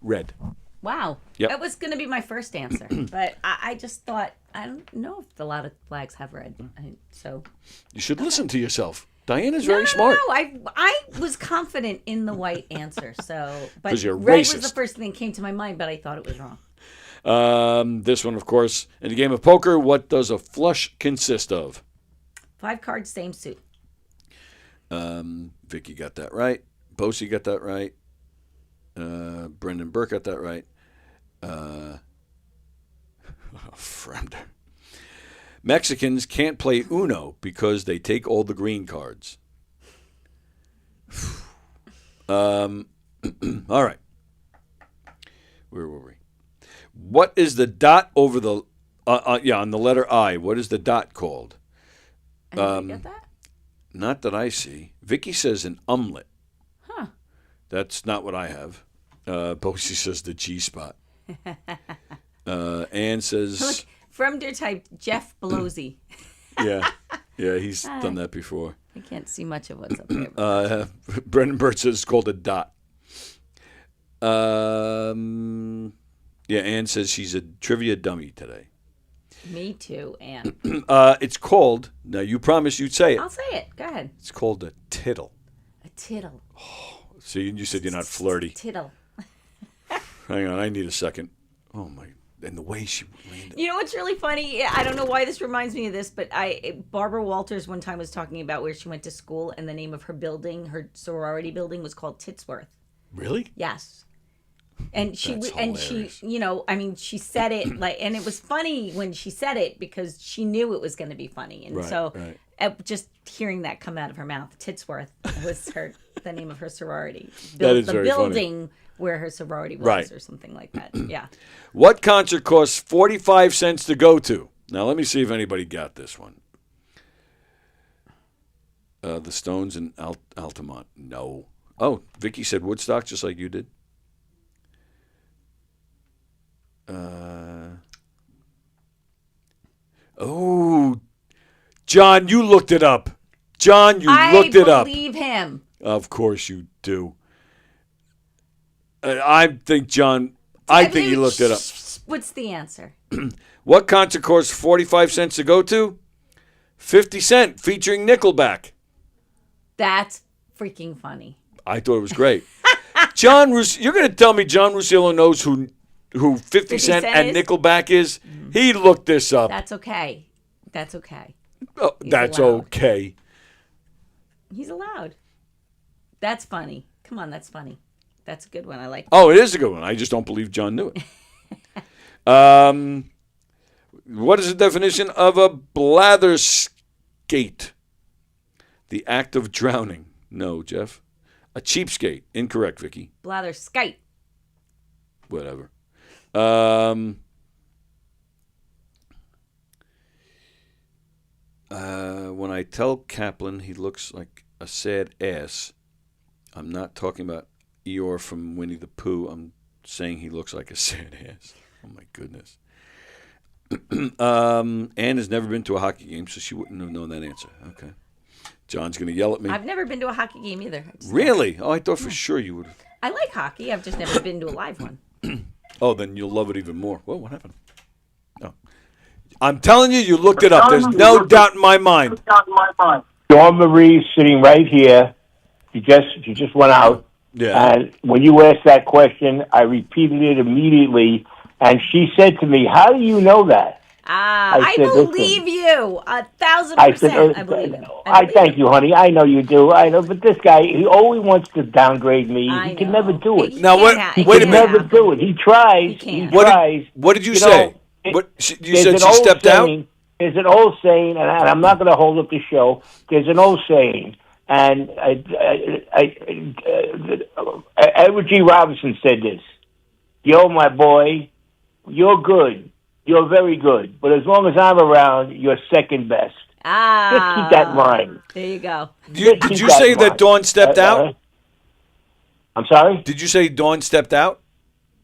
Speaker 1: red.
Speaker 2: Wow.
Speaker 1: Yep.
Speaker 2: That was going to be my first answer. But I just thought, I don't know if a lot of flags have red. So.
Speaker 1: You should listen to yourself. Diane is very smart.
Speaker 2: No, I was confident in the white answer. So, but
Speaker 1: 'Cause you're
Speaker 2: red
Speaker 1: racist.
Speaker 2: was the first thing that came to my mind, but I thought it was wrong.
Speaker 1: This one, of course, in a game of poker, what does a flush consist of?
Speaker 2: 5 cards, same suit.
Speaker 1: Vicky got that right. Bosie got that right. Brendan Burke got that right. Fremder. Mexicans can't play Uno because they take all the green cards. All right. Where were we? What is the dot over the on the letter I? What is the dot called?
Speaker 2: Anybody get that?
Speaker 1: Not that I see. Vicky says an omelet.
Speaker 2: Huh.
Speaker 1: That's not what I have. Bosie says the G spot. Ann says...
Speaker 2: Look, Fremder typed Jeff Belosi.
Speaker 1: Yeah, he's done that before.
Speaker 2: I can't see much of what's up there.
Speaker 1: Brendan Burt says it's called a dot. Yeah, Ann says she's a trivia dummy today.
Speaker 2: Me too, Ann.
Speaker 1: It's called... Now, you promised you'd say it.
Speaker 2: I'll say it. Go ahead.
Speaker 1: It's called a tittle.
Speaker 2: A tittle.
Speaker 1: See, you said you're not flirty.
Speaker 2: Tittle.
Speaker 1: Hang on, I need a second. Oh, my... And the way she landed.
Speaker 2: You know what's really funny? I don't know why this reminds me of this, but Barbara Walters one time was talking about where she went to school, and the name of her building, her sorority building, was called Titsworth.
Speaker 1: Really?
Speaker 2: Yes. And she
Speaker 1: That's
Speaker 2: and
Speaker 1: hilarious.
Speaker 2: she said it like, and it was funny when she said it because she knew it was going to be funny, and
Speaker 1: Right.
Speaker 2: Just hearing that come out of her mouth, Titsworth was the name of her sorority.
Speaker 1: That is
Speaker 2: the
Speaker 1: very funny.
Speaker 2: building where her sorority was,
Speaker 1: Right.
Speaker 2: or something like that. Yeah.
Speaker 1: What concert costs 45 cents to go to? Now, let me see if anybody got this one. The Stones in Altamont. No. Oh, Vicky said Woodstock, just like you did. Oh, John, you looked it up. John, you looked it up.
Speaker 2: I believe him.
Speaker 1: Of course you do. I think John. I think he looked it up.
Speaker 2: What's the answer?
Speaker 1: What concert costs 45 cents to go to? 50 Cent featuring Nickelback.
Speaker 2: That's freaking funny.
Speaker 1: I thought it was great. John Rus, you're going to tell me John Russillo knows who 50 Cent and
Speaker 2: is?
Speaker 1: Nickelback is? He looked this up.
Speaker 2: That's okay. That's okay.
Speaker 1: Oh, that's
Speaker 2: allowed.
Speaker 1: okay.
Speaker 2: He's allowed. That's funny. Come on, that's funny. That's a good one. I like that.
Speaker 1: Oh, it is a good one. I just don't believe John knew it. What is the definition of a blatherskate? The act of drowning. No, Jeff. A cheapskate. Incorrect, Vicky.
Speaker 2: Blatherskite.
Speaker 1: Whatever. When I tell Kaplan he looks like a sad ass, I'm not talking about Eeyore from Winnie the Pooh. I'm saying he looks like a sad ass. Oh, my goodness. Ann has never been to a hockey game, so she wouldn't have known that answer. Okay. John's going to yell at me.
Speaker 2: I've never been to a hockey game either.
Speaker 1: Really? Oh, I thought for sure you would have.
Speaker 2: I like hockey. I've just never been to a live one.
Speaker 1: Oh, then you'll love it even more. Whoa, what happened? No. I'm telling you, you looked it up. There's no doubt in my mind.
Speaker 3: Dawn Marie's sitting right here. She just went out.
Speaker 1: Yeah.
Speaker 3: And when you asked that question, I repeated it immediately. And she said to me, "How do you know that?"
Speaker 2: I
Speaker 3: said,
Speaker 2: believe you 1,000%.
Speaker 3: I said,
Speaker 2: I believe him.
Speaker 3: I thank you, honey. I know you do. I know, but this guy, he always wants to downgrade me.
Speaker 2: I
Speaker 3: He can
Speaker 2: know.
Speaker 3: never do it.
Speaker 1: Now, what-
Speaker 3: He
Speaker 1: wait a
Speaker 3: can
Speaker 1: minute.
Speaker 3: never do it. He tries. He
Speaker 2: can't.
Speaker 3: tries.
Speaker 1: What did you
Speaker 3: You
Speaker 1: say?
Speaker 3: know,
Speaker 1: What you
Speaker 3: There's
Speaker 1: said
Speaker 3: an
Speaker 1: she
Speaker 3: old
Speaker 1: stepped out?
Speaker 3: saying- There's an old saying, and I'm not going to hold up the show. There's an old saying, and Edward G. Robinson said this: "Yo, my boy, you're good. You're very good. But as long as I'm around, you're second best." Just keep that in mind.
Speaker 2: There you go.
Speaker 1: Did
Speaker 3: keep
Speaker 1: you
Speaker 3: that
Speaker 1: say
Speaker 3: in
Speaker 1: that
Speaker 3: mind.
Speaker 1: Dawn stepped out?
Speaker 3: I'm sorry?
Speaker 1: Did you say Dawn stepped out?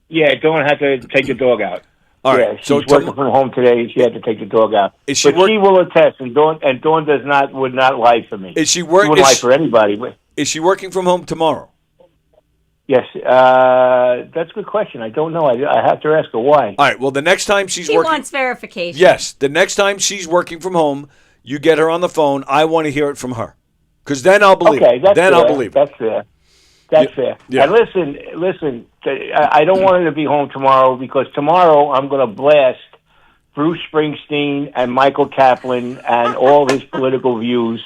Speaker 3: Yeah, Dawn had to take the dog out.
Speaker 1: All
Speaker 3: Yeah,
Speaker 1: right.
Speaker 3: she's
Speaker 1: So
Speaker 3: working from home today. She had to take the dog out.
Speaker 1: Is she
Speaker 3: But she will attest, and Dawn would not lie for me.
Speaker 1: is she
Speaker 3: She wouldn't lie
Speaker 1: working?
Speaker 3: for anybody. But
Speaker 1: Is she working from home tomorrow?
Speaker 3: yes, that's a good question. I don't know. I have to ask her why.
Speaker 1: All right. Well, the next time she's
Speaker 2: He
Speaker 1: working,
Speaker 2: wants verification.
Speaker 1: yes, the next time she's working from home, you get her on the phone. I want to hear it from her, because then I'll believe
Speaker 3: Okay,
Speaker 1: it.
Speaker 3: that's
Speaker 1: Then
Speaker 3: fair.
Speaker 1: I'll believe it.
Speaker 3: That's fair. That's fair.
Speaker 1: yeah.
Speaker 3: And listen. I don't want her to be home tomorrow because tomorrow I'm going to blast Bruce Springsteen and Michael Kaplan and all his political views.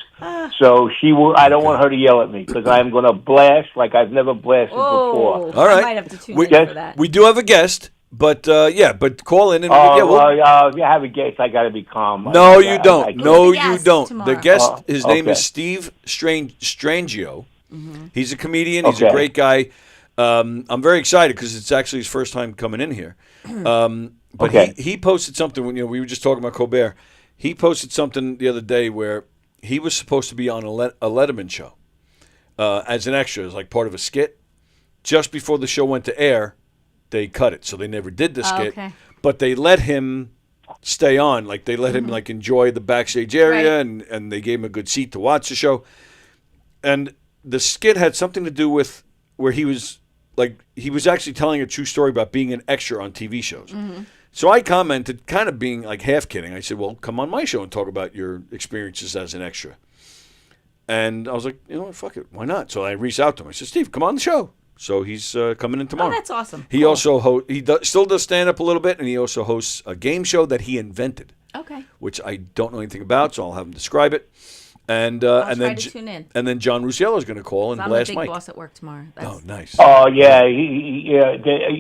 Speaker 3: So she will. I don't want her to yell at me because I'm going to blast like I've never blasted before.
Speaker 1: All right.
Speaker 2: I might have to tune in for that.
Speaker 1: We do have a guest, but but call in and
Speaker 3: if you have a guest, I got to be calm.
Speaker 1: No, you don't. No, you don't.
Speaker 2: Tomorrow?
Speaker 1: The guest, his name is
Speaker 3: okay.
Speaker 1: Steve Strangio.
Speaker 2: Mm-hmm.
Speaker 1: He's a comedian. He's a great guy. I'm very excited because it's actually his first time coming in here. But he posted something when we were just talking about Colbert. He posted something the other day where he was supposed to be on a Letterman show as an extra, as like part of a skit. Just before the show went to air, they cut it, so they never did the skit.
Speaker 2: Okay.
Speaker 1: But they let him stay on, like they let him like enjoy the backstage area, and they gave him a good seat to watch the show. And the skit had something to do with where he was actually telling a true story about being an extra on TV shows. Mm-hmm. So I commented, kind of being like half kidding. I said, well, come on my show and talk about your experiences as an extra. And I was like, you know what, fuck it, why not? So I reached out to him. I said, Steve, come on the show. So he's coming in tomorrow.
Speaker 2: Oh, that's awesome.
Speaker 1: He also still does stand-up a little bit, and he also hosts a game show that he invented.
Speaker 2: Okay.
Speaker 1: Which I don't know anything about, so I'll have him describe it. And
Speaker 2: I'll
Speaker 1: and
Speaker 2: try
Speaker 1: then
Speaker 2: to tune in.
Speaker 1: And then John Rusciello is going to call and blast
Speaker 2: I'm a
Speaker 1: Mike.
Speaker 2: big boss at work tomorrow.
Speaker 1: Oh, nice.
Speaker 3: Oh yeah,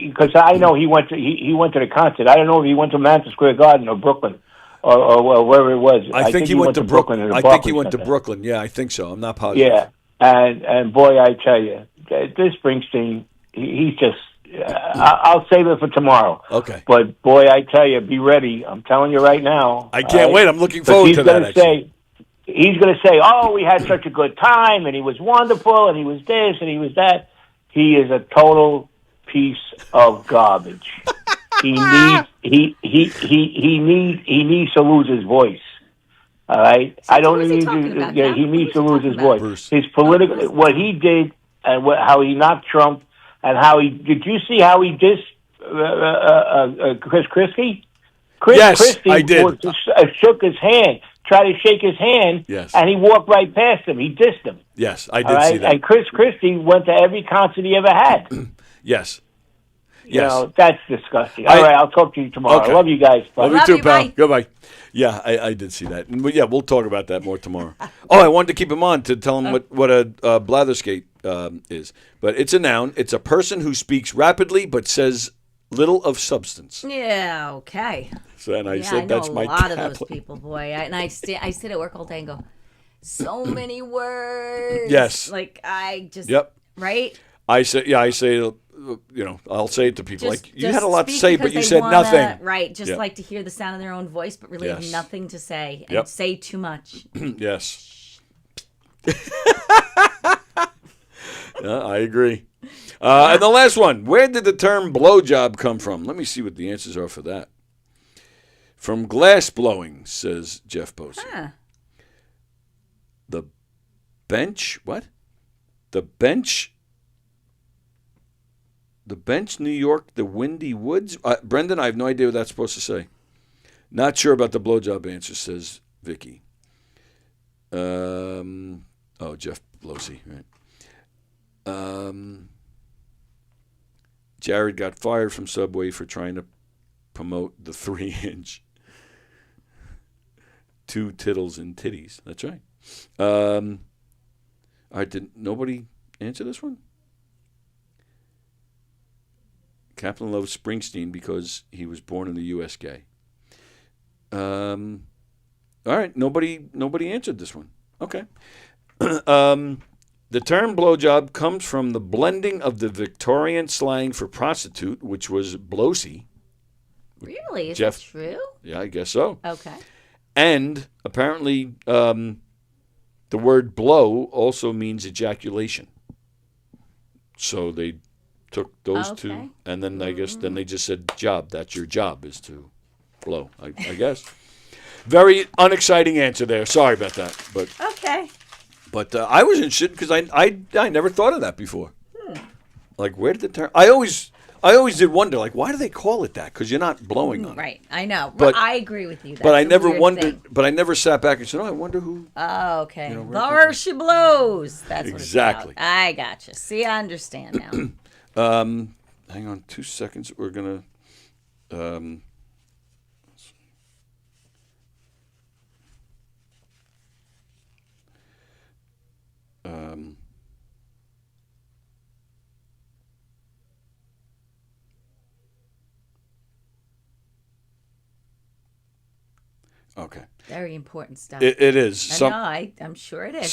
Speaker 3: because I know he went to the concert. I don't know if he went to Madison Square Garden or Brooklyn or wherever it was.
Speaker 1: I think he went to Brooklyn. I think he went to Brooklyn. Yeah, I think so. I'm not positive.
Speaker 3: Yeah, and boy, I tell you, this Springsteen, he's just. I'll save it for tomorrow.
Speaker 1: Okay.
Speaker 3: But boy, I tell you, be ready. I'm telling you right now.
Speaker 1: I can't wait. I'm looking forward to that.
Speaker 3: He's going to say, "Oh, we had such a good time, and he was wonderful, and he was this, and he was that." He is a total piece of garbage. He needs to lose his voice. All right,
Speaker 2: So
Speaker 3: I don't
Speaker 2: who is he
Speaker 3: need
Speaker 2: talking
Speaker 3: to.
Speaker 2: about
Speaker 3: Yeah,
Speaker 2: now?
Speaker 3: he
Speaker 2: Who
Speaker 3: needs
Speaker 2: is
Speaker 3: to
Speaker 2: he
Speaker 3: lose
Speaker 2: talking
Speaker 3: his
Speaker 2: about?
Speaker 3: voice.
Speaker 1: Bruce.
Speaker 3: His political, what he did, and how he knocked Trump, and how he did. You see how he dissed Chris Christie?
Speaker 1: Yes,
Speaker 3: Christie
Speaker 1: I did.
Speaker 3: Shook his hand, tried to shake his hand,
Speaker 1: Yes.
Speaker 3: and he walked right past him. He dissed him.
Speaker 1: Yes, I did see that.
Speaker 3: And Chris Christie went to every concert he ever had.
Speaker 1: Yes.
Speaker 3: You know, that's disgusting. All right, I'll talk to you tomorrow.
Speaker 1: Okay.
Speaker 3: I love you guys. Bye.
Speaker 1: Love you too, pal.
Speaker 2: bye.
Speaker 1: Goodbye. Yeah, I did see that. And yeah, we'll talk about that more tomorrow. I wanted to keep him on to tell him what a blatherskate is. But it's a noun. It's a person who speaks rapidly but says little of substance.
Speaker 2: Yeah, okay.
Speaker 1: So, and I
Speaker 2: I
Speaker 1: said
Speaker 2: know
Speaker 1: that's my
Speaker 2: a lot of
Speaker 1: tablet.
Speaker 2: those people, boy. I sit at work all day and go, so many words.
Speaker 1: Yes.
Speaker 2: Like, I just,
Speaker 1: Yep.
Speaker 2: right?
Speaker 1: I say, I'll say it to people
Speaker 2: Just-
Speaker 1: like, you
Speaker 2: just
Speaker 1: had a lot to
Speaker 2: speak
Speaker 1: say, but
Speaker 2: because
Speaker 1: you
Speaker 2: they
Speaker 1: said
Speaker 2: wanna-
Speaker 1: nothing.
Speaker 2: Right, just
Speaker 1: Yep.
Speaker 2: like to hear the sound of their own voice, but really have
Speaker 1: Yes.
Speaker 2: nothing to say and
Speaker 1: Yep.
Speaker 2: say too much.
Speaker 1: Yes. I agree. And the last one, where did the term blowjob come from? Let me see what the answers are for that. From glass blowing, says Jeff Posey.
Speaker 2: Huh.
Speaker 1: The bench, what? The bench, New York, the windy woods? Brendan, I have no idea what that's supposed to say. Not sure about the blowjob answer, says Vicky. Jeff Pelosi, right. Jared got fired from Subway for trying to promote the 3-inch 2 tittles and titties. That's right. All right, did nobody answer this one? Kaplan loves Springsteen because he was born in the U.S. gay. All right, nobody answered this one. Okay. The term blowjob comes from the blending of the Victorian slang for prostitute, which was blowsy.
Speaker 2: Really? Is
Speaker 1: Jeff-
Speaker 2: that true?
Speaker 1: Yeah, I guess so.
Speaker 2: Okay.
Speaker 1: And apparently the word blow also means ejaculation. So they took those two, and then I guess then they just said job. That's your job, is to blow, I guess. Very unexciting answer there. Sorry about that.
Speaker 2: Okay.
Speaker 1: But I was interested because I never thought of that before. Like, where did the term... I always did wonder, like, why do they call it that? Because you're not blowing on it.
Speaker 2: Right. I know.
Speaker 1: But-
Speaker 2: But I agree with you.
Speaker 1: But I
Speaker 2: That's a
Speaker 1: never
Speaker 2: weird
Speaker 1: wondered.
Speaker 2: thing.
Speaker 1: But I never sat back and said, "Oh, I wonder who."
Speaker 2: Oh, okay.
Speaker 1: You know,
Speaker 2: There she blows. That's
Speaker 1: Exactly.
Speaker 2: What it's about. I gotcha. See, I understand now.
Speaker 1: Hang on 2 seconds. We're gonna. Okay.
Speaker 2: Very important stuff.
Speaker 1: It is.
Speaker 2: I'm sure it is.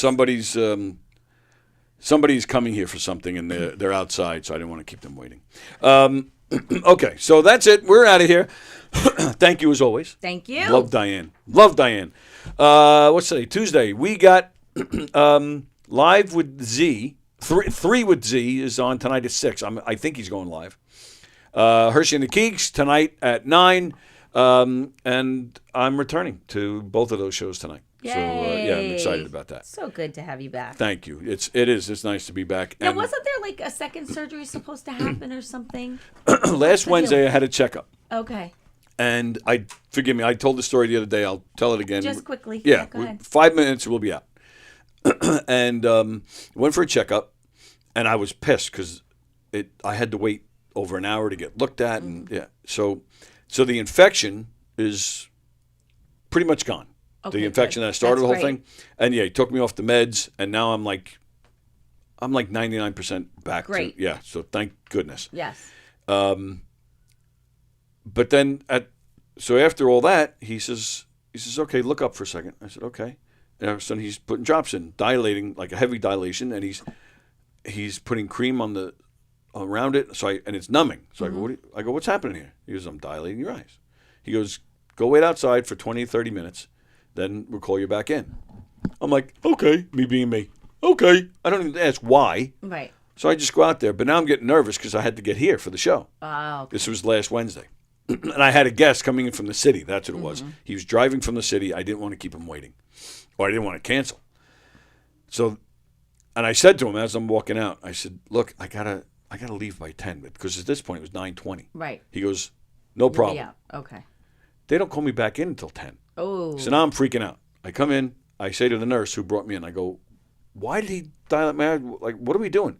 Speaker 1: Somebody's coming here for something, and they're outside, so I didn't want to keep them waiting. Okay, so that's it. We're out of here. Thank you as always.
Speaker 2: Thank you.
Speaker 1: Love Diane. What's today? Tuesday. We got Live with Z. Three with Z is on tonight at 6. I think he's going live. Hershey and the Keeks tonight at 9. And I'm returning to both of those shows tonight.
Speaker 2: Yay.
Speaker 1: So yeah, I'm excited about that.
Speaker 2: So good to have you back.
Speaker 1: Thank you. It's nice to be back.
Speaker 2: Now,
Speaker 1: And
Speaker 2: wasn't there like a second surgery supposed to happen or something?
Speaker 1: last Wednesday I had a checkup.
Speaker 2: Okay.
Speaker 1: And forgive me, I told the story the other day. I'll tell it again.
Speaker 2: Just quickly.
Speaker 1: Yeah,
Speaker 2: Go ahead.
Speaker 1: 5 minutes we'll be out. And went for a checkup, and I was pissed because I had to wait over an hour to get looked at, and so the infection is pretty much gone.
Speaker 2: Okay,
Speaker 1: the infection
Speaker 2: good.
Speaker 1: that started
Speaker 2: That's
Speaker 1: the whole
Speaker 2: great.
Speaker 1: thing, and he took me off the meds, and now I'm like 99% back.
Speaker 2: Great.
Speaker 1: So thank goodness.
Speaker 2: Yes.
Speaker 1: But then so after all that, he says, okay, look up for a second. I said, okay. And all of a sudden he's putting drops in, dilating, like a heavy dilation, and he's putting cream around it. And it's numbing. So I go, what's happening here? He goes, I'm dilating your eyes. He goes, go wait outside for 20, 30 minutes. Then we'll call you back in. I'm like, okay, me being me. Okay. I don't even ask why.
Speaker 2: Right.
Speaker 1: So I just go out there. But now I'm getting nervous because I had to get here for the show.
Speaker 2: Oh, okay.
Speaker 1: This was last Wednesday. And I had a guest coming in from the city. That's what it was. He was driving from the city. I didn't want to keep him waiting. Or I didn't want to cancel. So, and I said to him as I'm walking out, I said, look, I gotta leave by 10. Because at this point, it was 9:20.
Speaker 2: Right.
Speaker 1: He goes, no problem.
Speaker 2: Yeah. Okay.
Speaker 1: They don't call me back in until 10.
Speaker 2: Oh.
Speaker 1: So now I'm freaking out. I come in. I say to the nurse who brought me in, I go, why did he dilate my eye? Like, what are we doing?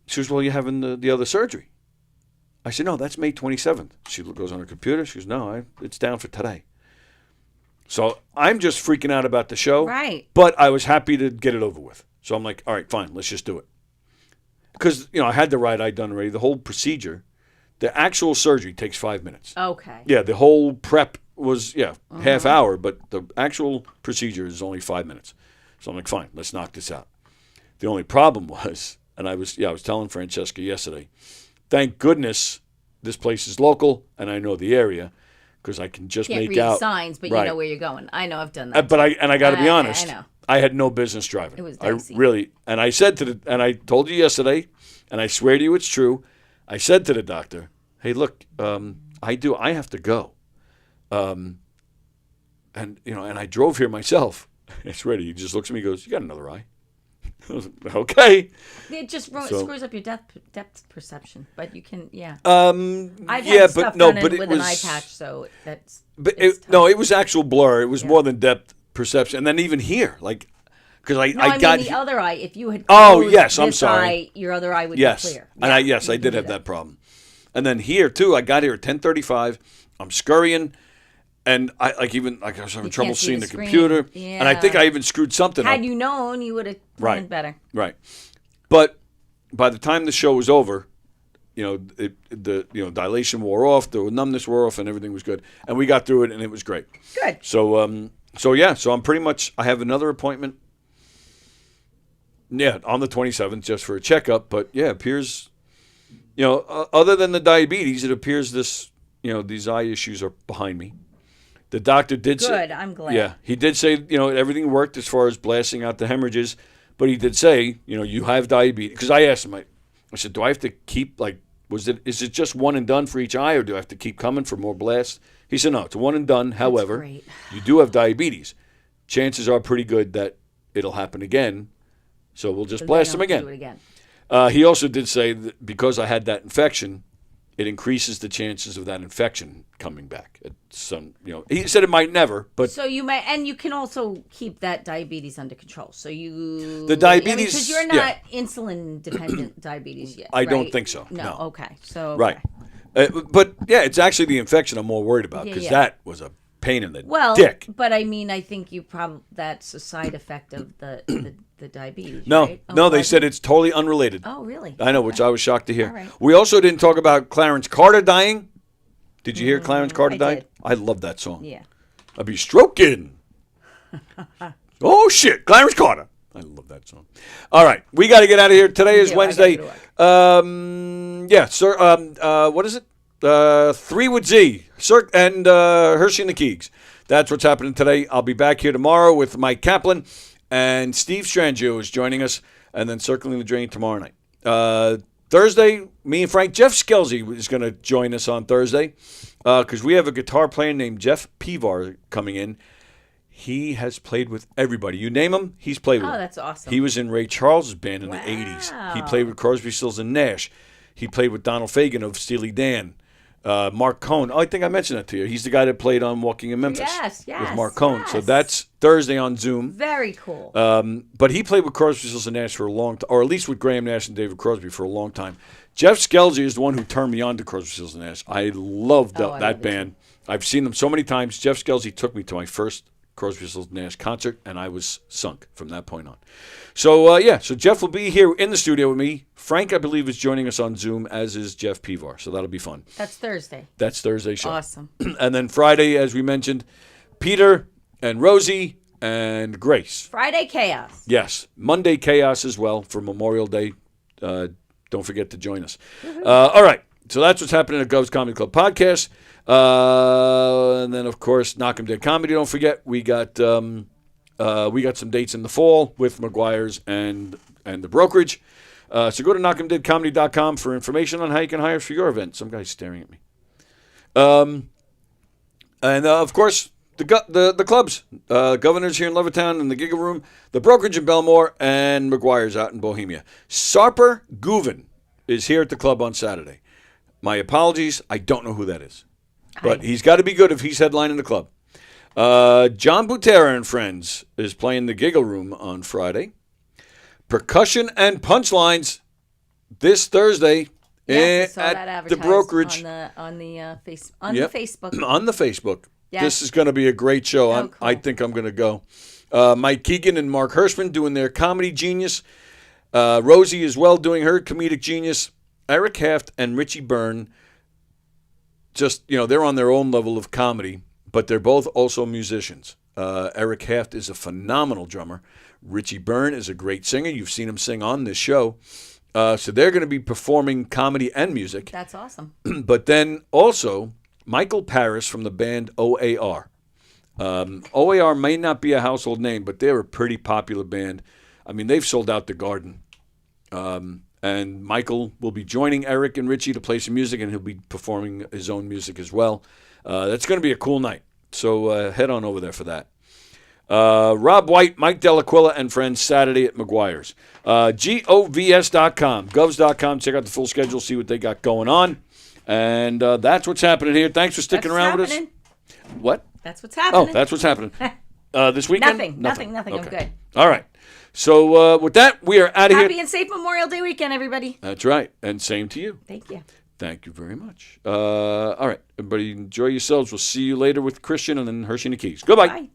Speaker 1: She goes, well, you're having the other surgery. I said, no, that's May 27th. She goes on her computer. She goes, no, it's down for today. So I'm just freaking out about the show.
Speaker 2: Right.
Speaker 1: But I was happy to get it over with. So I'm like, all right, fine, let's just do it. Because, I had the right eye done already. The whole procedure, the actual surgery takes 5 minutes.
Speaker 2: Okay.
Speaker 1: Yeah, the whole prep was, half hour, but the actual procedure is only 5 minutes. So I'm like, fine, let's knock this out. The only problem was, and I was telling Francesca yesterday, thank goodness this place is local and I know the area because I can just
Speaker 2: Can't
Speaker 1: make
Speaker 2: read
Speaker 1: out
Speaker 2: signs, but
Speaker 1: right.
Speaker 2: you know where you're going. I know, I've done that.
Speaker 1: But I got to be honest.
Speaker 2: I know.
Speaker 1: I had no business driving.
Speaker 2: It was
Speaker 1: I
Speaker 2: dicey.
Speaker 1: really, and I said and I told you yesterday, and I swear to you it's true. I said to the doctor, "Hey, look, I have to go," and I drove here myself. I swear to you, he just looks at me, and goes, "You got another eye." I was like, okay.
Speaker 2: It just screws up your depth perception, but you can, I've had stuff done with an eye patch, so that's.
Speaker 1: But it was actual blur. It was more than depth perception, and then even here, like, because I got
Speaker 2: the other eye. If you had
Speaker 1: yes, I'm sorry.
Speaker 2: eye, your other eye would be clear.
Speaker 1: And I did have that problem. And then here too, I got here at 10:35. I'm scurrying. And I was having trouble seeing the computer, and I think I even screwed something up.
Speaker 2: Had you known, you would have planned better.
Speaker 1: Right, but by the time the show was over, the dilation wore off, the numbness wore off, and everything was good, and we got through it, and it was great.
Speaker 2: Good.
Speaker 1: So so I'm pretty much. I have another appointment. Yeah, on the 27th, just for a checkup. But it appears, other than the diabetes, it appears these eye issues are behind me. The doctor did say...
Speaker 2: Good, I'm glad.
Speaker 1: Yeah, he did say, everything worked as far as blasting out the hemorrhages, but he did say, you have diabetes. Because I asked him, I said, do I have to keep, is it just one and done for each eye, or do I have to keep coming for more blasts? He said, no, it's a one and done. However, you do have diabetes. Chances are pretty good that it'll happen again, so we'll just blast them again.
Speaker 2: Do it again.
Speaker 1: He also did say that because I had that infection, it increases the chances of that infection coming back. He said it might never, but
Speaker 2: so you might, and you can also keep that diabetes under control. So
Speaker 1: the diabetes,
Speaker 2: because you're not insulin dependent diabetes yet.
Speaker 1: I don't think so. No.
Speaker 2: Okay. So
Speaker 1: right, but it's actually the infection I'm more worried about because that was a pain in the dick.
Speaker 2: But I mean, I think you probably that's a side effect of the diabetes.
Speaker 1: No,
Speaker 2: right?
Speaker 1: They said it's totally unrelated.
Speaker 2: Oh, really?
Speaker 1: I know, which I was shocked to hear.
Speaker 2: All right.
Speaker 1: We also didn't talk about Clarence Carter dying. Did you hear Clarence Carter died?
Speaker 2: did.
Speaker 1: I love that song.
Speaker 2: Yeah.
Speaker 1: I'll be stroking. Oh, shit. Clarence Carter. I love that song. All right. We got to get out of here. Today is Wednesday. Yeah, sir. What is it? 3 with Z. Sir and Hershey and the Keegs. That's what's happening today. I'll be back here tomorrow with Mike Kaplan. And Steve Strangio is joining us. And then Circling the Drain tomorrow night. Thursday, me and Frank, Jeff Skelsey is going to join us on Thursday. Because we have a guitar player named Jeff Pivar coming in. He has played with everybody. You name him, he's played with
Speaker 2: Oh,
Speaker 1: him.
Speaker 2: that's awesome.
Speaker 1: He was in Ray Charles' band in the 80s. He played with Crosby, Stills, and Nash. He played with Donald Fagen of Steely Dan. Mark Cohn. Oh, I think I mentioned that to you. He's the guy that played on Walking in Memphis.
Speaker 2: Yes,
Speaker 1: With Mark Cohn.
Speaker 2: yes.
Speaker 1: So that's Thursday on Zoom.
Speaker 2: Very cool.
Speaker 1: But he played with Crosby, Stills, and Nash for a long time, or at least with Graham Nash and David Crosby for a long time. Jeff Skelsey is the one who turned me on to Crosby, Stills, and Nash. I loved that band. I've seen them so many times. Jeff Skelsey took me to my first Crosby, Stills, Nash concert, and I was sunk from that point on. So, so Jeff will be here in the studio with me. Frank, I believe, is joining us on Zoom, as is Jeff Pivar, so that'll be fun.
Speaker 2: That's Thursday.
Speaker 1: That's Thursday show.
Speaker 2: Awesome.
Speaker 1: And then Friday, as we mentioned, Peter and Rosie and Grace.
Speaker 2: Friday Chaos.
Speaker 1: Yes. Monday Chaos as well for Memorial Day. Don't forget to join us. All right. So that's what's happening at Gov's Comedy Club podcast. And then, of course, Knock 'em Dead Comedy. Don't forget, we got some dates in the fall with McGuire's and the brokerage. So go to knockemdeadcomedy.com for information on how you can hire us for your event. Some guy's staring at me. And of course, the clubs. Governor's here in Levittown in the Giggle Room. The brokerage in Belmore, and McGuire's out in Bohemia. Sarper Guven is here at the club on Saturday. My apologies. I don't know who that is. But he's got to be good if he's headlining the club. John Butera and Friends is playing the Giggle Room on Friday. Percussion and Punchlines this Thursday
Speaker 2: Yes, I saw that
Speaker 1: at the
Speaker 2: advertised
Speaker 1: brokerage.
Speaker 2: on the Facebook.
Speaker 1: On the Facebook.
Speaker 2: Yes.
Speaker 1: This is going to be a great show.
Speaker 2: Oh, cool.
Speaker 1: I think I'm going to go. Mike Keegan and Mark Hirschman doing their Comedy Genius. Rosie as well doing her Comedic Genius. Eric Haft and Richie Byrne, just, they're on their own level of comedy, but they're both also musicians. Eric Haft is a phenomenal drummer. Richie Byrne is a great singer. You've seen him sing on this show. So they're going to be performing comedy and music.
Speaker 2: That's awesome.
Speaker 1: But then also Michael Paris from the band OAR. OAR may not be a household name, but they're a pretty popular band. I mean, they've sold out the Garden. And Michael will be joining Eric and Richie to play some music, and he'll be performing his own music as well. That's going to be a cool night. So head on over there for that. Rob White, Mike Delaquilla, and friends Saturday at McGuire's. govs.com, govs.com. Check out the full schedule, see what they got going on. And that's what's happening here. Thanks for sticking around with us. What?
Speaker 2: That's what's happening.
Speaker 1: Oh, that's what's happening. This weekend?
Speaker 2: Nothing.
Speaker 1: Okay.
Speaker 2: I'm good.
Speaker 1: All right. So with that, we are out of here.
Speaker 2: Happy and safe Memorial Day weekend, everybody.
Speaker 1: That's right. And same to you.
Speaker 2: Thank you.
Speaker 1: Thank you very much. All right. Everybody enjoy yourselves. We'll see you later with Christian and then Hershey and the Keys. Goodbye.
Speaker 2: Bye.